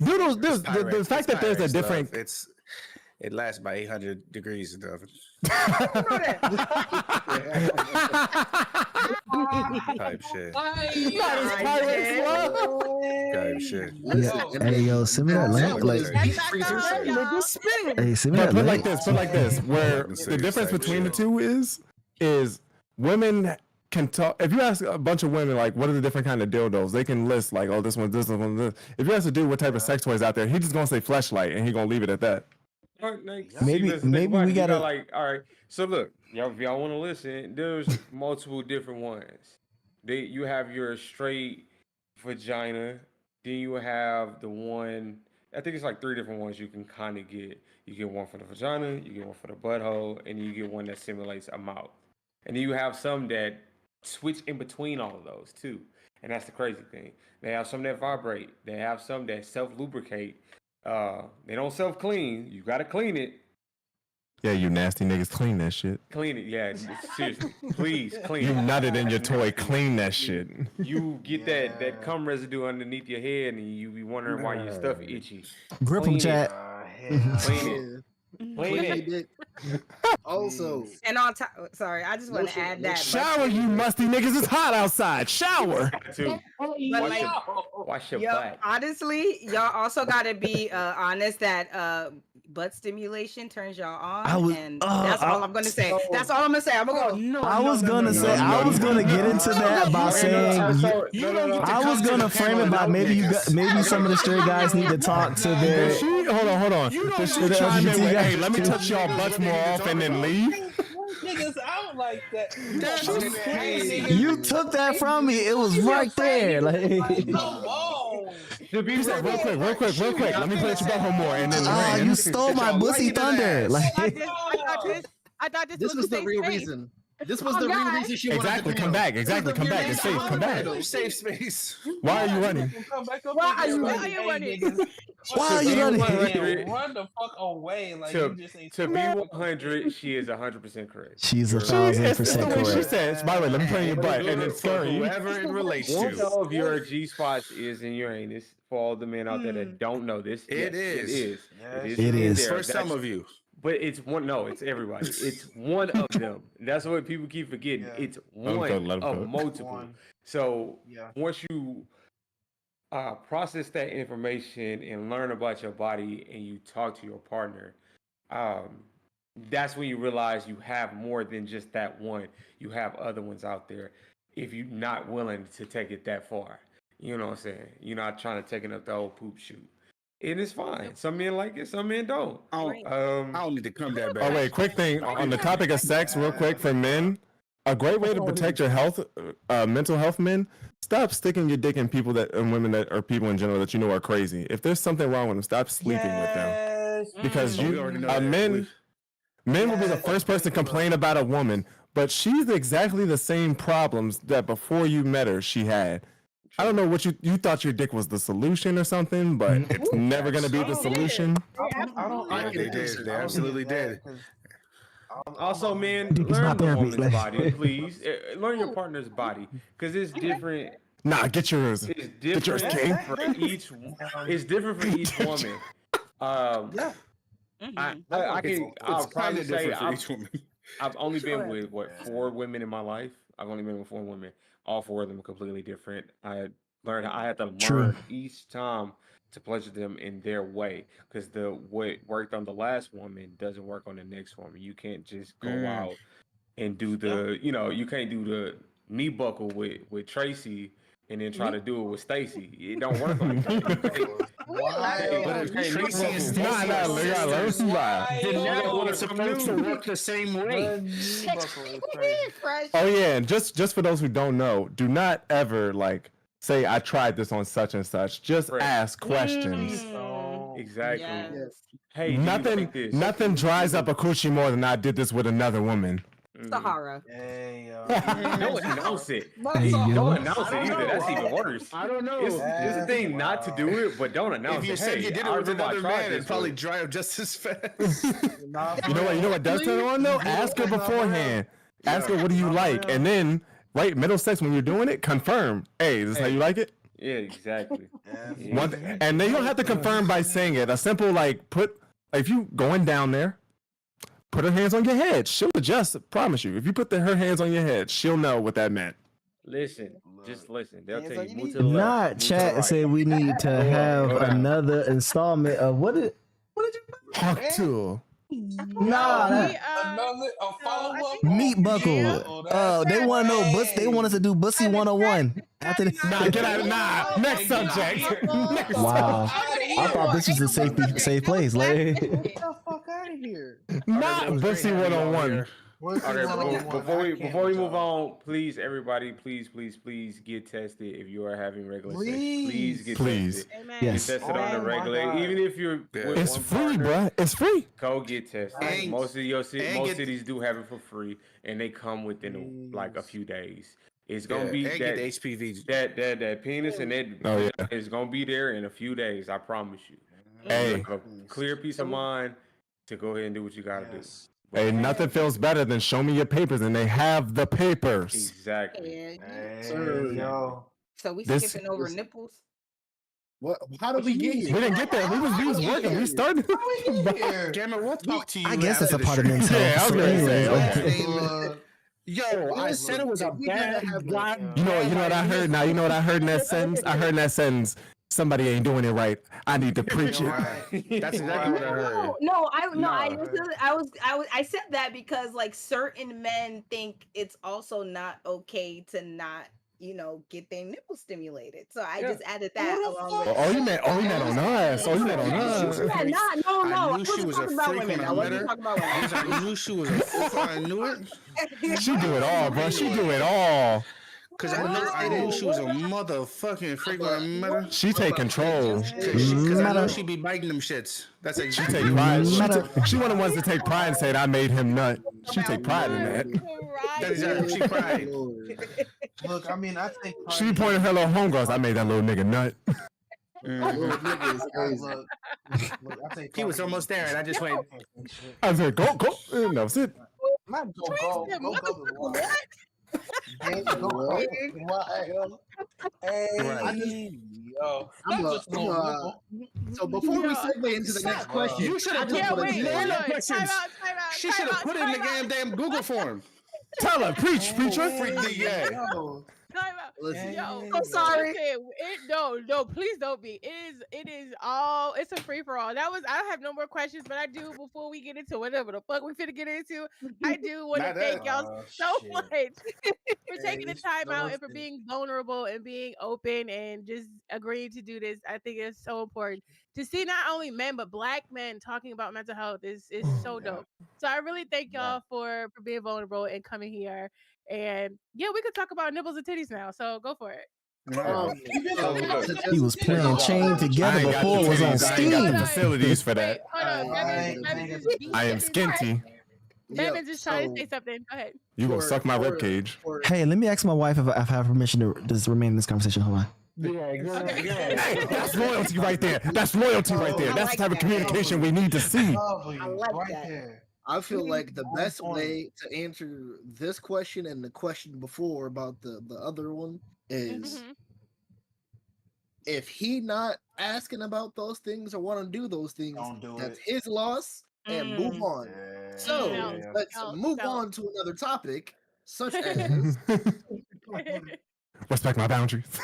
Dildos. There's the fact that there's a different. It lasts by 800 degrees in the oven. Type shit. Type shit. Hey, yo, send me that link. Like, hey, send me that Put link. like this. Where Fucking the difference type between the shit. two is women can talk. If you ask a bunch of women like what are the different kind of dildos, they can list like, oh, this one, this one, this. If you ask a dude what type of sex toys out there, he's just gonna say fleshlight and he gonna leave it at that. Maybe we gotta like. All right. So look, y'all, if y'all want to listen, there's multiple different ones. You have your straight vagina. Then you have the one. I think it's like 3 different ones you can kind of get. You get one for the vagina, you get one for the butthole, and you get one that simulates a mouth. And then you have some that switch in between all of those too. And that's the crazy thing. They have some that vibrate. They have some that self-lubricate. They don't self-clean. You got to clean it. Yeah, you nasty niggas, clean that shit. Clean it. Yeah, seriously. Please clean You it. nutted in your toy, clean that shit. You get that cum residue underneath your head and you be wondering why your stuff itchy. grip them, Clean it. chat. Clean it. Clean it. Also, And on top, sorry, I just want to add that. Shower, you musty niggas. It's hot outside. Shower. Too. But Wash like, your yo, butt. honestly, y'all also got to be honest that butt stimulation turns y'all on, and that's all I'm gonna say. That's all I'm gonna say. I'm gonna go. I was gonna say, I was gonna get into that by saying, I was gonna frame it by maybe some of the straight guys need to talk to their. Hold on. Does she chime in with, hey, let me touch y'all butts more often than leave? Niggas out like that. You took that from me. It was right there. Like, He said, real quick. Let me play at your butthole more, and then ring. you stole my bussy thunder. Like, I thought this was the real reason. This was the real reason she wanted Exactly. to Come back. Exactly. Come back. It's safe. Come back. Safe space. Why are you running? Why are you running? why are you running? Run the fuck away! Like To, you just ain't. to be 100, she is 100% correct. She's It's 1,000% the way she correct. says. By the way, let me play in your butt, and it's scary. Whoever it relates Once to. all of your G spots is in your anus, for all the men out there that don't know this, It yes, is. It in is. there. For some of you. But it's one. No, it's everybody. It's one of them. That's what people keep forgetting. Yeah. It's Let 'em one cook, let 'em of cook. multiple. One. So Yeah. once you process that information and learn about your body, and you talk to your partner, that's when you realize you have more than just that one. You have other ones out there. If you're not willing to take it that far, you know what I'm saying. You're not trying to take it up the old poop shoot. And it's fine. Some men like it, some men don't. I don't need to come that bad. Oh wait, quick thing on the topic of sex, real quick for men. A great way to protect your health, mental health, men. Stop sticking your dick in people and women that are people in general that you know are crazy. If there's something wrong with them, stop sleeping with them. Because We already know that. men will be the first person to complain about a woman, but she's exactly the same problems that before you met her she had. I don't know what you thought your dick was the solution or something, but it's never gonna be the solution. Yeah, they did. They absolutely did. Also, man, Dick is learn not the therapy, woman's like- body, please. Learn your partner's body, because it's different. Nah, get yours. It's Get yours, different King. for each. It's different for each woman. I'll probably say for each woman. I've only been Sure. with 4 women in my life. I've only been with 4 women. All 4 of them are completely different. I had to True. learn each time to pleasure them in their way, because what worked on the last woman doesn't work on the next woman. You can't just go out and do you can't do the knee buckle with Tracy and then try to do it with Stacy. It don't work like that. But if Tracy and Stacey are supposed to work the same way. Oh yeah, and just for those who don't know, do not ever like say I tried this on such and such. Just ask questions. Exactly. Yes. Hey, do you like this? Nothing dries up a coochie more than I did this with another woman. Sahara. Don't announce it. Hey, Don't announce it either. That's even worse. I don't know. It's a thing not to do it, but don't announce If you it. said Hey, you did I it with remember I another tried man, this it'd probably one. dry up just as fast. You know what does turn on though? Ask her beforehand. Ask her what do you like, and then right middle sex when you're doing it, confirm. Hey, this is how you like it. Yeah, exactly. And then you don't have to confirm by saying it. A simple if you going down there, put her hands on your head. She'll adjust. I promise you. If you put her hands on your head, she'll know what that meant. Listen, just listen. They'll tell you Not move to the left. Not move to the chat right. said we need to have Go down. another installment of what did you Hawk Tool. Nah, that- A follow-up. Meat buckle. They want to know. They want us to do Bussy 101 after this. Nah, get out. Nah, next subject. Next Wow, I thought this was a safe place. Like, Get the fuck out of here. Not Bussy 101. Okay, before we move on, please, everybody, please get tested if you are having regular sex. Please get Please. tested. yes. Get tested on the Oh my regular, God. even if you're with It's one free, partner, bruh. It's free. go get tested. And- Most and cities do have it for free, and they come within like a few days. It's gonna be and that get the HPV. that penis and that Oh, yeah. is gonna be there in a few days. I promise you. Hey. You have a clear peace of mind to go ahead and do what you gotta do. Hey, nothing feels better than show me your papers, and they have the papers. Exactly. Yo. So we This- skipping over nipples? What? How did we get We here? didn't get there. We was working. We started. Damn it, we'll talk to you. I guess that's a after the part of stream. men's Yeah, I health. was So gonna say, anyways, okay. Yo, I said it was a bad god. You know what I heard now? You know what I heard in that sentence? I heard in that sentence, somebody ain't doing it right. I need to preach it. That's exactly what I heard. I said that because like certain men think it's also not okay to not, get their nipples stimulated. So I just added that along with Oh, you meant on us. Oh, you meant on us. No. I knew she wasn't was a talking about freak women. when I I met wasn't her. talking about women. Because I knew she was a freak. I knew it. She do it all, bro. She do it all. Because I knew she was a motherfucking freak when I met her. She take control. Because I know she be biting them shits. That's She exactly take pride. She one of the ones that take pride and say, I made him nut. She take pride in that. That's exactly she cried. Look, I mean, I think She pointed her little homegirls. I made that little nigga nut. Look, I think He was almost there, and I just went. I was like, go. And that was it. Not go. So before we segue into the next question, You should have I just put wanna it say- in the questions. She should have put it in the damn Google form. Tell her, preach, preacher. Freak the yeah. Time out. Listen. Yo, I'm sorry. No, please don't be. It is all. It's a free for all. I don't have no more questions, but I do before we get into whatever the fuck we finna get into. I do want to Not thank that. y'all so much for taking the time out and for being vulnerable and being open and just agreeing to do this. I think it's so important to see not only men but Black men talking about mental health is so dope. So I really thank y'all for being vulnerable and coming here. And yeah, we could talk about nipples and titties now. So go for it. he was playing chain together I ain't got before the it was on titties. I ain't got Steam. the facilities for that. Hold on. I am skinty. Devin's just trying to say something. Go ahead. You gonna suck my rib cage. Hey, let me ask my wife if I have permission to just remain in this conversation. Hold on. Hey, that's loyalty right there. That's loyalty right there. That's the type of communication we need to see. I like that. I feel like the best way to answer this question and the question before about the other one is if he not asking about those things or want to do those things, Don't do that's it. his loss. and move Mm. on. So Yeah. let's Felt, move felt. on to another topic, such as Respect my boundaries.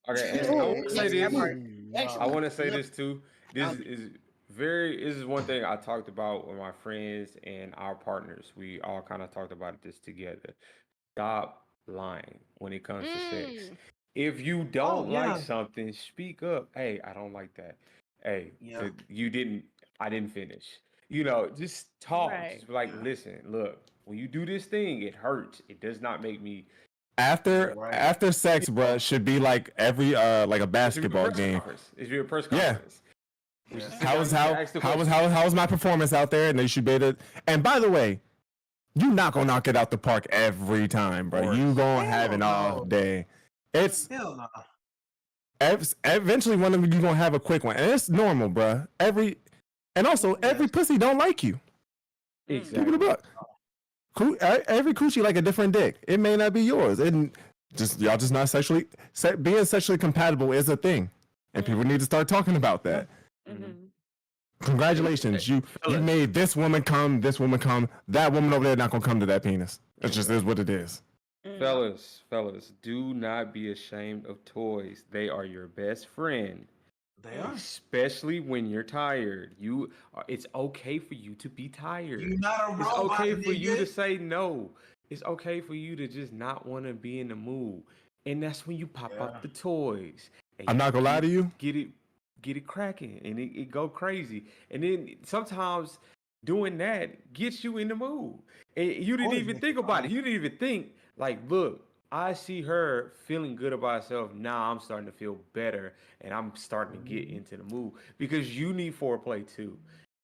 Okay, and I want to say Yes, that this. part. I Actually, want to say yep. this too. This is this is one thing I talked about with my friends and our partners. We all kind of talked about this together. Stop lying when it comes to sex. Mm. If you Oh don't yeah, like something, speak up. Hey, I don't like that. Hey, yeah. you didn't. I didn't finish. You know, just talk. Right. Just be like, listen, look. When you do this thing, it hurts. It does not make me. After Right. after sex, bruh, should be like every like a It should be a basketball press game. conference. It should be a press Yeah. conference. We should sit How down was and how ask the how was question. how was my performance out there? And they should be able to. And by the way, you not gonna knock it out the park every time, bro. You gonna have an Hell off day. It's Hell no. eventually one of you gonna have a quick one, and it's normal, bruh. Every pussy don't like you. Keep it a Exactly. buck. Every coochie like a different dick. It may not be yours. And y'all just not being sexually compatible is a thing, and people need to start talking about that. Mm-hmm. Congratulations, you made this woman come. That woman over there not gonna come to that penis. It just is what it is. Fellas, do not be ashamed of toys. They are your best friend. They are. Especially when you're tired. It's okay for you to be tired. You're not a It's robot, okay for you to nigga. say no. It's okay for you to just not want to be in the mood. And that's when you pop Yeah. up the toys. And I'm not gonna lie to you. Get it cracking and it go crazy. And then sometimes doing that gets you in the mood. And you didn't even think about it. You didn't even think, like, look, I see her feeling good about herself. Now I'm starting to feel better and I'm starting to get into the mood because you need foreplay too.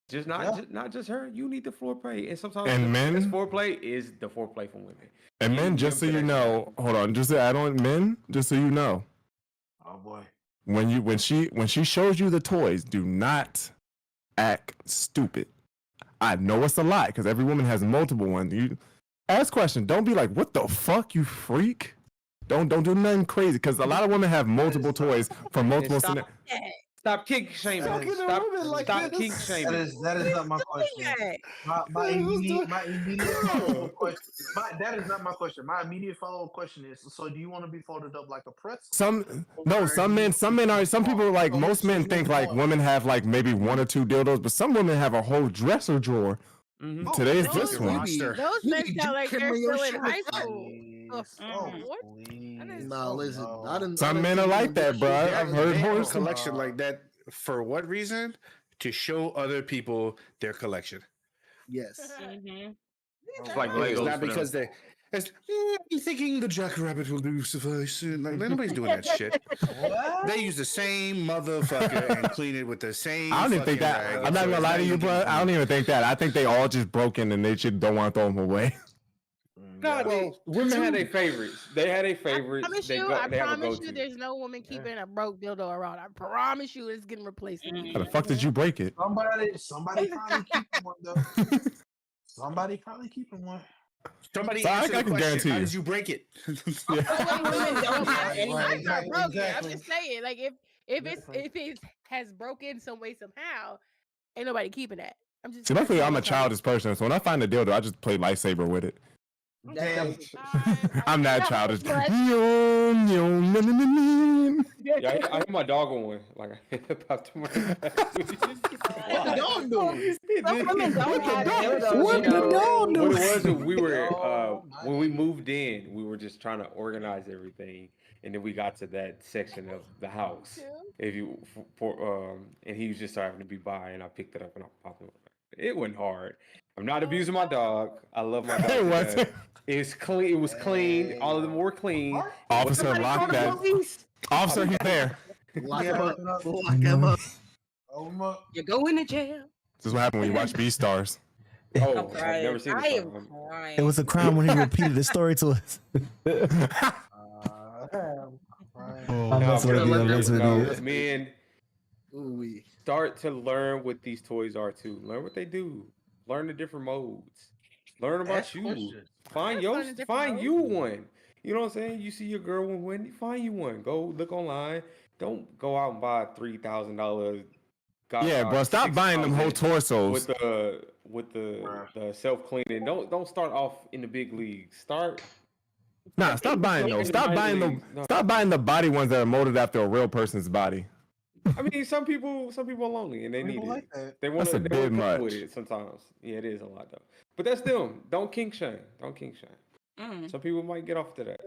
Just not just her. You need the foreplay. And sometimes And the men? best foreplay is the foreplay for women. And men, just so you know, hold on, just to add on, men, just so you know, Oh boy. when she shows you the toys, do not act stupid. I know it's a lot because every woman has multiple ones. You ask questions. Don't be like, "What the fuck, you freak." Don't do nothing crazy because a lot of women have multiple toys for multiple stop, scenarios. stop kink shaming. Stop kink shaming. That is not my question. My immediate follow-up question. That is not my question. My immediate follow-up question is: so, do you want to be folded up like a pretzel? Some people like most men think like women have like maybe one or two dildos, but some women have a whole dresser drawer. Mm-hmm. Today's Oh, this one. Those men sound like they're still in high school. What? No, listen. Some men are like that, bro. I've heard They have a horses. collection like that for what reason? To show other people their collection. Yes. It's like It's Legos not for because them. I'm thinking the jackrabbit will do suffice. Like nobody's doing that shit. They use the same motherfucker and clean it with the same. I don't even think fucking that. rag. I'm not So gonna it's lie to you, even- bro. I don't even think that. I think they all just broken and they just don't want to throw them away. No, women had their favorites. They had their favorites. I They promise have a you, go-to. there's no woman keeping a broke dildo around. I promise you, it's getting replaced. How the fuck did you break it? Somebody probably keeping one though. Somebody probably keeping one. Somebody So I answer the can question. guarantee How you. did you break it? Women don't have any. Right, I'm not exactly, broken. exactly. I'm just saying, like if it has broken some way somehow, ain't nobody keeping that. I'm just. See, luckily I'm a childish person, so when I find a dildo, I just play lightsaber with it. Damn. I'm not childish. But- Yeah, I hit my dog on one. Like I hit about tomorrow. What the dog doing? Some women don't have dildos. What you the know. dog What do? it was, we were Oh, when we moved in, we were just trying to organize everything, and then we got to that section of the house. If you and he was just having to be by, and I picked it up and I popped it. It wasn't hard. I'm not abusing my dog. I love my dog. It to wasn't. death. It's clean. It was clean. All of them were clean. Officer, lock that. Officer, he's there. Lock him up. Lock him up. You go into jail. This is what happened when you watch Beastars. Oh, I'm I've crying. never seen I this am song. crying. It was a crime when he repeated the story to us. I'm messing with you. I'm messing with you. Men Ooh-wee. start to learn what these toys are too. Learn what they do. Learn the different modes. Learn about Ask you. questions. Find Let's your learn the different find modes. you one. You know what I'm saying? You see your girl with one, find you one. Go look online. Don't go out and buy a $3,000 got Yeah, bro. Stop 6 buying them whole houses torsos. with the self cleaning. Don't start off in the big leagues. Start. Nah, stop buying those. Stop buying the stop buying the body ones that are molded after a real person's body. I mean, some people are lonely and they need People it. like that. They want That's a to bit with much. it sometimes. Yeah, it is a lot though. But that's them. Don't kink shame. Don't kink shame. Mm, Some people might get off to that.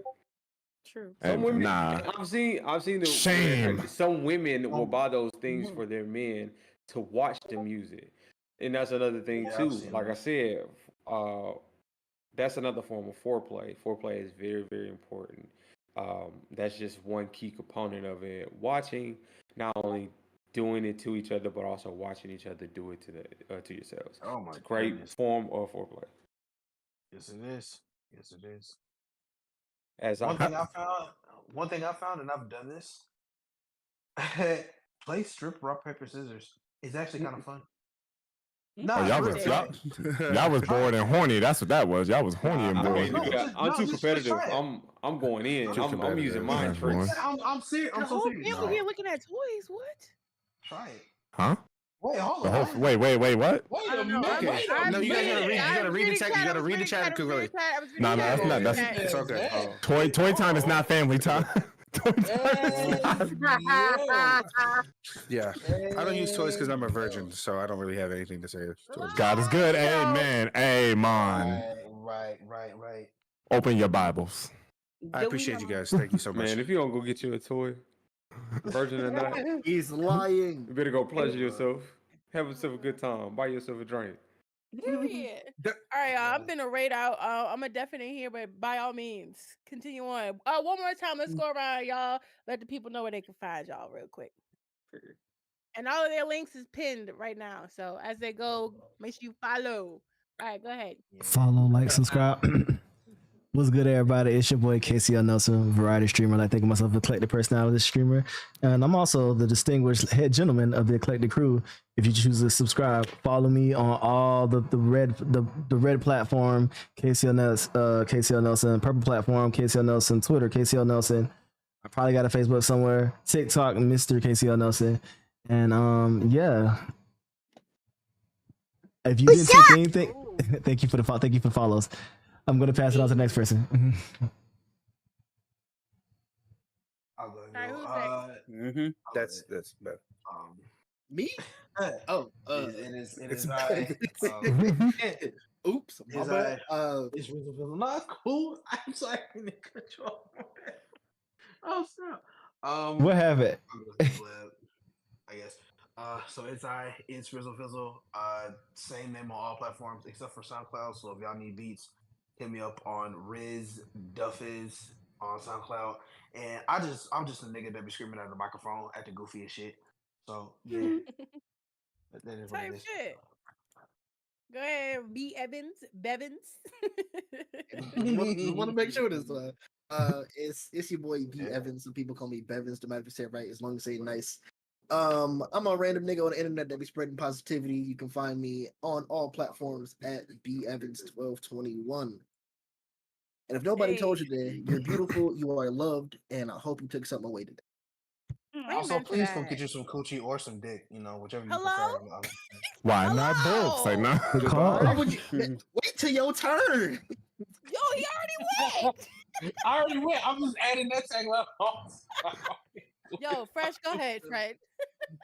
true. Some women, Nah. I've seen the Shame. Some women will buy those things for their men to watch them use it, and that's another thing Yeah, I've too. seen Like I that. said, that's another form of foreplay. Foreplay is very, very important. That's just one key component of it. Watching, not only doing it to each other, but also watching each other do it to yourselves. Oh my It's a great goodness. form of foreplay. Yes, it is. Yes, it is. As One thing I found, and I've done this. Play strip rock paper scissors. It's actually kind of fun. Nah, Oh, y'all real was talk. y'all was bored and horny. That's what that was. Y'all was horny and I bored. mean, No, I'm too just competitive. try it. I'm going in. Too I'm competitive. using mind That's tricks. boring. I'm serious. The I'm so whole serious. family here looking at toys. What? Try it. Huh? Wait, hold The on. whole wait, what? Wait I a don't know. minute. Okay. Wait a No, you guys minute. gotta read the chat. You gotta read the chat quickly. No, that's not. That's It's okay. toy time is not family time. Toy time is not. Yeah, I don't use toys because I'm a virgin, so I don't really have anything to say. Towards God is good. Amen. Amen. Right. Open your Bibles. I appreciate you guys. Thank you so much. Man, if you don't go get you a toy, virgin or not, He's lying. you better go pleasure yourself. Have yourself a good time. Buy yourself a drink. Period. All right, y'all. I'm gonna rate out. I'm a definite here, but by all means, continue on. One more time. Let's go around, y'all. Let the people know where they can find y'all real quick. And all of their links is pinned right now. So as they go, make sure you follow. All right, go ahead. Follow, like, subscribe. What's good, everybody? It's your boy KCL Nelson, variety streamer. I think of myself the eclectic personality streamer, and I'm also the distinguished head gentleman of the eclectic crew. If you choose to subscribe, follow me on all the red platform, KCL Nelson, purple platform, KCL Nelson, Twitter, KCL Nelson. I probably got a Facebook somewhere, TikTok, Mr. KCL Nelson, and yeah. If you didn't take anything, thank you for the follows. I'm gonna pass it on to the next person. I'll go. All right, who's next? That's better. Me? Oh, it is it's I. Oops. My Is bad. It's not cool. I'm sorry to cut you off. Oh snap. What have it? I guess. So it's Rizzle Fizzle. Same name on all platforms except for SoundCloud. So if y'all need beats, hit me up on Riz Duffiz on SoundCloud. And I'm just a nigga that be screaming at the microphone at the goofiest shit. So yeah. That is what Type it is. shit. Go ahead, B. Bevins. Want to make sure this it's your boy B Evans. Some people call me Bevins. The matter if you say it right, as long as you say nice. I'm a random nigga on the internet that be spreading positivity. You can find me on all platforms at B Evans 1221. And if nobody told you that, you're beautiful, you are loved, and I hope you took something away today. Also, please come get you some coochie or some dick, whichever you Hello? prefer. Why not both? Like not. Why would you wait till your turn? Yo, he already went. I already went. I'm just adding that tagline on. Yo, Fresh, go ahead, Fred.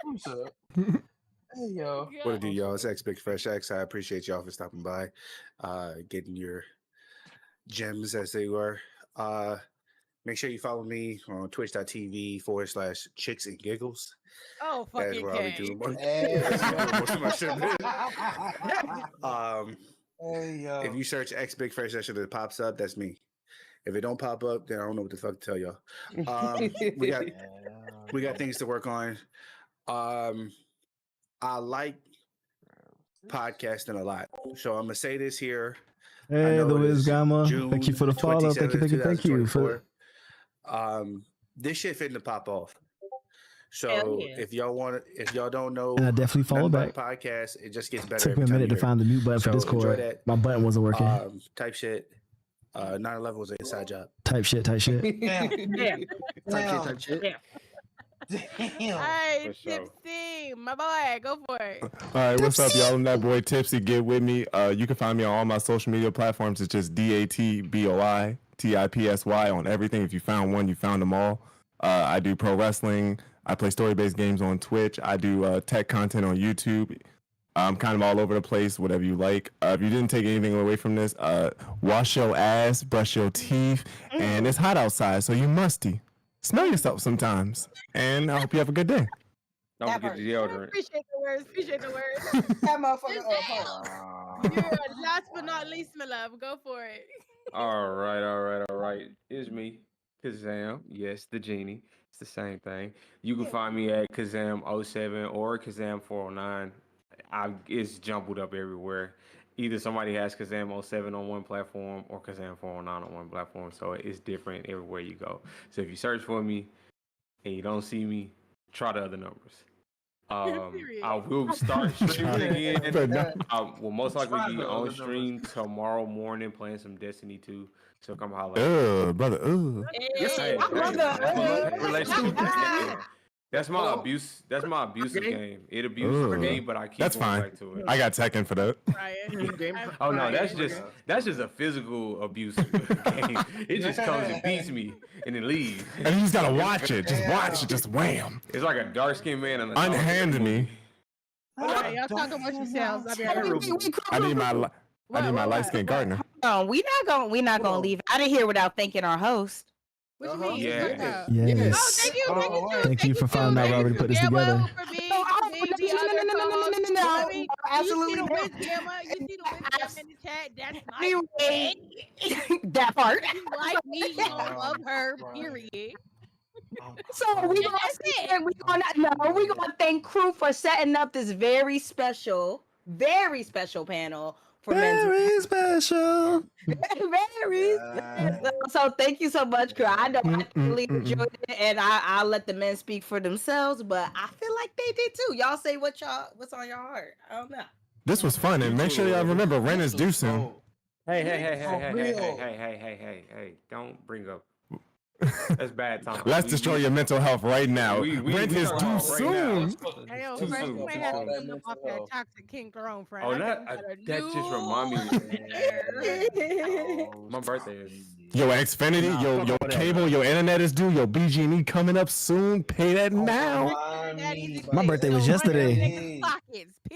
What's up? Hey, yo. What it do, y'all? It's X Big Fresh X. I appreciate y'all for stopping by, getting your gems as they were. Make sure you follow me on twitch.tv/chicks and giggles. Oh, That's fucking where I'll be okay. doing most of my shit. Hey, yo. If you search X Big Fresh X that pops up, that's me. If it don't pop up, then I don't know what the fuck to tell y'all. We got things to work on. I like podcasting a lot, so I'm gonna say this here. Hey, the Wiz Gamma. Thank you for the follow. Thank you. This shit fitting to pop off. So yeah. if y'all don't know, And I definitely follow nothing back. about the podcast, it just gets better. Took me a every time minute to you hear find the mute button for So enjoy Discord. that. My button wasn't working. Type shit. 9/11 was an inside job. Type shit. Yeah. Type shit. Damn. Hey, For sure. Tipsy, my boy, go for it. All right, what's up, y'all? I'm that boy Tipsy. Get with me. You can find me on all my social media platforms. It's just DATBOITIPSY on everything. If you found one, you found them all. I do pro wrestling. I play story-based games on Twitch. I do tech content on YouTube. I'm kind of all over the place, whatever you like. If you didn't take anything away from this, wash your ass, brush your teeth, and it's hot outside, so you musty. Smell yourself sometimes, and I hope you have a good day. Don't That forget the part. deodorant. Appreciate the words. Appreciate the words. That motherfucker. You're last but not least, my love. Go for it. All right. It's me, Kazam. Yes, the genie. It's the same thing. You can find me at Kazam07 or Kazam409. It's jumbled up everywhere. Either somebody has Kazam07 on one platform or Kazam409 on one platform, so it's different everywhere you go. So if you search for me and you don't see me, try the other numbers. Period. I will start streaming again. I will most likely Try be the on other stream tomorrow morning playing some Destiny 2. So come holler. Brother. Hey, relationship. That's my abuse. That's my abusive game. It abuses me, but I keep That's going fine. back to it. I got Tekken for that. Oh no, that's just a physical abuse game. It just comes and beats me and it leaves. And you just gotta watch it. Just watch it. Just wham. It's like a dark skinned man and a Unhand me. Okay, y'all talk amongst yourselves. I'll be right back. I need my light skinned gardener. No, we're not gonna leave out of here without thanking our host. What you mean? Yeah. What about? Yes. Oh, thank you. Thank you for finding out I already put this together. No, absolutely You see the not. wisdom in the chat? That's my Anyway, that part. You like me, you don't love her, period. So we gonna thank Crew for setting up this very special panel for men's. Very special. Very special. So thank you so much, Crew. I know I really enjoyed it, and I'll let the men speak for themselves, but I feel like they did too. Y'all say what's on your heart. I don't know. This was fun, and make sure y'all remember rent is due soon. Hey, don't bring up. That's bad time. Let's destroy your mental health right now. We Rent is due right soon. Hey, yo, Too Fresh, soon, you may too have soon. to come off that toxic king throne, friend. Oh, I that think we got a just new remind me. My birthday is. Your Xfinity, your cable, your internet is due. Your BG&E coming up soon. Pay that now. My birthday was yesterday.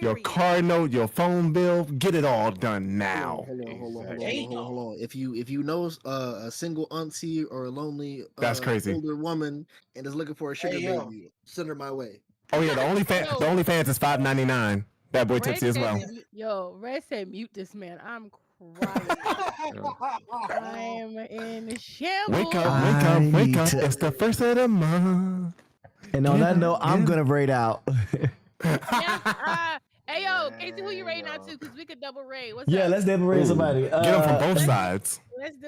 Your car note, your phone bill, get it all done now. Hold on. If you know a single auntie or a lonely That's crazy. older woman and is looking for a sugar baby, send her my way. Oh yeah, the OnlyFans is $5.99. That boy Tipsy as well. Yo, Red said mute this man. I'm crying. I'm in shambles. Wake up. It's the first of the month. And on that note, I'm gonna raid out. Hey yo, Casey, who you raiding out to? Because we could double raid. What's Yeah, up? let's double raid somebody. Get them from both sides. Let's do